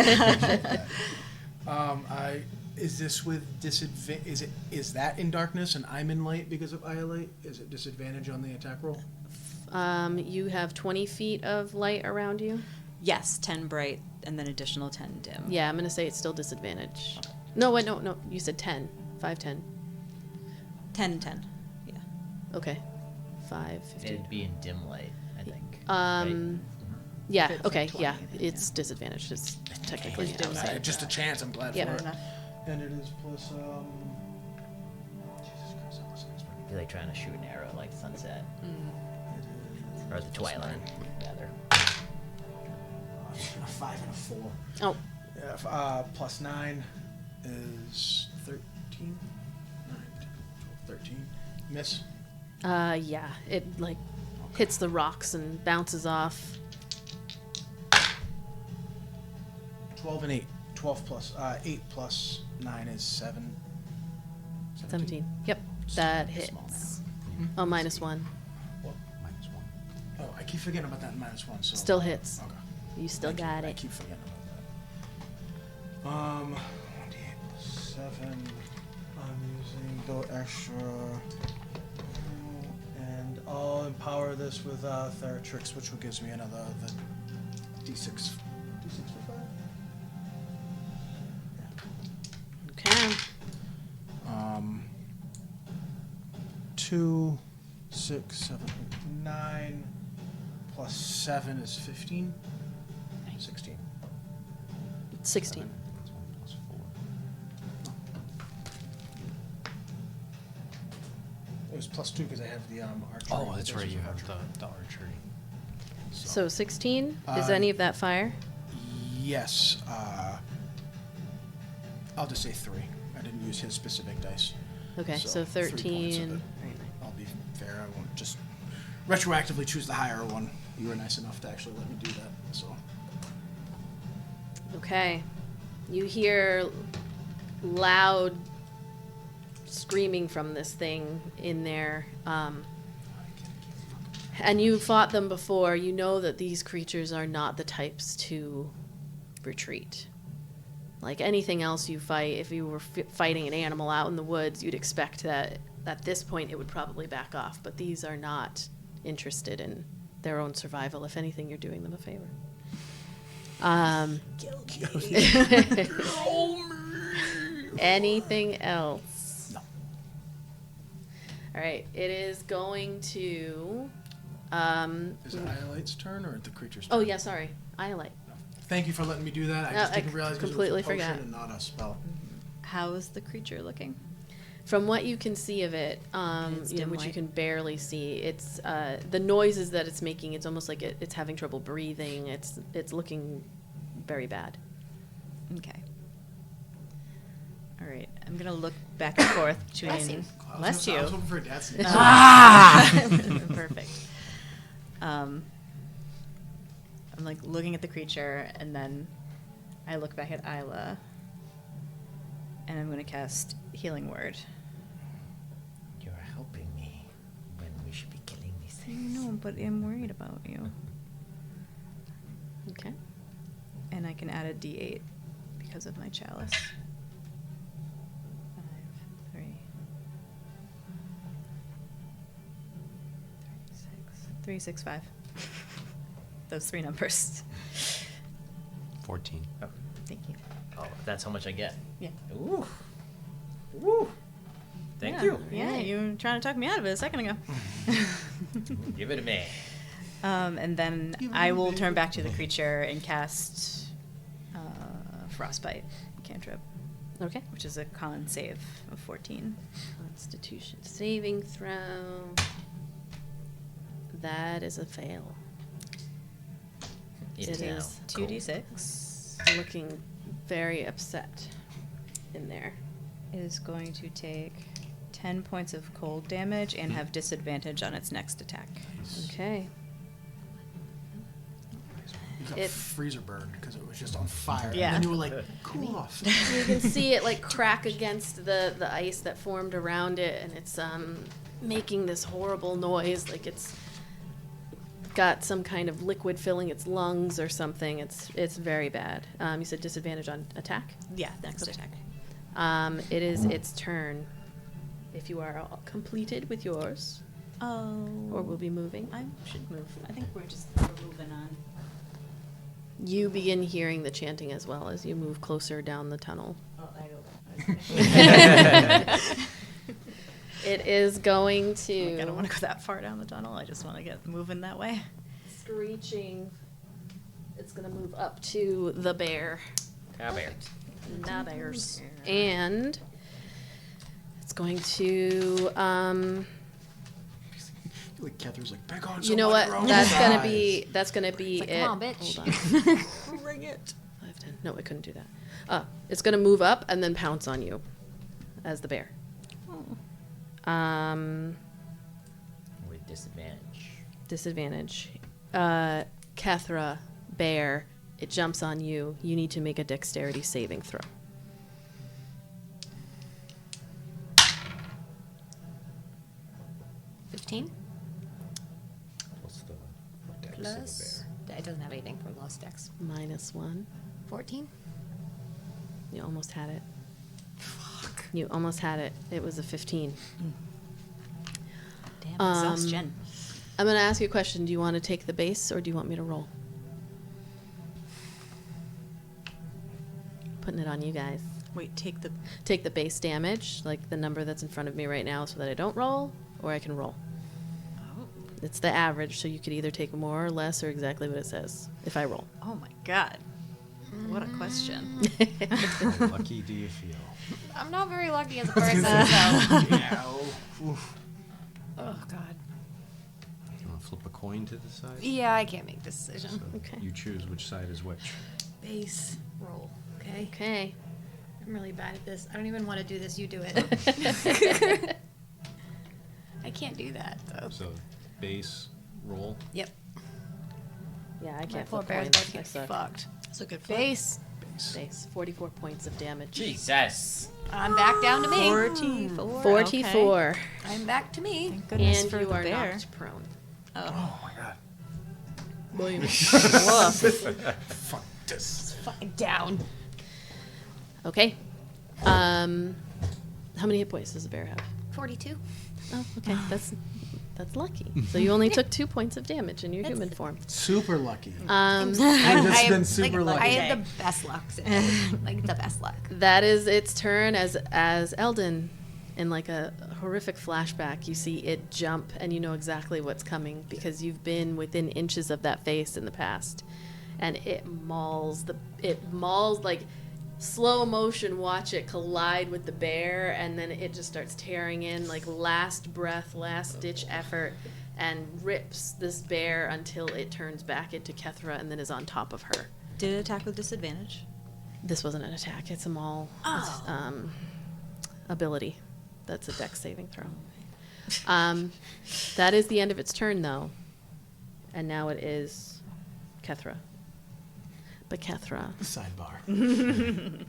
Is this with disadvantage? Is that in darkness and I'm in light because of Iolite? Is it disadvantage on the attack roll? You have 20 feet of light around you. Yes, 10 bright and then additional 10 dim. Yeah, I'm gonna say it's still disadvantage. No, wait, no. You said 10. 5, 10. 10. Yeah. Okay. 5, 15. It'd be in dim light, I think. Um. Yeah. If it's Okay. like 20, Yeah. then, It's disadvantage. It's technically It's dim outside. light. Just a chance. I'm glad Yeah. for Fair it. enough. And it is plus. Jesus Christ, I wasn't expecting I feel like trying to shoot an arrow like sunset. it. Or the twilight, rather. A 5 and a 4. Oh. Yeah, plus 9 is 13. 9, 10, 12, 13. Miss. Yeah. It like hits the rocks and bounces off. 12 and 8. 12 plus 8 plus 9 is 7. 17. Yep. That Small hits. now. Oh, -1. What? -1. Oh, I keep forgetting about that -1. So Still hits. Okay. You still Thank you. got I it. keep forgetting about that. 1d8 plus 7. I'm using the extra. And I'll empower this with Theratrix, which will gives me another the D6. D6 for 5? Okay. 2, 6, 7, 8, 9, plus 7 is 15. 16. 16. That's 1 plus 4. It was plus 2 because I have the archery. Oh, that's right. basis You of have archery. the archery. So 16. Is Uh, any of that fire? Yes. I'll just say 3. I didn't use his specific dice. Okay. so So 3 points of 13. it. I'll be fair. I won't just retroactively choose the higher one. You were nice enough to actually let me do that. So. Okay. You hear loud screaming from this thing in there. And you fought them before. You know that these creatures are not the types to retreat. Like anything else you fight, if you were fighting an animal out in the woods, you'd expect that at this point it would probably back off. But these are not interested in their own survival. If anything, you're doing them a favor. Anything else? No. All right. It is going to. Is it Iolite's turn or the creature's turn? Oh yeah, sorry, Iolite. Thank you for letting me do that. I No, just I didn't realize 'cause completely it was a potion forgot. and not a spell. How is the creature looking? From what you can see of it, It's dim which you light. can barely see, it's the noises that it's making. It's almost like it's having trouble breathing. It's looking very bad. Okay. All right. I'm gonna look back and forth Bless between. you. Bless I you. was hoping for a dad's Perfect. I'm like looking at the creature, and then I look back at Ayla, and I'm going to cast Healing Word. You're helping me when we should be killing these I things. know, but I'm worried about you. Okay. And I can add a D8 because of my chalice. 5, 3, 3, 6, 5. Those 3 numbers. 14. Oh, Thank you. oh, that's how much I get. Yeah. Ooh. Woo. Thank Yeah. you. Yeah, you were trying to talk me out of it a second ago. Give it to me. And then I will turn back to the creature and cast Frostbite cantrip, Okay. which is a con save of 14. Constitution saving throw. That is a fail. It's It now is cold. 2d6 looking very upset in there. is going to take 10 points of cold damage and have disadvantage on its next attack. Okay. You got It- freezer burned because it was just on fire. Yeah. And then you were like, cool off. You can see it like crack against the ice that formed around it, and it's making this horrible noise, like it's got some kind of liquid filling its lungs or something. It's very bad. You said disadvantage on attack. Yeah, next attack. It is its turn. If you are all completed with yours, Oh. or will be moving, I should move. I think we're moving on. you begin hearing the chanting as well as you move closer down the tunnel. Oh, I go. It is going to. I don't want to go that far down the tunnel. I just want to get moving that way. Screeching. It's going to move up to the bear. Bear. The bears. And it's going to. Like Kethra's like, pick on You know what? someone That's your own gonna size." be. That's gonna be Like, it. come on, bitch. Hold on. Bring it. 5, 10. No, it couldn't do that. It's gonna move up and then pounce on you, as the bear. With disadvantage. Disadvantage. Kethra, bear. It jumps on you. You need to make a dexterity saving throw. $15 What's the dex of plus. It doesn't have anything for lost dex. -1. 14. You almost had it. Fuck. You almost had it. It was a 15. Damn, exhaustion. I'm gonna ask you a question. Do you want to take the base or do you want me to roll? Putting it on you guys. Wait, take the. Take the base damage, like the number that's in front of me right now, so that I don't roll, or I can roll. Oh. It's the average, so you could either take more or less, or exactly what it says if I roll. Oh my god. What a question. How lucky do you feel? I'm not very lucky as a person, so. Yeah. Oof. Oh, God. You want to flip a coin to decide? Yeah, I can't make this decision. So Okay. You choose which side is which. Base roll. Okay. Okay. I'm really bad at this. I don't even want to do this. You do it. I can't do that, though. So base roll. Yep. Yeah, I My can't poor flip bear's coins. about to I get suck. fucked. That's a good flip. Base. Base. 44 points of damage. Jesus. I'm back down to me. 44. 44. I'm back to me. Thank goodness And for you the are bear. knocked prone. Oh my god. William. Fuck this. Fucking down. Okay. How many hit points does the bear have? 42. Oh, okay. That's lucky. So you only took 2 points of damage in your That's- human form. Super lucky. Um, It's been have, super lucky. I have the best luck. Like, the best luck. that is its turn as Eldon, in like a horrific flashback, you see it jump and you know exactly what's coming because you've been within inches of that face in the past. And it mauls like slow motion, watch it collide with the bear, and then it just starts tearing in like last breath, last ditch effort, and rips this bear until it turns back into Kethra and then is on top of her. Did it attack with disadvantage? This wasn't an attack, it's a maul ability. That's a dex saving throw. That is the end of its turn though. And now it is Kethra. But Kethra, Sidebar.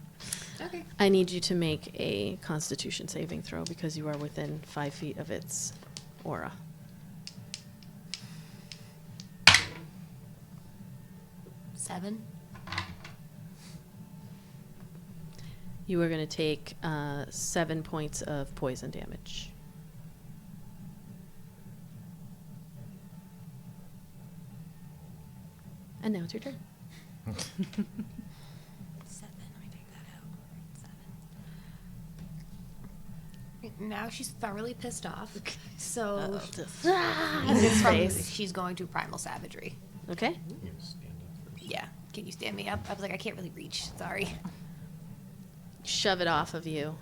Okay. I need you to make a Constitution saving throw because you are within 5 feet of its aura. Seven. You are going to take 7 points of poison damage. And now it's your turn. 7. Let me take that out. 7. Now she's thoroughly pissed off. So In his face. she's going to primal savagery. Okay. You can stand up first. Yeah. Can you stand me up? I was like, I can't really reach. Sorry. Shove it off of you.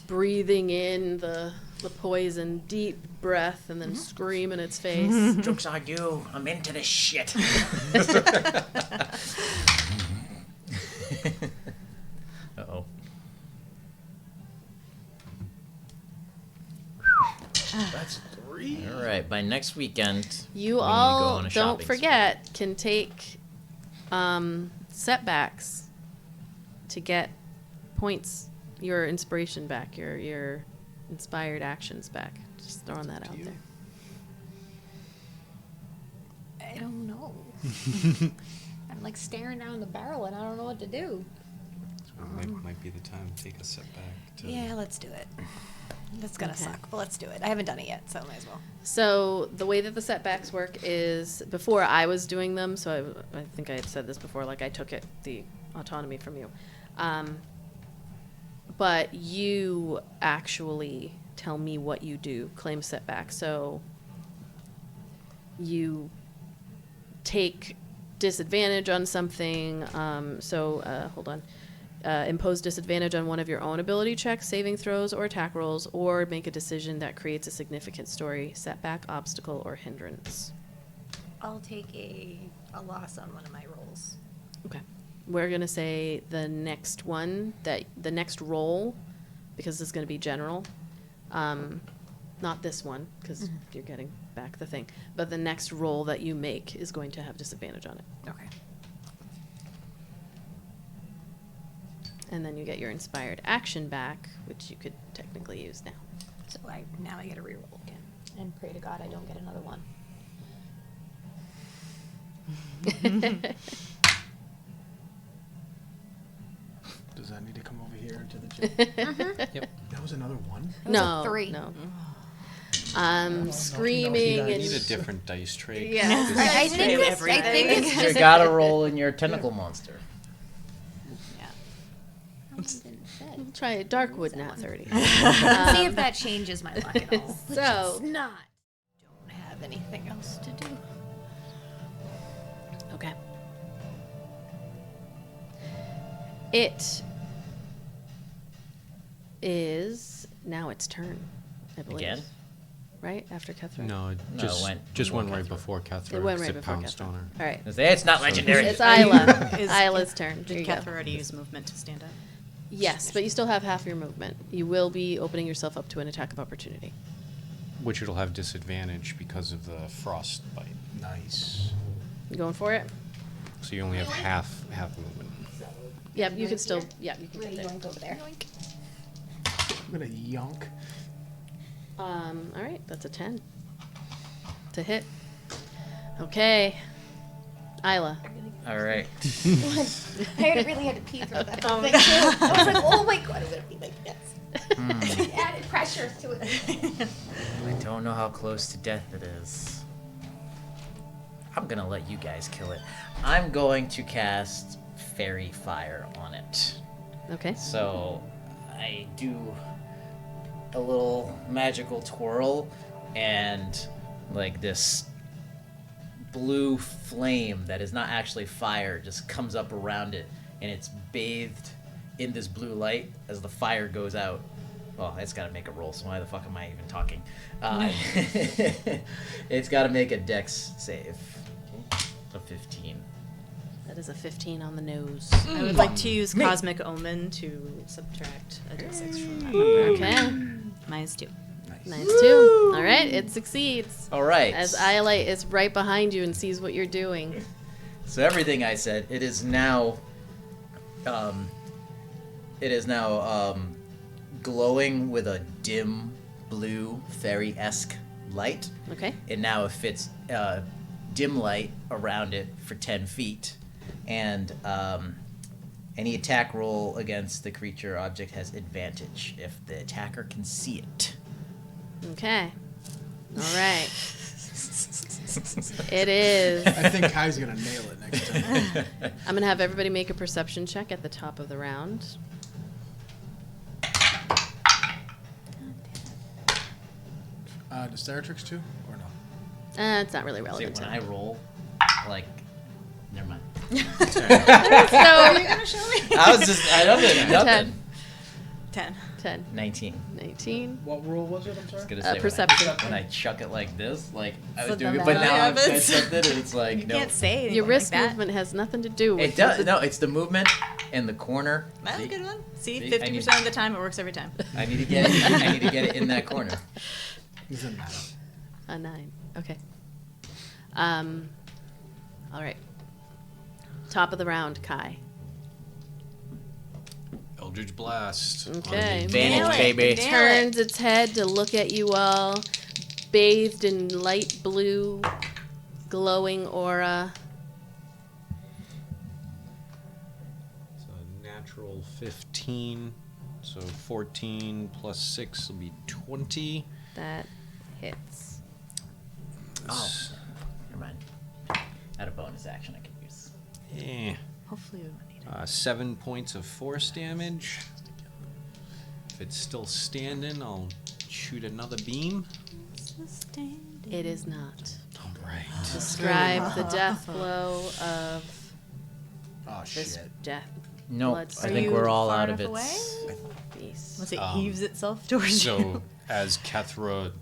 Breathing in the poison, deep breath, and then scream in its face. Joke's on you. I'm into this shit. Uh-oh. That's 3. All right. By next weekend, You we need to go all, on a don't shopping forget, can take setbacks to get points, your inspiration back, your inspired actions back. Just throwing that out there. I don't know. I'm like staring down the barrel and I don't know what to do. Might be the time to take a step back. To Yeah, let's do it. That's gonna Okay. suck, but let's do it. I haven't done it yet, so might as well. So the way that the setbacks work is before I was doing them, so I think I had said this before, like I took the autonomy from you. But you actually tell me what you do, claim setback. So you take disadvantage on something. Hold on. Impose disadvantage on one of your own ability checks, saving throws, or attack rolls, or make a decision that creates a significant story, setback, obstacle, or hindrance. I'll take a loss on one of my rolls. Okay. We're going to say the next one, the next roll, because this is going to be general. Not this one, because you're getting back the thing. But the next roll that you make is going to have disadvantage on it. Okay. And then you get your inspired action back, which you could technically use now. So now I get a reroll again, and pray to God I don't get another one. Does that need to come over here into the gym? Yep. That was another 1? That was a 3. No. no, Screaming no, I and need a different dice tray. Yeah. I think it's You just gotta roll in your tentacle monster. try it. Darkwood, not 30. see if that changes my luck at all. Which So- it's not. Don't have anything else to do. Okay. It is now its turn, I believe. Again? Right? After Kethra? No, it just went went before right Kethra. before Kethra. It went 'cause right it before pounced Kethra. on her. All right. It's not legendary. It's Ayla. Is- Ayla's turn. There Did you Kethra go. already use movement to stand up? Yes, but you still have half your movement. You will be opening yourself up to an attack of opportunity. Which it'll have disadvantage because of the frost bite. Nice. You going for it? So you only have half movement. Yep, you can still. Yeah, you can get there. Over there. I'm gonna yonk. All right, that's a 10 to hit. Okay, Ayla. All right. I really had to pee through that whole thing too. I was like, oh my God, I'm gonna be like this. Added pressure to it. I don't know how close to death it is. I'm gonna let you guys kill it. I'm going to cast Fairy Fire on it. Okay. So I do a little magical twirl, and like this blue flame that is not actually fire just comes up around it, and it's bathed in this blue light as the fire goes out. Well, it's got to make a roll, so why the fuck am I even talking? It's got to make a dex save. A 15. That is a 15 on the nose. I would like to use Cosmic Omen to subtract a d6 from that number. Okay. -2. Nice too. All right, it succeeds. All right. As Iolite is right behind you and sees what you're doing. So everything I said, it is now glowing with a dim blue fairy-esque light. Okay. It now fits dim light around it for 10 feet, and any attack roll against the creature or object has advantage if the attacker can see it. Okay. All right. It is. I think Kai's gonna nail it next time. I'm going to have everybody make a perception check at the top of the round. Does Theratrix too, or no? It's not really See, relevant when to I roll, like, never mind. So, I was just, I don't know, nothing. 10. 10, 19. 19. What rule was it? I'm sorry. I was gonna say Perception. when I chuck it like this, like I So was doing the it, but now I've value of said it. something, and it's like You no. can't say anything Your wrist like that. movement has nothing to do with It does. the- No, it's the movement and the corner. That's a See? good one. See, See, 50% of the time it works every time. I need to get it. I need to get it in that corner. Doesn't matter. A 9. Okay. All right. Top of the round, Kai. Eldritch Blast. on an Okay. Advantage, baby. It turns its head to look at you all, bathed in light blue, glowing aura. It's a natural 15. So 14 plus 6 will be 20. That hits. Oh, never mind. Add a bonus action I can use. Yeah. Hopefully we won't need it. 7 points of force damage. If it's still standing, I'll shoot another beam. It is not. All right. Describe the death blow of Oh, this shit. death Nope. blood I think we're all out of it. beast. Once it heaves itself towards you. So as Kethra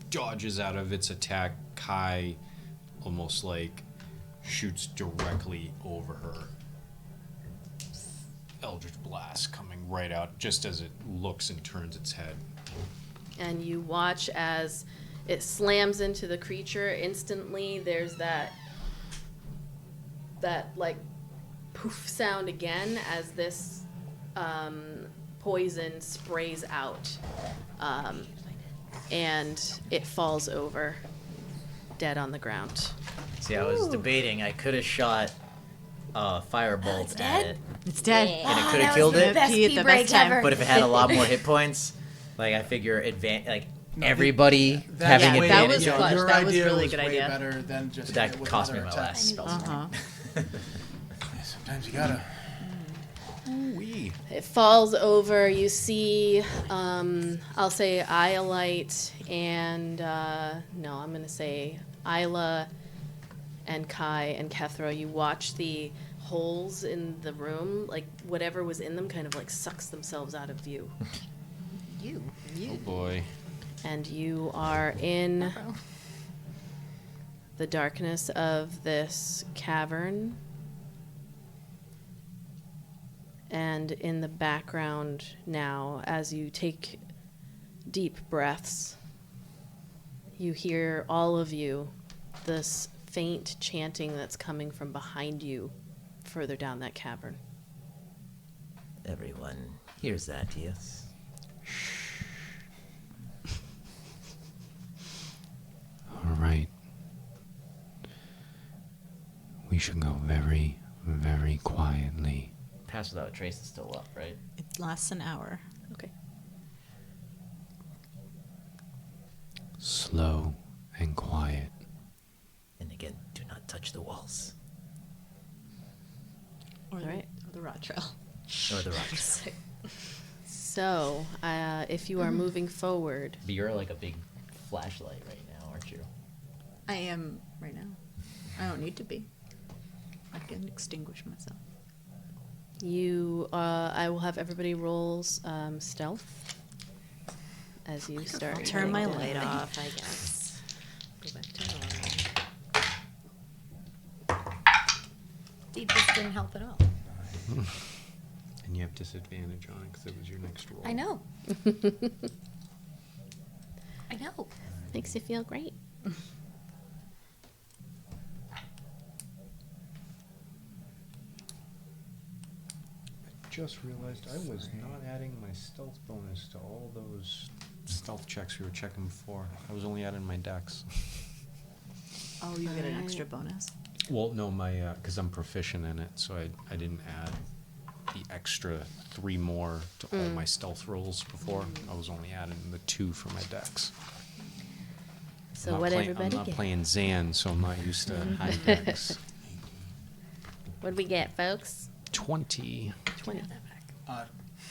dodges out of its attack, Kai almost like shoots directly over her. Eldritch Blast coming right out just as it looks and turns its head. And you watch as it slams into the creature. Instantly there's that like poof sound again as this poison sprays out, and it falls over dead on the ground. See, I was debating. I could have shot a firebolt at it, It's dead. and it could have killed it. Best Pee at pee the break best time. ever. But if it had a lot more hit points, like I figure everybody having yeah, that advantage was on clutch. Your That was idea really was good way idea. better than just But hit it that with cost me another my attack. last spell slot. Uh-huh. Yeah, sometimes you gotta. Ooh-wee. It falls over. You see, I'll say Iolite and, no, I'm going to say Ayla and Kai and Kethra. You watch the holes in the room, like whatever was in them kind of like sucks themselves out of view. Oh boy. And you are in the darkness of this cavern. And in the background now, as you take deep breaths, you hear, all of you, this faint chanting that's coming from behind you further down that cavern. Everyone hears that, yes? All right. We should go very, very quietly. Pass Without a Trace is still up, right? It lasts an hour. Okay. Slow and quiet. And again, do not touch the walls. Or All right. the rot trail. Or the rocks. So, if you are moving forward, But you're like a big flashlight right now, aren't you? I am right now. I don't need to be. I can extinguish myself. I will have everybody roll stealth as you start. I'll turn my heading light down. off, I guess. Go back to normal. See, this didn't help at all. And you have disadvantage on it because it was your next roll. I know. I know. Makes you feel great. Just realized I was not adding my stealth bonus to all those stealth checks we were checking before. I was only adding my dex. Oh, you get an extra bonus. Well, no, my because I'm proficient in it, so I didn't add the extra 3 more to all my stealth rolls before. I was only adding the 2 for my dex. So I'm what not everybody I'm not get? playing Zan, so I'm not used to high dex. What did we get, folks? 20. 20.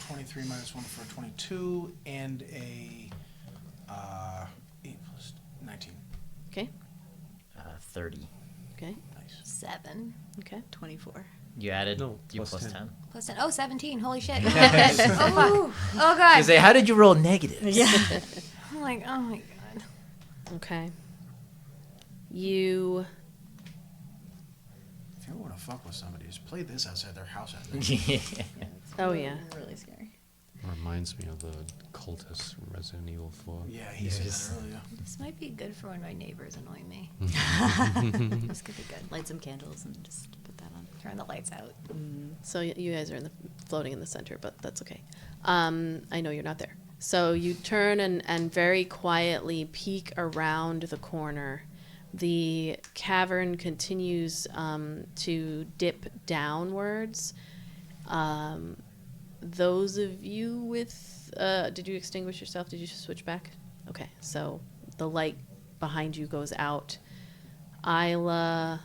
23 minus 1 for 22, and a 8 plus 19. Okay. 30. Okay. Nice. 7. Okay. 24. You added No, you plus plus 10. 10. Plus 10. Oh, 17. Holy shit. Oh, fuck. Oh, I God. say, how did you roll negative? Yeah. I'm like, oh, my God. Okay. You. If you ever want to fuck with somebody, just play this outside their house at night. Oh, yeah. Really scary. Reminds me of the cultist from Resident Evil 4. Yeah, he said Yes. that earlier. This might be good for when my neighbors annoy me. This could be good. Light some candles and just put that on. Turn the lights out. So you guys are floating in the center, but that's okay. I know you're not there. So you turn and very quietly peek around the corner. The cavern continues to dip downwards. Those of you with... did you extinguish yourself? Did you switch back? Okay, so the light behind you goes out. Ayla,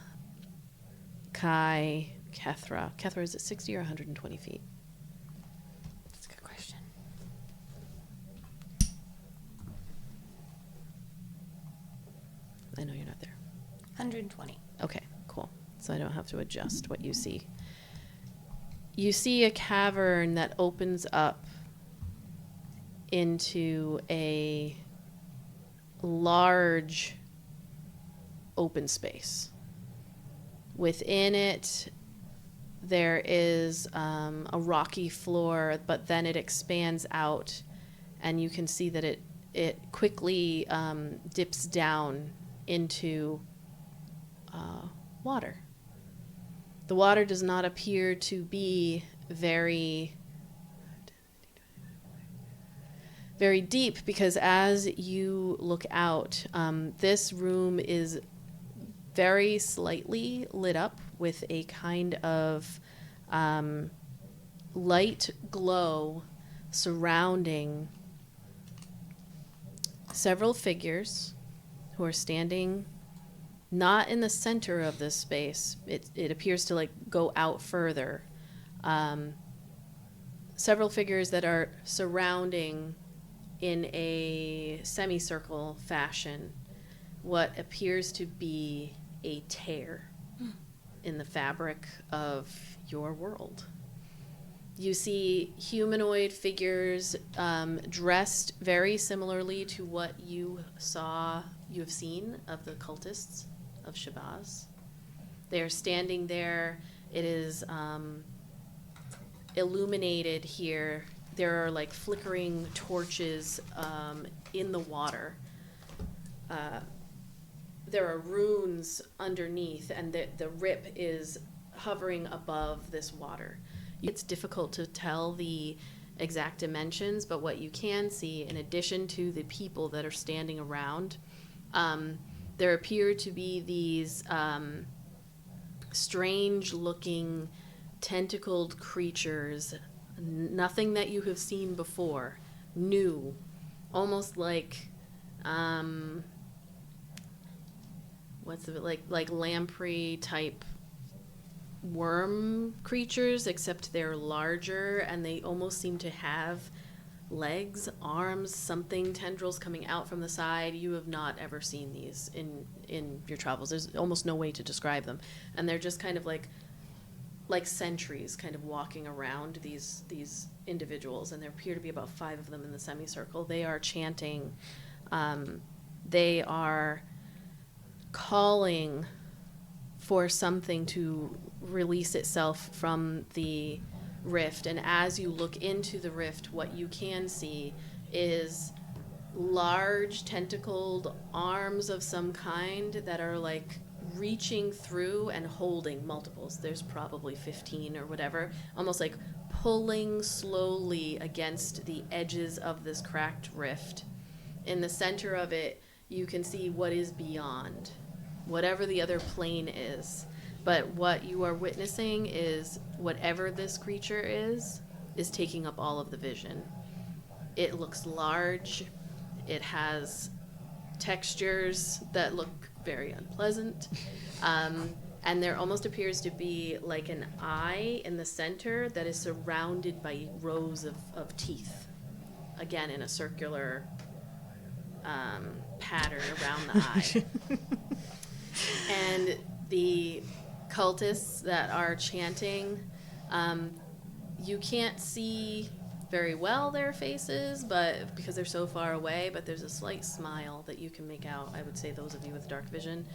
Kai, Kethra. Kethra, is it 60 or 120 feet? That's a good question. I know you're not there. 120. Okay, cool. So I don't have to adjust what you see. You see a cavern that opens up into a large open space. Within it, there is a rocky floor, but then it expands out, and you can see that it quickly dips down into water. The water does not appear to be very deep, because as you look out, this room is very slightly lit up with a kind of light glow surrounding several figures who are standing not in the center of this space. It appears to go out further. Several figures that are surrounding in a semicircle fashion what appears to be a tear in the fabric of your world. You see humanoid figures dressed very similarly to what you have seen of the cultists of Shabazz. They are standing there. It is illuminated here. There are flickering torches in the water. There are runes underneath, and the rip is hovering above this water. It's difficult to tell the exact dimensions, but what you can see, in addition to the people that are standing around, there appear to be these strange-looking tentacled creatures, nothing that you have seen before, new, almost like lamprey type worm creatures, except they're larger and they almost seem to have legs, arms, something, tendrils coming out from the side. You have not ever seen these in your travels. There's almost no way to describe them, and they're just kind of like sentries kind of walking around these individuals, and there appear to be about 5 of them in the semicircle. They are chanting. They are calling for something to release itself from the rift, and as you look into the rift, what you can see is large tentacled arms of some kind that are reaching through and holding multiples. There's probably 15 or whatever, almost pulling slowly against the edges of this cracked rift. In the center of it, you can see what is beyond, whatever the other plane is. But what you are witnessing is whatever this creature is taking up all of the vision. It looks large. It has textures that look very unpleasant. And there almost appears to be an eye in the center that is surrounded by rows of teeth, again in a circular pattern around the eye. And the cultists that are chanting, you can't see very well their faces, but because they're so far away, but there's a slight smile that you can make out. I would say those of you with dark vision.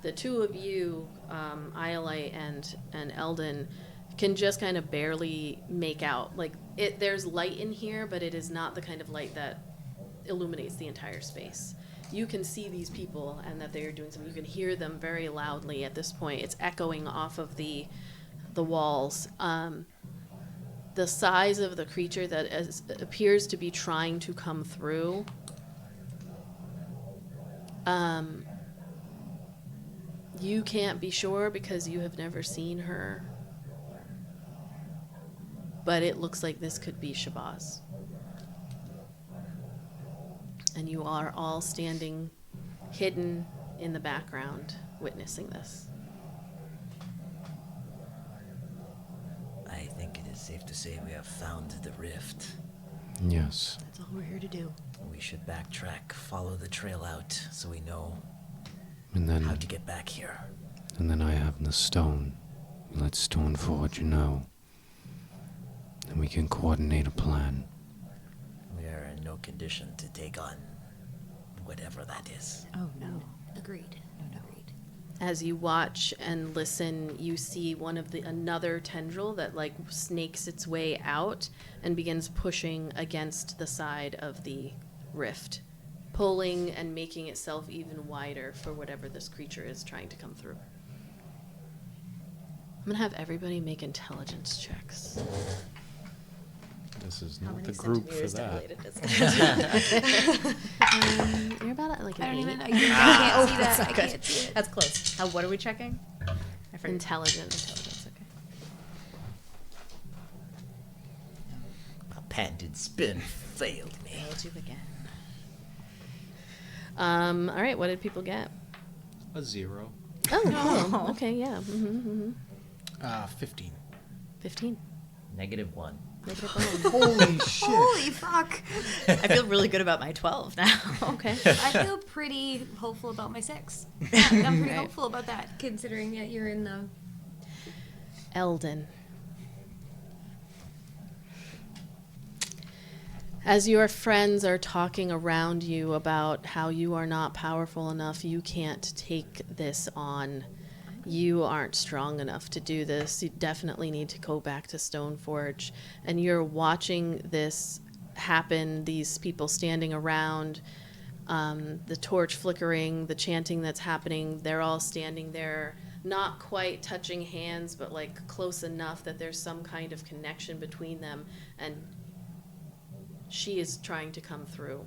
The two of you, Iolite and Eldon, can just kind of barely make out. Like, there's light in here, but it is not the kind of light that illuminates the entire space. You can see these people and that they are doing something. You can hear them very loudly at this point. It's echoing off of the walls. The size of the creature that appears to be trying to come through, you can't be sure because you have never seen her, but it looks like this could be Shabazz. And you are all standing hidden in the background witnessing this. I think it is safe to say we have found the rift. Yes. That's all we're here to do. We should backtrack, follow the trail out, so we know And then how to get back here. And then I have the stone. Let Stoneforge know. And we can coordinate a plan. We are in no condition to take on whatever that is. Oh, no. Agreed. No. Agreed. As you watch and listen, you see another tendril that like snakes its way out and begins pushing against the side of the rift, pulling and making itself even wider for whatever this creature is trying to come through. I'm gonna have everybody make intelligence checks. This is How not many the group for centimeters that. You're about like an I don't 8. even. I can't see that. I good. can't see it. That's close. What are we checking? I forget. Intelligence. Okay. My patented spin failed me. Failed you again. All right. What did people get? A 0. Oh, cool. Okay. Yeah. 15. 15. -1. Negative 1. Holy shit. Holy fuck! I feel really good about my 12 now. Okay. I feel pretty hopeful about my 6. Yeah, I'm pretty Right. hopeful about that, considering that you're in the. Eldon. As your friends are talking around you about how you are not powerful enough, you can't take this on. You aren't strong enough to do this. You definitely need to go back to Stoneforge. And you're watching this happen, these people standing around, the torch flickering, the chanting that's happening. They're all standing there, not quite touching hands, but like close enough that there's some kind of connection between them. And she is trying to come through.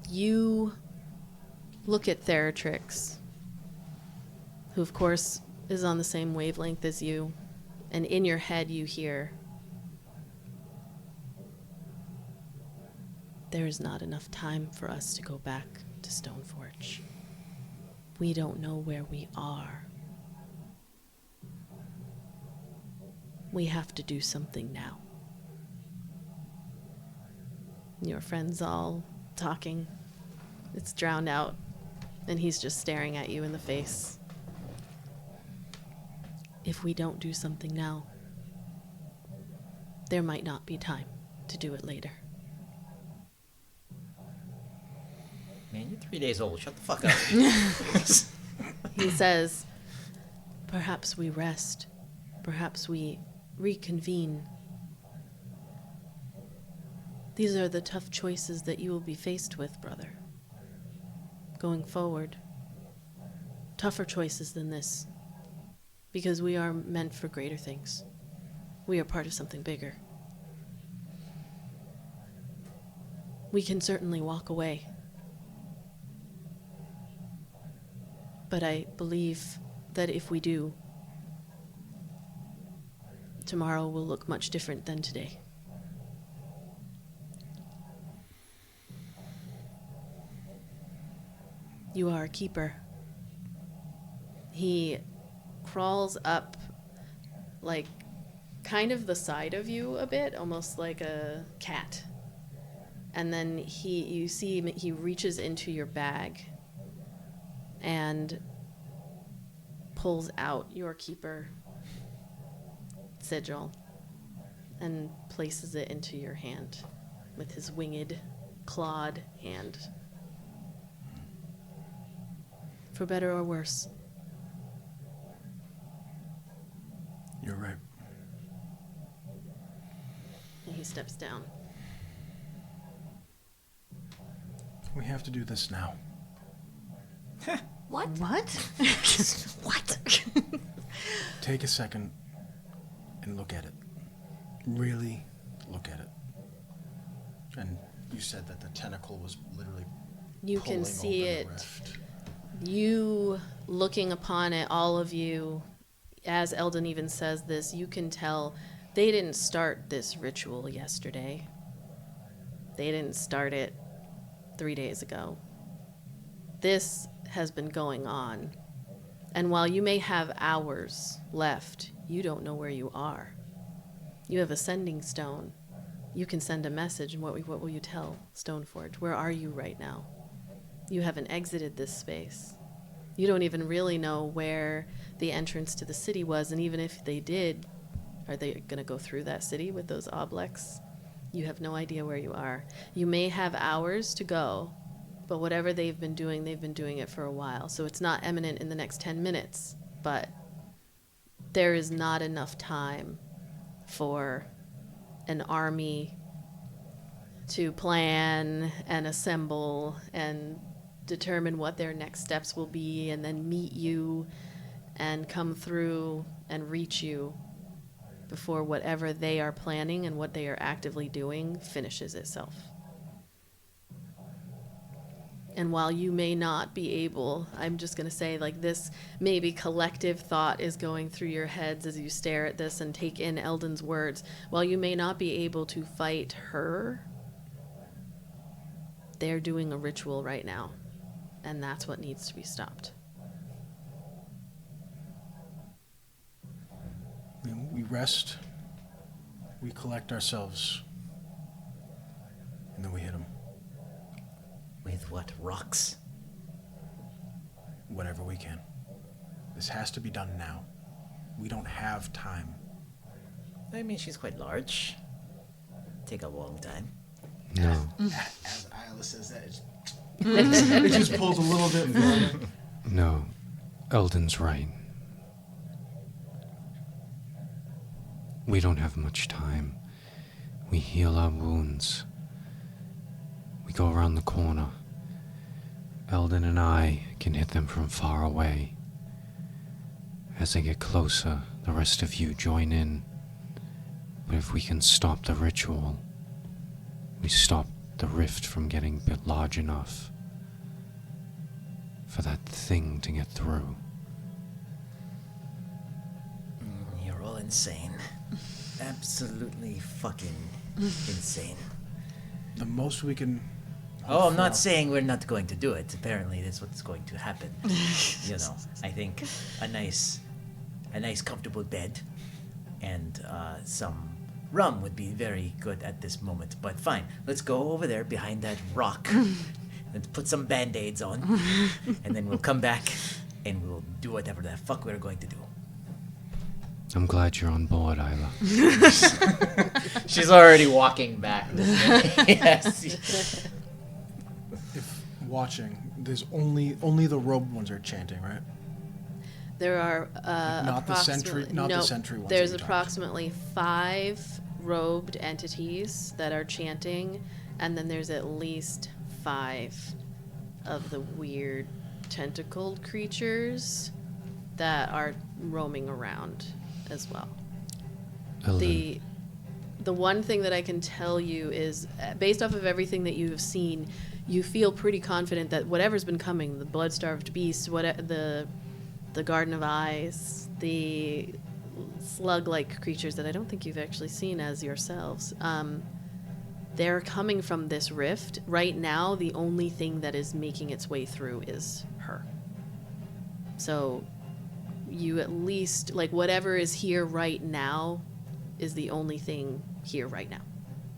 You look at Theratrix, who of course is on the same wavelength as you, and in your head you hear, "There is not enough time for us to go back to Stoneforge. We don't know where we are. We have to do something now." Your friends all talking. It's drowned out, and he's just staring at you in the face. If we don't do something now, there might not be time to do it later. Man, you're 3 days old. Shut the fuck up. He says, "Perhaps we rest. Perhaps we reconvene. These are the tough choices that you will be faced with, brother. Going forward. Tougher choices than this. Because we are meant for greater things. We are part of something bigger. We can certainly walk away. But I believe that if we do, tomorrow will look much different than today." You are a keeper. He crawls up, like, kind of the side of you a bit, almost like a cat. And then you see he reaches into your bag and pulls out your keeper sigil and places it into your hand with his winged, clawed hand. For better or worse, You're right. And he steps down. We have to do this now. What? What? What? Take a second and look at it. Really look at it. And you said that the tentacle was literally You can pulling see open the it. rift. You looking upon it, all of you, as Eldon even says this, you can tell they didn't start this ritual yesterday. They didn't start it 3 days ago. This has been going on. And while you may have hours left, you don't know where you are. You have a sending stone. You can send a message, and what will you tell Stoneforge? Where are you right now? You haven't exited this space. You don't even really know where the entrance to the city was, and even if they did, are they going to go through that city with those obelisks? You have no idea where you are. You may have hours to go, but whatever they've been doing it for a while. So it's not imminent in the next 10 minutes, but there is not enough time for an army to plan and assemble and determine what their next steps will be and then meet you and come through and reach you before whatever they are planning and what they are actively doing finishes itself. And while you may not be able, I'm just going to say like this, maybe collective thought is going through your heads as you stare at this and take in Eldon's words. While you may not be able to fight her, they're doing a ritual right now. And that's what needs to be stopped. We rest, we collect ourselves, and then we hit them. With what, rocks? Whatever we can. This has to be done now. We don't have time. I mean, she's quite large. Take a long time. No. As Ayla says that, it just pulls a little bit further. No. Eldon's right. We don't have much time. We heal our wounds. We go around the corner. Eldon and I can hit them from far away. As they get closer, the rest of you join in. But if we can stop the ritual, we stop the rift from getting a bit large enough for that thing to get through. You're all insane. Absolutely fucking insane. The most we can... Oh, I'm not saying we're not going to do it. Apparently, that's what's going to happen. You know, I think a nice comfortable bed and some rum would be very good at this moment. But fine, let's go over there behind that rock and put some band-aids on, and then we'll come back and we'll do whatever the fuck we're going to do. I'm glad you're on board, Ayla. She's already walking back. Yes. If watching, there's only the robed ones are chanting, right? There are Not the sentry- approximately- not the no, sentry ones There's that you talked. approximately 5 robed entities that are chanting, and then there's at least 5 of the weird tentacled creatures that are roaming around as well. Eldon, The one thing that I can tell you is, based off of everything that you have seen, you feel pretty confident that whatever's been coming, the blood-starved beast, the Garden of Eyes, the slug-like creatures that I don't think you've actually seen as yourselves, they're coming from this rift. Right now, the only thing that is making its way through is her. So you at least, like, whatever is here right now is the only thing here right now.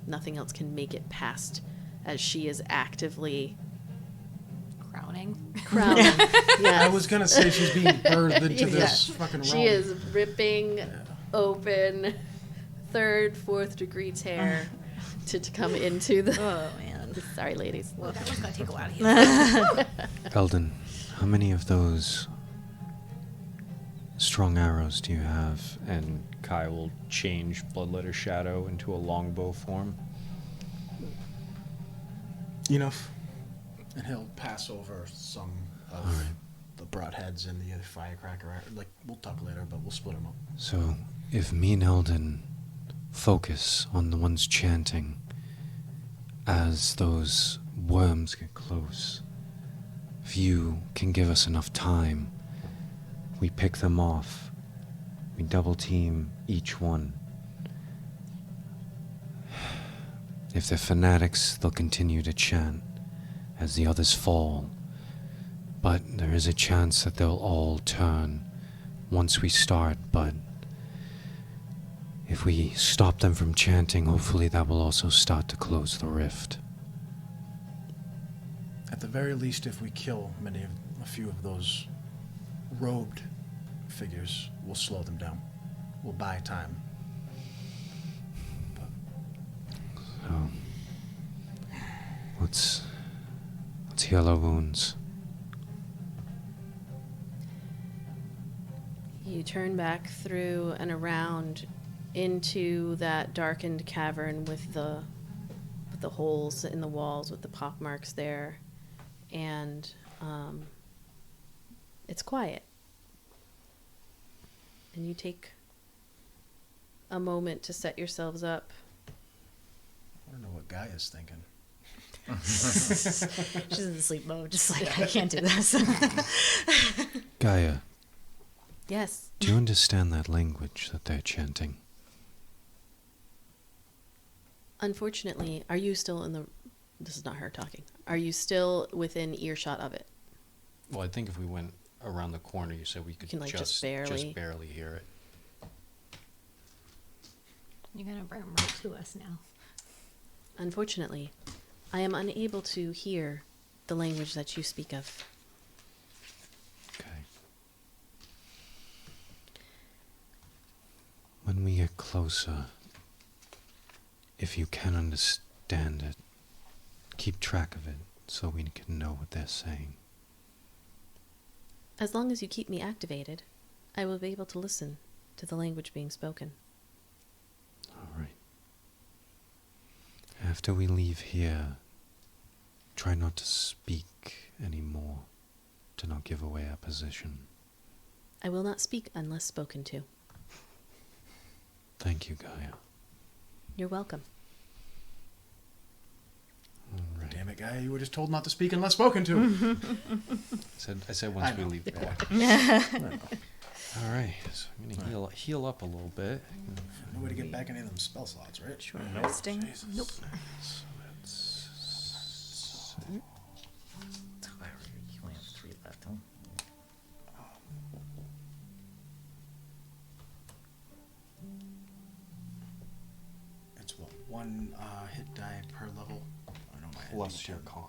Nothing else can make it past, as she is actively Crowning. crowning. Yeah. I was gonna say she's being birthed into this fucking realm. She is ripping open 3rd, 4th degree tear to come into the... Oh, man. Sorry, ladies. Well, that one's gonna take a while to heal. Eldon, how many of those strong arrows do you have? And Kai will change Bloodletter Shadow into a longbow form. Enough. And he'll pass over some of the broadheads and the firecracker. Like, we'll talk later, but we'll split them up. So, if me and Eldon focus on the ones chanting, as those worms get close, if you can give us enough time, we pick them off. We double team each one. If they're fanatics, they'll continue to chant as the others fall. But there is a chance that they'll all turn once we start, but if we stop them from chanting, hopefully that will also start to close the rift. At the very least, if we kill a few of those robed figures, we'll slow them down. We'll buy time. So, let's heal our wounds. You turn back through and around into that darkened cavern with the holes in the walls with the pock marks there, and it's quiet. And you take a moment to set yourselves up. I don't know what Guy is thinking. She's in sleep mode, just like, I can't do this. Gaia, Yes. do you understand that language that they're chanting? Unfortunately, are you still in the... This is not her talking. Are you still within earshot of it? Well, I think if we went around the corner, you said we could can, like, just barely hear it. You're gonna bring them right to us now. Unfortunately, I am unable to hear the language that you speak of. Okay. When we get closer, if you can understand it, keep track of it so we can know what they're saying. As long as you keep me activated, I will be able to listen to the language being spoken. All right. After we leave here, try not to speak anymore, to not give away our position. I will not speak unless spoken to. Thank you, Gaia. You're welcome. All right. Damn it, Guy, you were just told not to speak unless spoken to. I said once we leave the back. All right, so I'm gonna heal up a little bit. No way to get back any of them spell slots, right? Short resting. Nope. So that's You only have 3 left, huh? It's what, one hit die per level? I know my plus your D10 con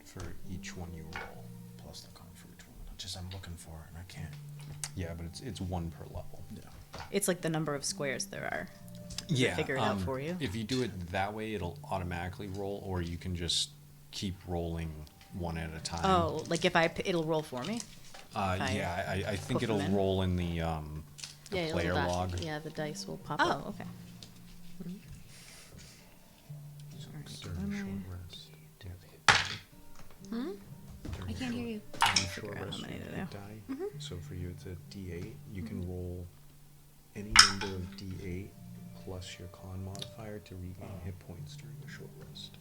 for each one you roll. plus the con for each one. Just I'm looking for it and I can't. Yeah, but it's 1 per level. Yeah. It's like the number of squares there are. Yeah, Figure it out for you. If you do it that way, it'll automatically roll, or you can just keep rolling one at a time. Oh, like if it'll roll for me? Yeah, I think put them it'll in? roll in the Yeah, player log. Yeah, the dice will pop up. Oh, okay. During a short rest. Do you have hit die? I can't hear you. During a short Figure out rest, how many you to hit do. die. So for you, it's a D8. You can roll any number of D8 plus your con modifier to regain hit points during a short rest.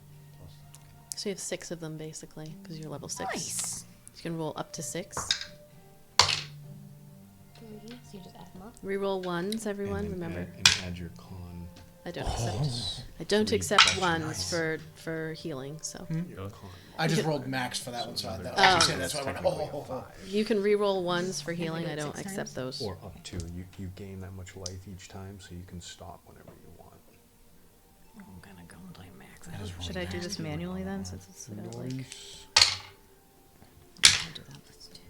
So you have 6 of them, basically, because you're level 6. Nice. You can roll up to 6. So you just add them up. Reroll ones, everyone, And then remember. add your con. I don't accept. I don't 3 accept plus your ones con. for healing. So Your con. I just rolled max for that one, so another- that's why I went, technically a oh. 5. you can reroll ones for Can I healing. do I it don't 6 accept times? those. Or up to. You gain that much life each time, so you can stop whenever you want. I'm gonna go and play max. I just rolled Should I do max. this manually then, since it's like... I'll do that. Let's do.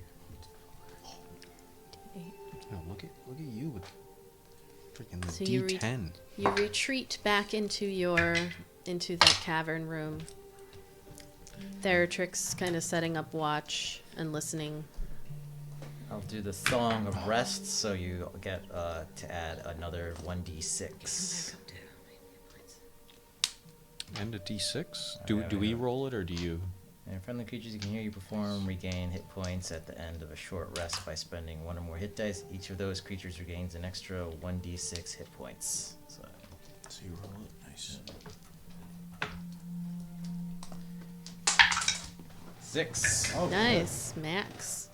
Oh, look at you with freaking the So you D10. You retreat back into that cavern room. Theratrix kind of setting up watch and listening. I'll do the Song of Rest, so you get to add another 1d6. And a d6? Do we roll it, or do you? And friendly creatures you can hear you perform regain hit points at the end of a short rest by spending 1 or more hit dice. Each of those creatures regains an extra 1d6 hit points. So you roll it. Nice. 6. Oh, Nice, Max.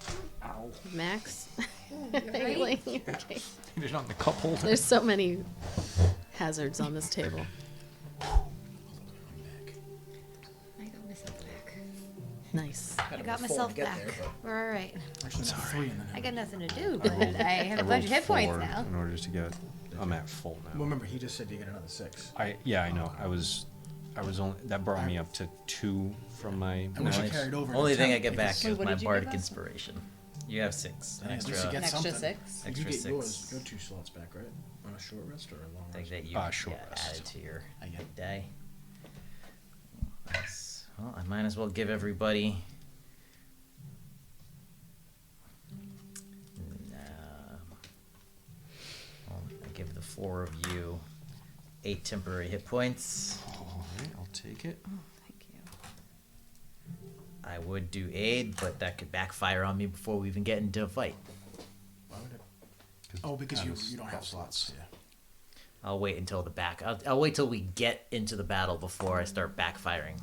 Ow. Max. right. Okay. There's not in the cup holder. There's so many hazards on this table. I got myself back. Nice. I got myself back. We're all right. Actually, not 3 and then I got nothing to do, but I have a I bunch of rolled hit points 4 now. in order to get. I'm at full now. Well, remember, he just said you get another 6. I know. I was only that brought me up to 2 from my. I wish I carried over. Only to thing 10 I get back because is what my did you bardic give us? inspiration. You have 6. An then at least you extra. get An extra something. 6? You Extra get 6. yours. Go 2 slots back, right? On a short rest or a long Thing rest? that you Short get rest. added to your I get hit die. Nice. Well, I might as well give everybody. I give the 4 of you 8 temporary hit points. All right, I'll take it. Thank you. I would do aid, but that could backfire on me before we even get into a fight. Why would it? Oh, because you don't have slots. Yeah. I'll wait until the back. I'll wait till we get into the battle before I start backfiring.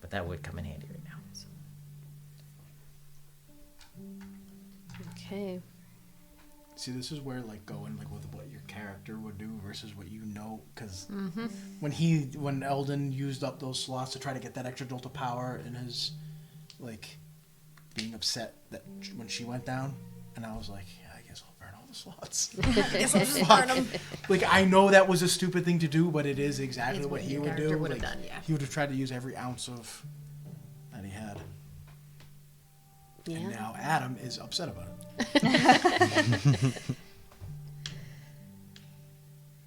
But that would come in handy right now. So. Okay. See, this is where like going like with what your character would do versus what you know, because when Eldon used up those slots to try to get that extra jolt of power in his like being upset that when she went down, and I was like, yeah, I guess I'll burn all the slots. I guess I'll just burn 'em. Like I know that was a stupid thing to do, but it is exactly It's what what he your would character do. would have Like, done, yeah. He would have tried to use every ounce of that he had. Yeah. And now Adam is upset about it.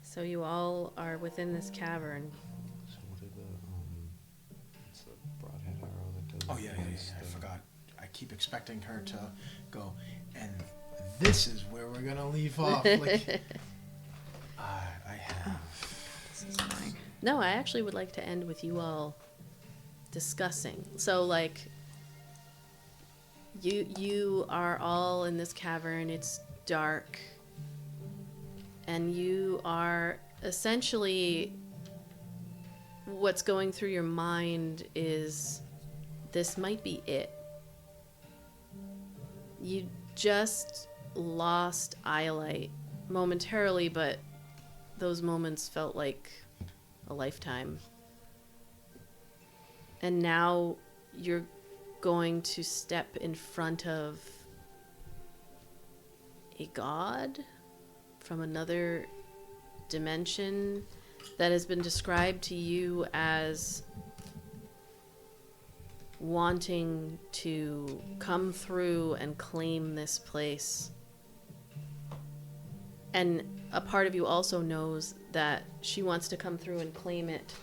So you all are within this cavern. So what did what's the broadhead arrow that does? Oh yeah. I forgot. I keep expecting her to go, and this is where we're gonna leave off. Like, I have. No, I actually would like to end with you all discussing. So like you are all in this cavern, it's dark, and you are essentially what's going through your mind is this might be it. You just lost Iolite momentarily, but those moments felt like a lifetime. And now you're going to step in front of a god from another dimension that has been described to you as wanting to come through and claim this place. And a part of you also knows that she wants to come through and claim it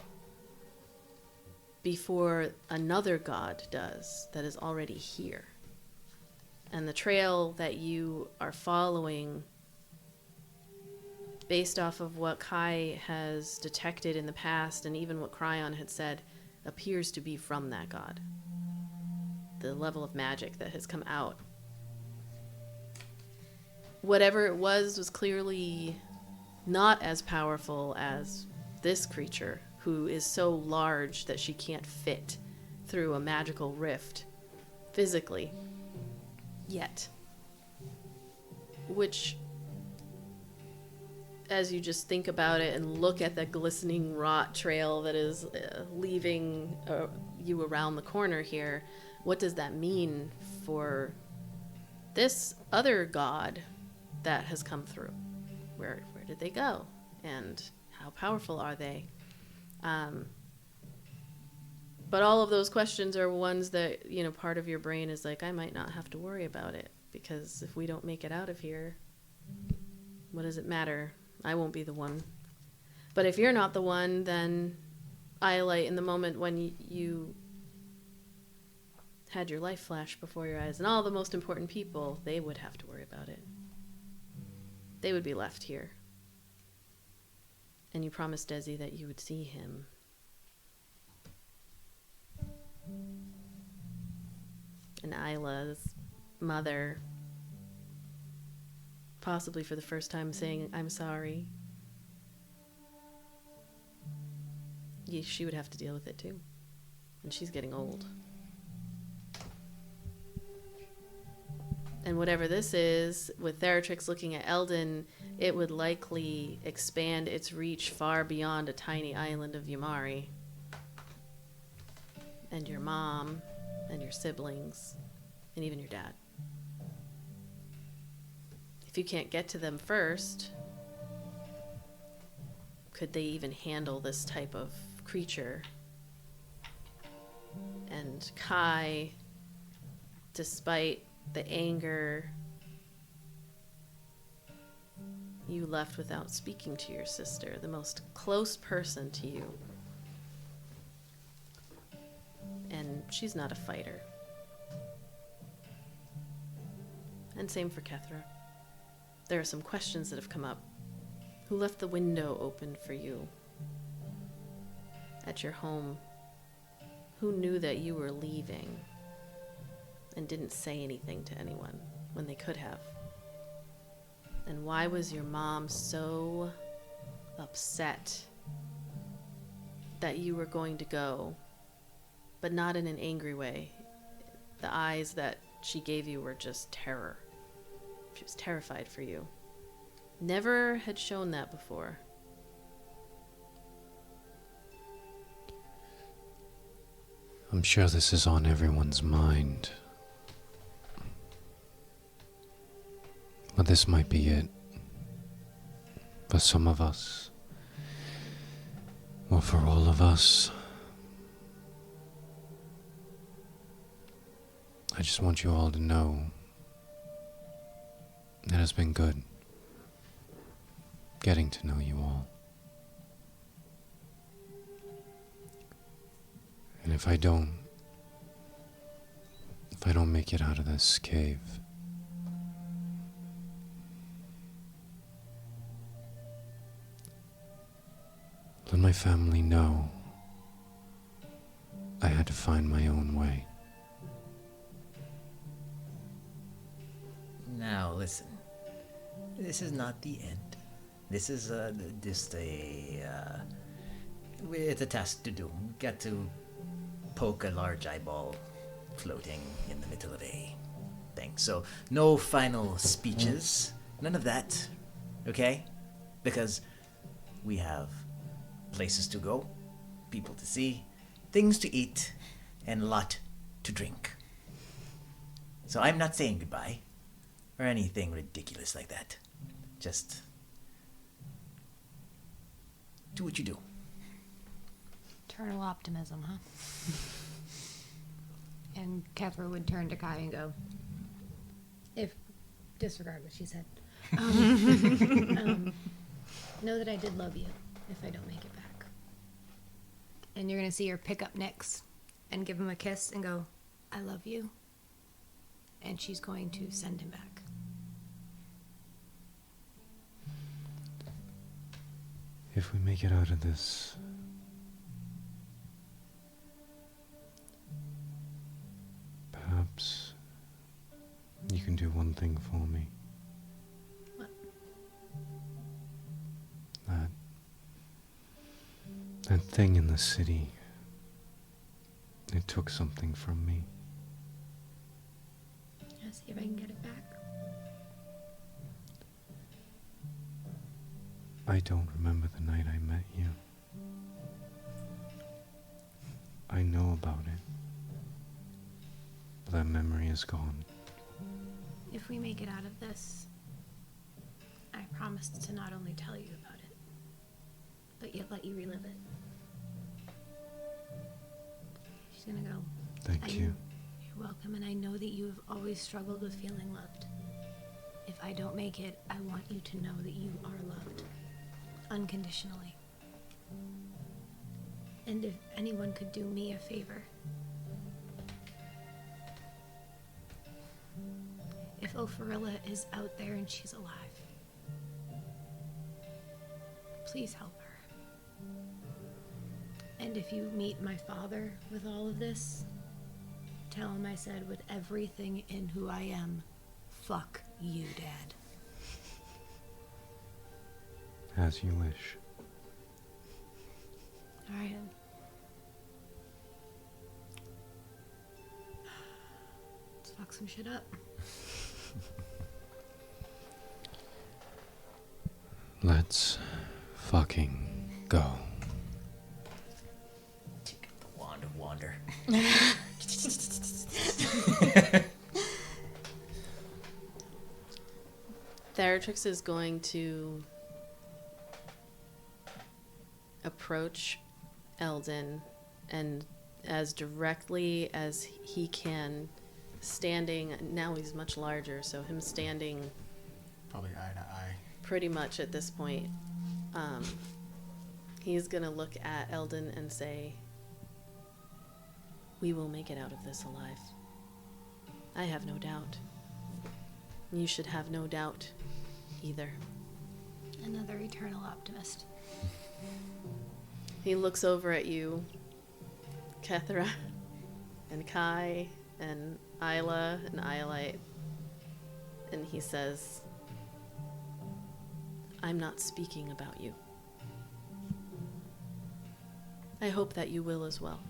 before another god does that is already here. And the trail that you are following, based off of what Kai has detected in the past and even what Cryon had said, appears to be from that god. The level of magic that has come out. Whatever it was clearly not as powerful as this creature, who is so large that she can't fit through a magical rift physically yet. Which, as you just think about it and look at the glistening rot trail that is leaving you around the corner here, what does that mean for this other god that has come through? Where did they go? And how powerful are they? But all of those questions are ones that, you know, part of your brain is like, I might not have to worry about it, because if we don't make it out of here, what does it matter? I won't be the one. But if you're not the one, then Iolite, in the moment when you had your life flash before your eyes, and all the most important people, they would have to worry about it. They would be left here. And you promised Izzi that you would see him. And Ayla's mother, possibly for the first time, saying, I'm sorry. She would have to deal with it too. And she's getting old. And whatever this is, with Theratrix looking at Eldon, it would likely expand its reach far beyond a tiny island of Yamari. And your mom, and your siblings, and even your dad. If you can't get to them first, could they even handle this type of creature? And Kai, despite the anger, you left without speaking to your sister, the most close person to you. And she's not a fighter. And same for Kethra. There are some questions that have come up. Who left the window open for you at your home? Who knew that you were leaving and didn't say anything to anyone when they could have? And why was your mom so upset that you were going to go, but not in an angry way? The eyes that she gave you were just terror. She was terrified for you. Never had shown that before. I'm sure this is on everyone's mind. But this might be it. For some of us. Or for all of us. I just want you all to know it has been good getting to know you all. And if I don't make it out of this cave, let my family know I had to find my own way. Now listen, this is not the end. This is it's a task to do. We got to poke a large eyeball floating in the middle of a thing. So no final speeches, none of that, okay? Because we have places to go, people to see, things to eat, and a lot to drink. So I'm not saying goodbye or anything ridiculous like that. Just do what you do. Eternal optimism, huh? And Kethra would turn to Kai and go, disregard what she said. Know that I did love you if I don't make it back. And you're going to see her pick up Nyx and give him a kiss and go, I love you. And she's going to send him back. If we make it out of this, perhaps you can do one thing for me. What? That thing in the city, it took something from me. Yeah, see if I can get it back. I don't remember the night I met you. I know about it, but that memory is gone. If we make it out of this, I promise to not only tell you about it, but yet let you relive it. She's gonna go. Thank you. You're welcome, and I know that you have always struggled with feeling loved. If I don't make it, I want you to know that you are loved. Unconditionally. And if anyone could do me a favor, Opharilla is out there and she's alive. Please help her. And if you meet my father with all of this, tell him I said with everything in who I am, fuck you, Dad. As you wish. All right. Let's fuck some shit up. Let's fucking go. Take up the wand of wander. Theratrix is going to approach Eldon and as directly as he can, standing, now he's much larger, so him standing Probably eye to eye. pretty much at this point, he's gonna look at Eldon and say, we will make it out of this alive. I have no doubt. You should have no doubt either. Another eternal optimist. He looks over at you, Kethra, and Kai, and Ayla, and Iolite, and he says, I'm not speaking about you. I hope that you will as well.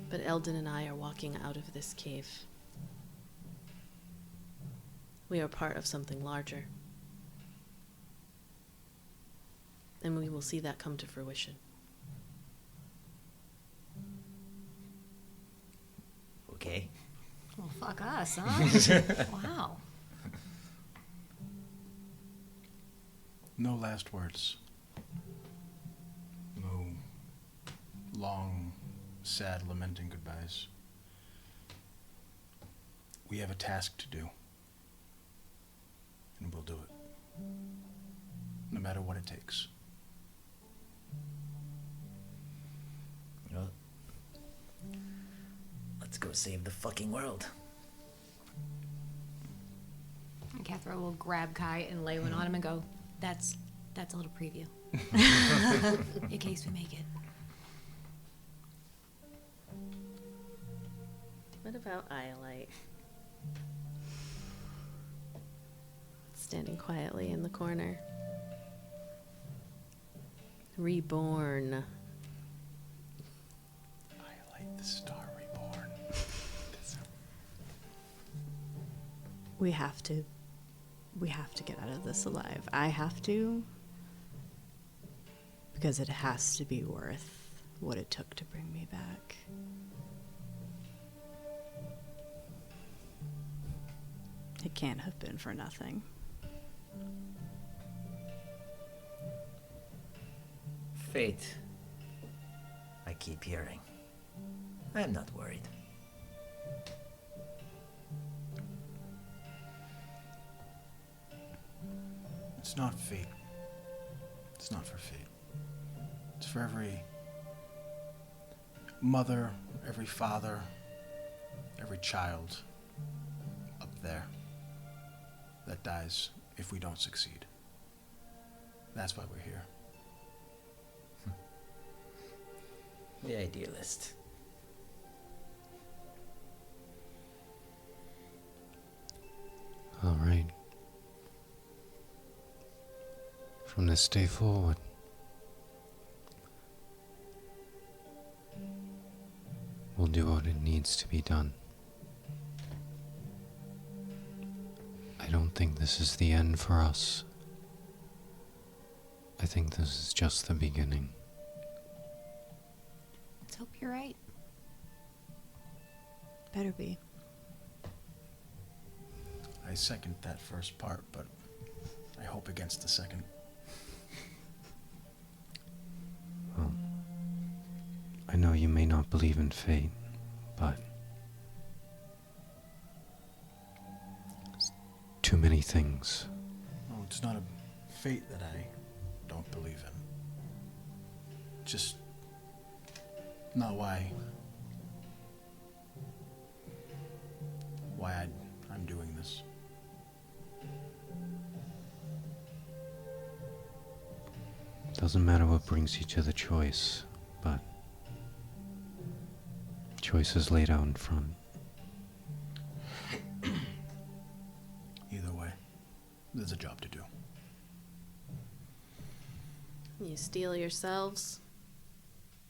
But Eldon and I are walking out of this cave. We are part of something larger. And we will see that come to fruition. Okay. Well, fuck us, huh? Wow. No last words. No long, sad, lamenting goodbyes. We have a task to do. And we'll do it. No matter what it takes. Well, let's go save the fucking world. And Kethra will grab Kai and lay one on him and go, that's a little preview. In case we make it. What about Iolite? Standing quietly in the corner. Reborn. Iolite, the star reborn. We have to get out of this alive. I have to, because it has to be worth what it took to bring me back. It can't have been for nothing. Fate. I keep hearing. I'm not worried. It's not fate. It's not for fate. It's for every mother, every father, every child up there that dies if we don't succeed. That's why we're here. The idealist. All right. From this day forward, we'll do what it needs to be done. I don't think this is the end for us. I think this is just the beginning. Let's hope you're right. Better be. I second that first part, but I hope against the second. Well, I know you may not believe in fate, but too many things. No, it's not a fate that I don't believe in. Just not why I'm doing Doesn't matter what brings you to the choice, but choice is laid out in front. Either way, there's a job to do. You steel yourselves,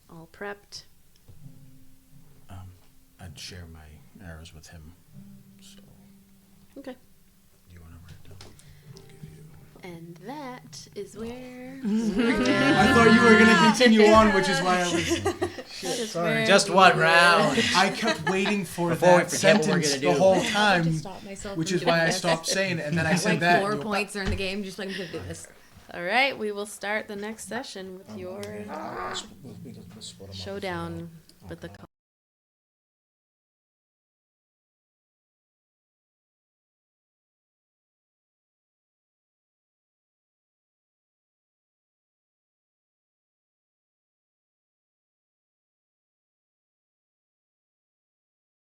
all prepped. I'd share my arrows with him. So, Okay. do you want to write it down? I'll give you. And that is where. I thought you were gonna continue on, which is why I was. That is Sorry. where Just we one will- round. I kept waiting for Before we that forget what we're sentence gonna the do. whole time, Stop myself which from is why I doing this. stopped saying it, and then I said Like that. 4 and you- points are in the game, just like I'm gonna do this. All right, we will start the next session with your We'll split 'em up. showdown with the.